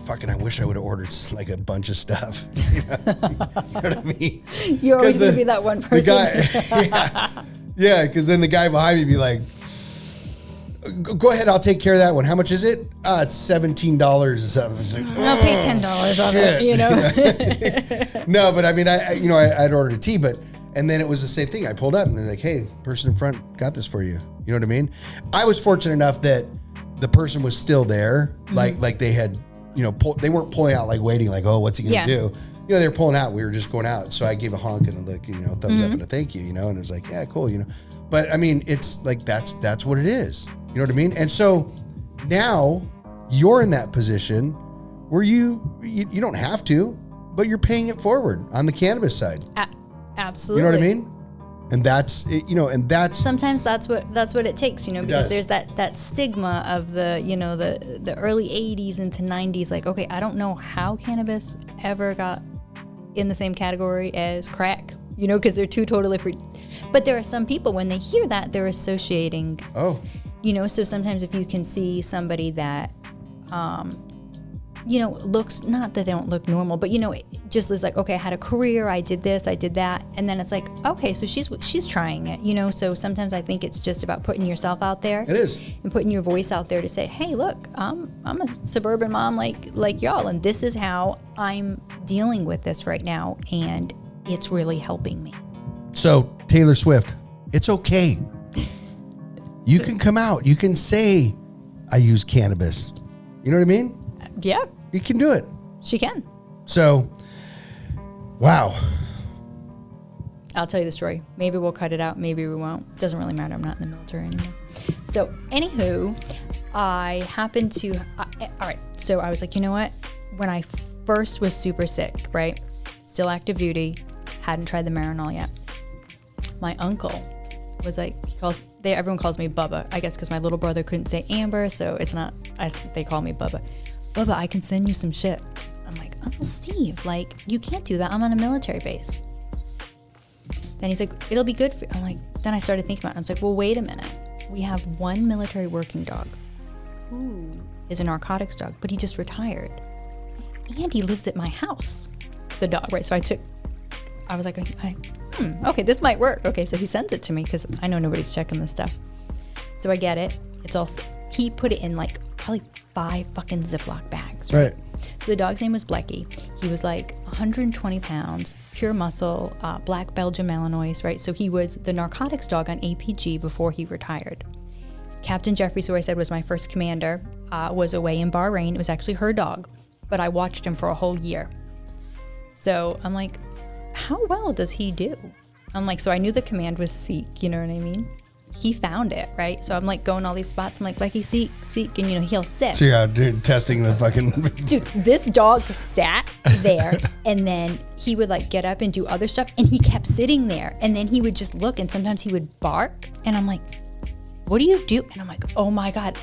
Fucking, I wish I would have ordered like a bunch of stuff. You know what I mean? You're always going to be that one person. Because then the guy behind me be like, go ahead, I'll take care of that one. How much is it? It's $17 or something. Like, I'll pay $10 on it, you know? No, but I mean, I'd ordered a tea, and then it was the same thing. I pulled up and they're like, hey, person in front got this for you. You know what I mean? I was fortunate enough that the person was still there. Like they had, you know, they weren't pulling out, like waiting, like, oh, what's he going to do? You know, they were pulling out. We were just going out. So I gave a honk and a look, you know, thumbs up and a thank you, you know, and it was like, yeah, cool, you know. But I mean, it's like, that's what it is. You know what I mean? And so now you're in that position where you don't have to, but you're paying it forward on the cannabis side. Absolutely. You know what I mean? And that's, you know, and that's sometimes that's what it takes, you know, because there's that stigma of the, you know, the early 80s into 90s. Like, okay, I don't know how cannabis ever got in the same category as crack, you know, because they're two totally different. But there are some people, when they hear that, they're associating. Oh. You know, so sometimes if you can see somebody that, you know, looks, not that they don't look normal, but, you know, it just is like, okay, I had a career, I did this, I did that. And then it's like, okay, so she's trying it, you know? So sometimes I think it's just about putting yourself out there. It is. And putting your voice out there to say, hey, look, I'm a suburban mom like y'all, and this is how I'm dealing with this right now, and it's really helping me. So Taylor Swift, it's okay. You can come out. You can say, I use cannabis. You know what I mean? Yeah. You can do it. She can. So, wow. I'll tell you the story. Maybe we'll cut it out. Maybe we won't. Doesn't really matter. I'm not in the military anymore. So, anywho, I happened to... all right. So, I was like, you know what? When I first was super sick, right? Still active duty. Hadn't tried the Marinol yet. My uncle was like, everyone calls me Bubba. I guess because my little brother couldn't say Amber, so it's not... they call me Bubba. Bubba, I can send you some shit. I'm like, Uncle Steve, like, you can't do that. I'm on a military base. Then he's like, it'll be good for you. I'm like, then I started thinking about it. I was like, well, wait a minute. We have one military working dog who is a narcotics dog, but he just retired. And he lives at my house, the dog, right? So I was like, okay, this might work. Okay, so he sends it to me because I know nobody's checking this stuff. So I get it. It's also, he put it in like probably 5 fucking Ziploc bags. Right. So the dog's name was Blecky. He was like 120 pounds, pure muscle, black Belgian Malinois, right? So he was the narcotics dog on APG before he retired. Captain Jeffries, who I said was my first commander, was away in Bahrain. It was actually her dog, but I watched him for a whole year. So I'm like, how well does he do? I'm like, so I knew the command was seek, you know what I mean? He found it, right? So I'm like going all these spots. I'm like, Blecky, seek, and he'll sit. So yeah, dude, testing the fucking... Dude, this dog sat there, and then he would like get up and do other stuff, and he kept sitting there, and then he would just look, and sometimes he would bark, and I'm like, what do you do? And I'm like, oh my God.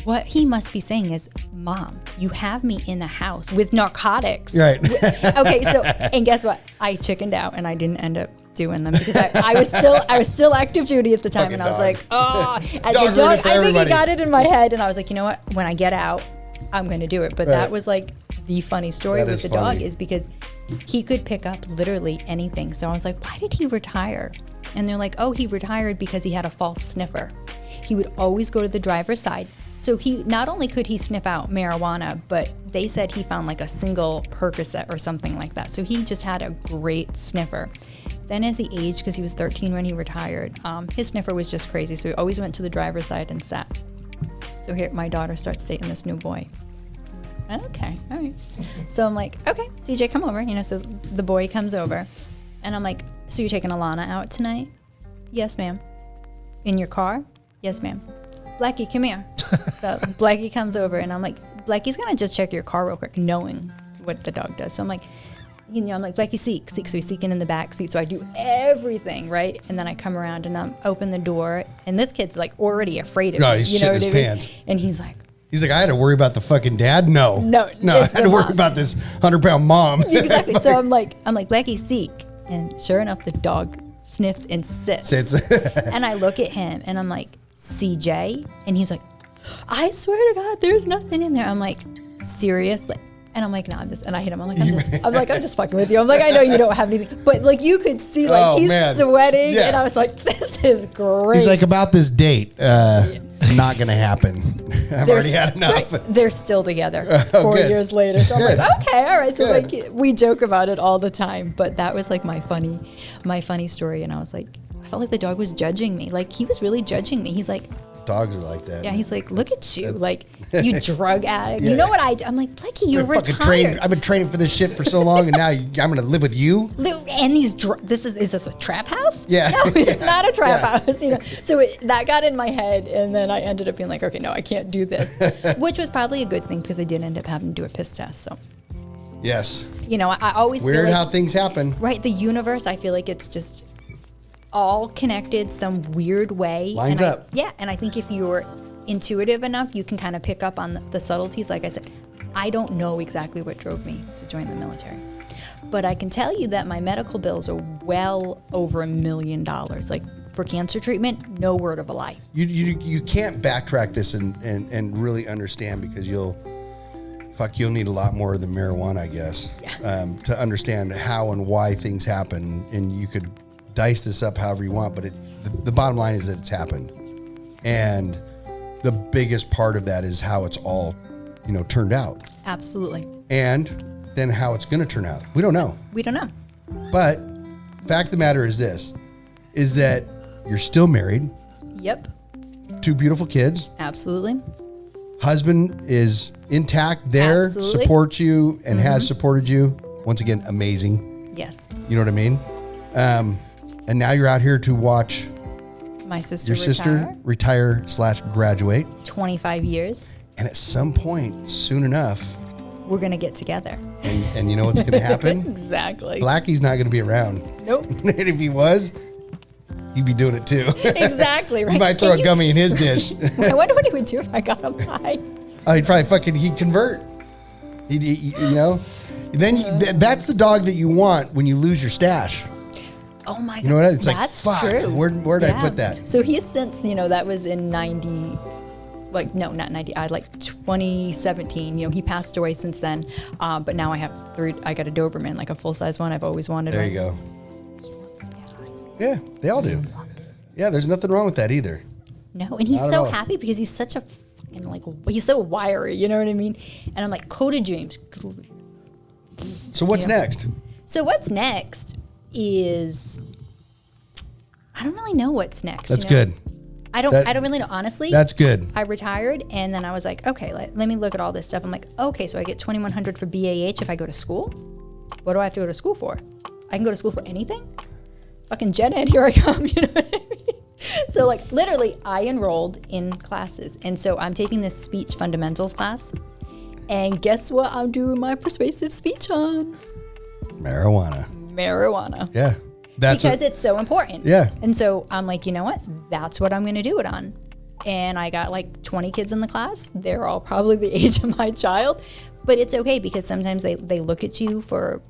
What he must be saying is, Mom, you have me in the house with narcotics. Right. Okay, so, and guess what? I chickened out, and I didn't end up doing them because I was still active duty at the time. Fucking and I was dog. like, oh, the dog, I think he got it in my head. And I was like, you know what? When I get out, I'm going to do it. But that was like the funny story with the dog is because he could pick up literally anything. So I was like, why did he retire? And they're like, oh, he retired because he had a false sniffer. He would always go to the driver's side. So he not only could he sniff out marijuana, but they said he found like a single Percocet or something like that. So he just had a great sniffer. Then as he aged, because he was 13 when he retired, his sniffer was just crazy. So he always went to the driver's side and sat. So here my daughter starts dating this new boy. Okay, all right. So I'm like, okay, CJ, come over. So the boy comes over. And I'm like, so you're taking Alana out tonight? Yes, ma'am. In your car? Yes, ma'am. Blecky, come here. So Blecky comes over, and I'm like, Blecky's going to just check your car real quick, knowing what the dog does. So I'm like, I'm like, Blecky, seek. So he's seeking in the back seat. So I do everything, right? And then I come around and I open the door, and this kid's like already afraid of me. He's shitting his pants. And he's like, I had to worry about the fucking dad? No, I had to worry about this 100-pound mom. Exactly. So I'm like, Blecky, seek. And sure enough, the dog sniffs and sits. And I look at him, and I'm like, CJ? And he's like, I swear to God, there's nothing in there. I'm like, seriously? And I'm like, no, and I hit him. I'm like, I'm just fucking with you. I'm like, I know you don't have anything, but like you could see, like he's sweating, and I was like, this is great. He's like, about this date, not gonna happen. I've already had enough. Right, they're still together 4 years later. So I'm like, okay, all right. So like we joke about it all the time, but that was like my funny story. And I was like, I felt like the dog was judging me. Like he was really judging me. He's like, dogs are like that. Yeah, he's like, look at you, like you drug addict. You know what I'm like, Blecky, you're retired. I've been training for this shit for so long, and now I'm gonna live with you. And these is this a trap house? Yeah, no, it's not a trap house. So that got in my head, and then I ended up being like, okay, no, I can't do this, which was probably a good thing because I did end up having to do a piss test. So yes, I always weird feel like, how things happen. Right, the universe. I feel like it's just all connected some weird way. Lines up. Yeah, and I think if you're intuitive enough, you can kind of pick up on the subtleties. Like I said, I don't know exactly what drove me to join the military, but I can tell you that my medical bills are well over $1 million. Like for cancer treatment, no word of a lie. You can't backtrack this and really understand because you'll need a lot more than marijuana, I guess, to understand how and why things happen. And you could dice this up however you want, but the bottom line is that it's happened, and the biggest part of that is how it's all turned out. Absolutely. And than how it's going to turn out. We don't know. We don't know. But fact of the matter is this, is that you're still married. Yep. 2 beautiful kids. Absolutely. Husband is intact there, Absolutely. supports you and has supported you. Once again, amazing. Yes. You know what I mean? And now you're out here to watch My sister your sister retire/graduate. 25 years. And at some point, soon enough, We're going to get together. and you know what's going to happen? Exactly. Blackie's not going to be around. Nope. And if he was, he'd be doing it too. Exactly, right? He might throw a gummy in his dish. I wonder what he would do if I got him high. He'd probably he'd convert. He'd you know? Then that's the dog that you want when you lose your stash. Oh my God. You know what? It's That's like, fuck, true. where did I put that? So he has since, that was in 90, like, no, not 90, like 2017. He passed away since then. But now I have 3, I got a Doberman, like a full-size one I've always wanted. There you go. Yeah, they all do. Yeah, there's nothing wrong with that either. No, and he's Not at so all. happy because he's such a fucking, he's so wiry, you know what I mean? And I'm like, Coda James. So what's next? So what's next is, I don't really know what's next. That's good. I don't really know, honestly. That's good. I retired and then I was like, okay, let me look at all this stuff. I'm like, okay, so I get 2,100 for BAH if I go to school. What do I have to go to school for? I can go to school for anything? Fucking gen ed, here I come, you know what I mean? So like literally I enrolled in classes. And so I'm taking this speech fundamentals class. And guess what I'm doing my persuasive speech on? Marijuana. Yeah. Because it. it's so important. Yeah. And so I'm like, you know what? That's what I'm going to do it on. And I got like 20 kids in the class. They're all probably the age of my child. But it's okay because sometimes they look at you for,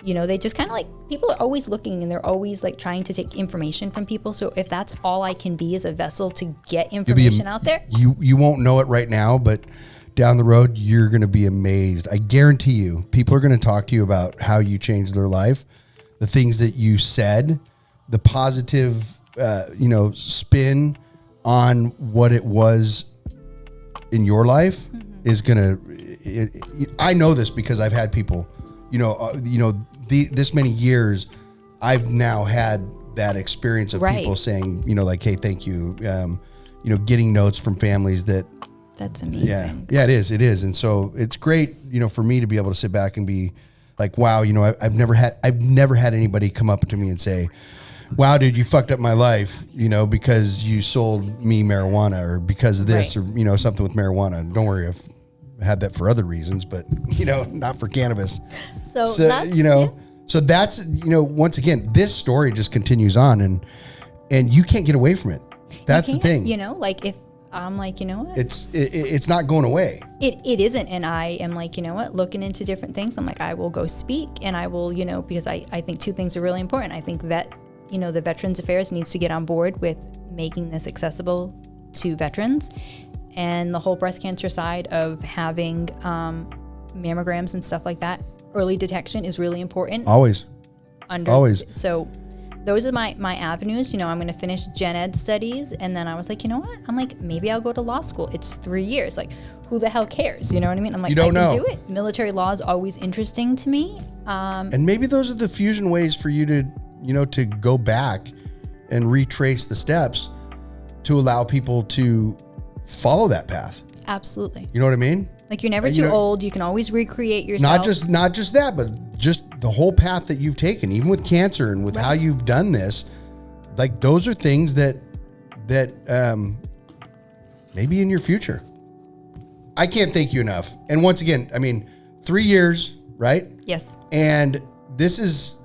they just kind of like, people are always looking and they're always like trying to take information from people. So if that's all I can be as a vessel to get information out there. You won't know it right now, but down the road, you're going to be amazed. I guarantee you, people are going to talk to you about how you changed their life, the things that you said, the positive, spin on what it was in your life is going to, I know this because I've had people, this many years, I've now had that experience of people saying, like, hey, thank you. Getting notes from families That's amazing. Yeah, it is. And so it's great, for me to be able to sit back and be like, wow, I've never had anybody come up to me and say, wow, dude, you fucked up my life, because you sold me marijuana or because of this or, something with marijuana. Don't worry, I've had that for other reasons, but, not for cannabis. So that's, so that's, once again, this story just continues on and you can't get away from it. That's the thing. Like if I'm like, you know what? It's not going away. It isn't. And I am like, you know what? Looking into different things. I'm like, I will go speak and I will, because I think 2 things are really important. I think the Veterans Affairs needs to get on board with making this accessible to veterans, and the whole breast cancer side of having mammograms and stuff like that. Early detection is really important. Always. So those are my avenues. I'm going to finish gen ed studies. And then I was like, you know what? I'm like, maybe I'll go to law school. It's 3 years. Like, who the hell cares? You know what I mean? I'm like, I can do it. Military law is always interesting to me. And maybe those are the fusion ways for you to, to go back and retrace the steps to allow people to follow that path. Absolutely. You know what I mean? Like, you're never too old. You can always recreate yourself. Not just that, but just the whole path that you've taken, even with cancer and with how you've done this. Like, those are things that maybe in your future. I can't thank you enough. And once again, 3 years, right? Yes. And this is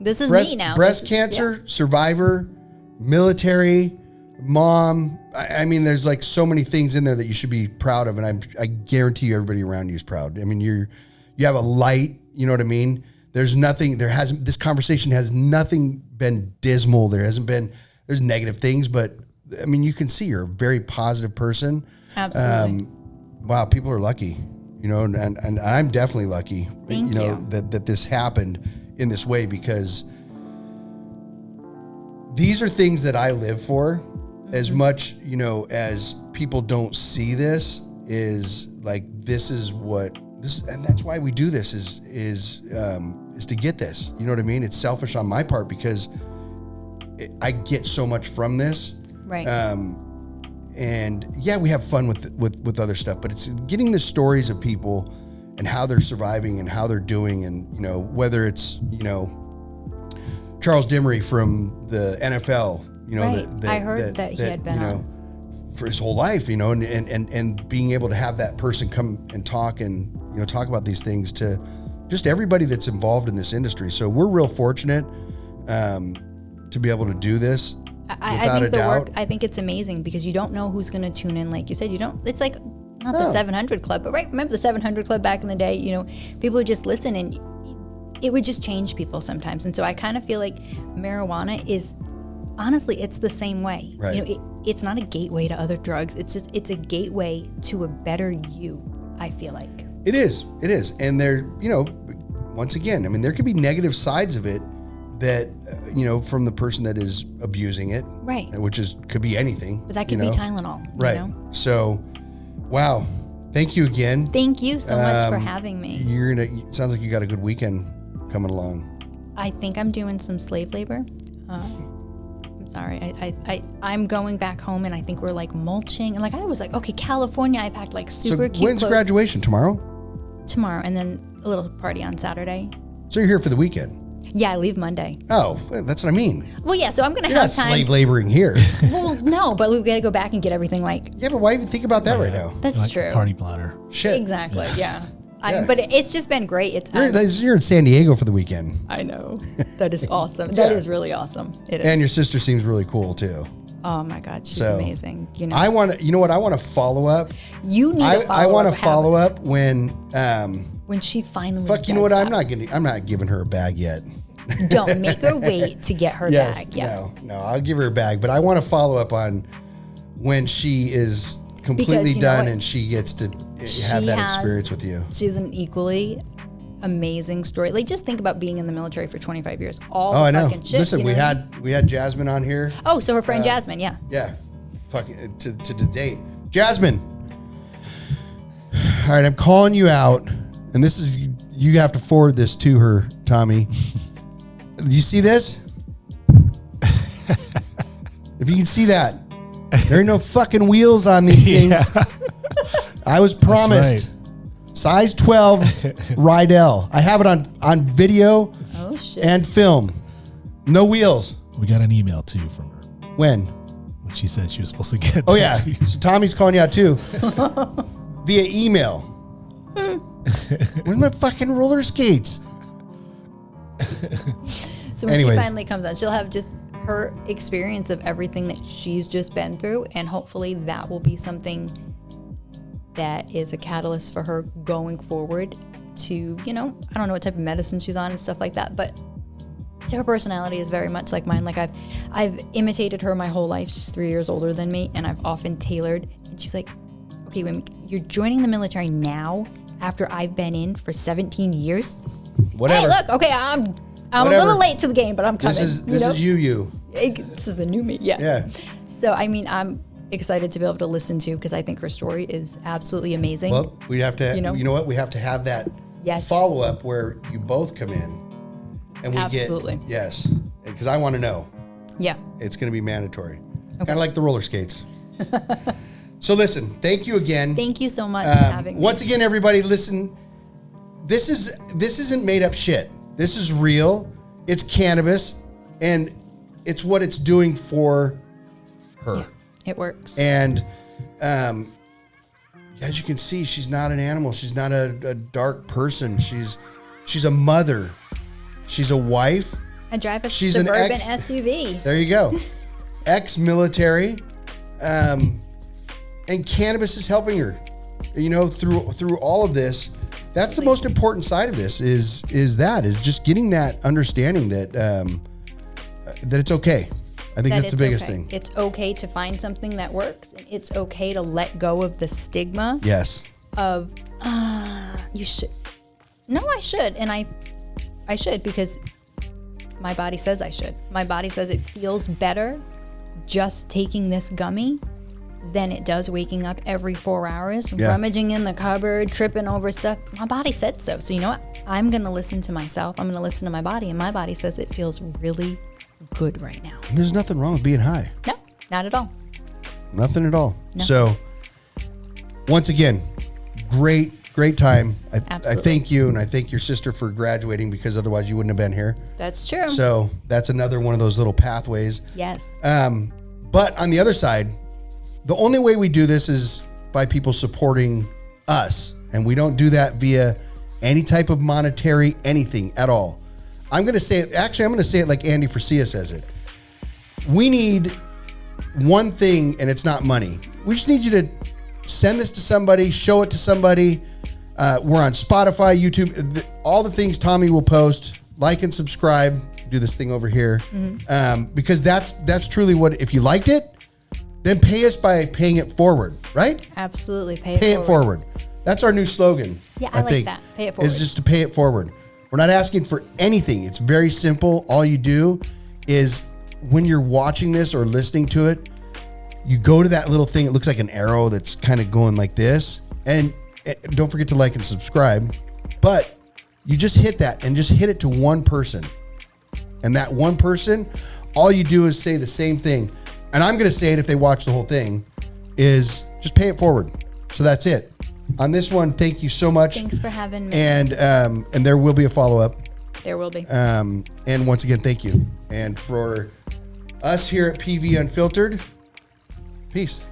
me now. Breast cancer survivor, military, mom. There's like so many things in there that you should be proud of, and I guarantee you everybody around you is proud. You have a light. You know what I mean? There's nothing. This conversation has nothing been dismal. There's negative things, but you can see you're a very positive person. Absolutely. Wow, people are lucky. And I'm definitely lucky. Thank you. That this happened in this way, because these are things that I live for. As much, as people don't see this, is like, this is what and that's why we do this is to get this. You know what I mean? It's selfish on my part because I get so much from this. Right. And yeah, we have fun with other stuff, but it's getting the stories of people and how they're surviving and how they're doing. And, you know, whether it's, you know, Charles Dimery from the NFL, you know, right. I heard that he had been, you know, for his whole life, you know, and being able to have that person come and talk and, you know, talk about these things to just everybody that's involved in this industry. So we're real fortunate to be able to do this. I think the work, I think it's amazing because you don't know who's going to tune in. Like you said, it's like not the 700 Club, but right. Remember the 700 Club back in the day, you know, people would just listen and it would just change people sometimes. And so I kind of feel like marijuana is, honestly, it's the same way. Right. You know, it's not a gateway to other drugs. It's a gateway to a better you, I feel like. It is. And there, you know, once again, I mean, there could be negative sides of it that, you know, from the person that is abusing it. Right. Which could be anything. But that could be Tylenol. Right. You know? So, wow. Thank you again. Thank you so much for having me. It sounds like you got a good weekend coming along. I think I'm doing some slave labor. I'm sorry. I'm going back home and I think we're like mulching. And like, I was like, okay, California, I packed like super cute when's clothes. graduation? Tomorrow? Tomorrow. And then a little party on Saturday. So you're here for the weekend? Yeah, I leave Monday. Oh, that's what I mean. Well, yeah, so I'm going to have have time. You're not slave laboring here. Well, no, but we've got to go back and get everything like. Yeah, but why even think about that right now? That's like true. Party planner. Shit. Exactly, yeah. But it's just been great. You're in San Diego for the weekend. I know. That is awesome. That is really awesome. It is. And your sister seems really cool too. Oh my God, she's amazing. You know. I want to. You know what? I want to follow up. You need to follow up. I want to follow up when she finally. Fuck. You know what? I'm not giving her a bag yet. Don't make her wait to get her bag. Yeah. No, I'll give her a bag, but I want to follow up on when she is completely done and she gets to have that experience with you. She's an equally amazing story. Like, just think about being in the military for 25 years. I know. Fucking shit. Listen, we had Jasmine on here. Oh, so her friend Jasmine, yeah. Yeah. Fucking to date. Jasmine. All right, I'm calling you out, and this is, you have to forward this to her, Tommy. You see this? If you can see that, there are no fucking wheels on these things. I was promised size 12 Rydell. I have it on video and film. No wheels. We got an email too from her. When she said she was supposed to get. Oh yeah. So Tommy's calling you out too. Via email. Where's my fucking roller skates? So when she finally comes on, she'll have just her experience of everything that she's just been through, and hopefully that will be something that is a catalyst for her going forward to, you know, I don't know what type of medicine she's on and stuff like that, but her personality is very much like mine. Like I've imitated her my whole life. She's 3 years older than me, and I've often tailored, and she's like, okay, when you're joining the military now after I've been in for 17 years. Whatever. Hey, look, okay, I'm a little late to the game, but I'm coming. This is you. This is the new me. Yeah. Yeah. So, I mean, I'm excited to be able to listen to, because I think her story is absolutely amazing. Well, we have to, you know what? We have to have that follow up where you both come in and we absolutely. Yes. Because I want to know. Yeah. It's going to be mandatory. Okay. Kind of like the roller skates. So listen, thank you again. Thank you so much for having me. Once again, everybody, listen, this isn't made up shit. This is real. It's cannabis, and it's what it's doing for her. Yeah, it works. And as you can see, she's not an animal. She's not a dark person. She's a mother. She's a wife. I drive a suburban SUV. There you go. Ex-military. And cannabis is helping her, you know, through all of this. That's the most important side of this is just getting that understanding that that it's okay. I think that's the biggest thing. It's okay to find something that works, and it's okay to let go of the stigma. Yes. Of you should. No, I should, and I should, because my body says I should. My body says it feels better just taking this gummy than it does waking up every 4 hours, rummaging in the cupboard, tripping over stuff. My body said so. So you know what? I'm going to listen to myself. I'm going to listen to my body. And my body says it feels really good right now. There's nothing wrong with being high. No, not at all. Nothing at all. No. So once again, great time. I thank you, and I thank your sister for graduating, because otherwise you wouldn't have been here. That's true. So that's another one of those little pathways. Yes. But on the other side, the only way we do this is by people supporting us. And we don't do that via any type of monetary anything at all. I'm going to say it like Andy Francia says it. We need one thing, and it's not money. We just need you to send this to somebody, show it to somebody. We're on Spotify, YouTube, all the things Tommy will post. Like and subscribe. Do this thing over here. Because that's truly what, if you liked it, then pay us by paying it forward, right? Absolutely. Pay it forward. That's our new slogan. Yeah, I like that. Pay it forward. Is just to pay it forward. We're not asking for anything. It's very simple. All you do is, when you're watching this or listening to it, you go to that little thing. It looks like an arrow that's kind of going like this. And don't forget to like and subscribe. But you just hit that, and just hit it to one person. And that one person, all you do is say the same thing. And I'm going to say it if they watch the whole thing, is just pay it forward. So that's it. On this one, thank you so much. Thanks for having me. And there will be a follow-up. There will be. And once again, thank you. And for us here at PV Unfiltered, peace.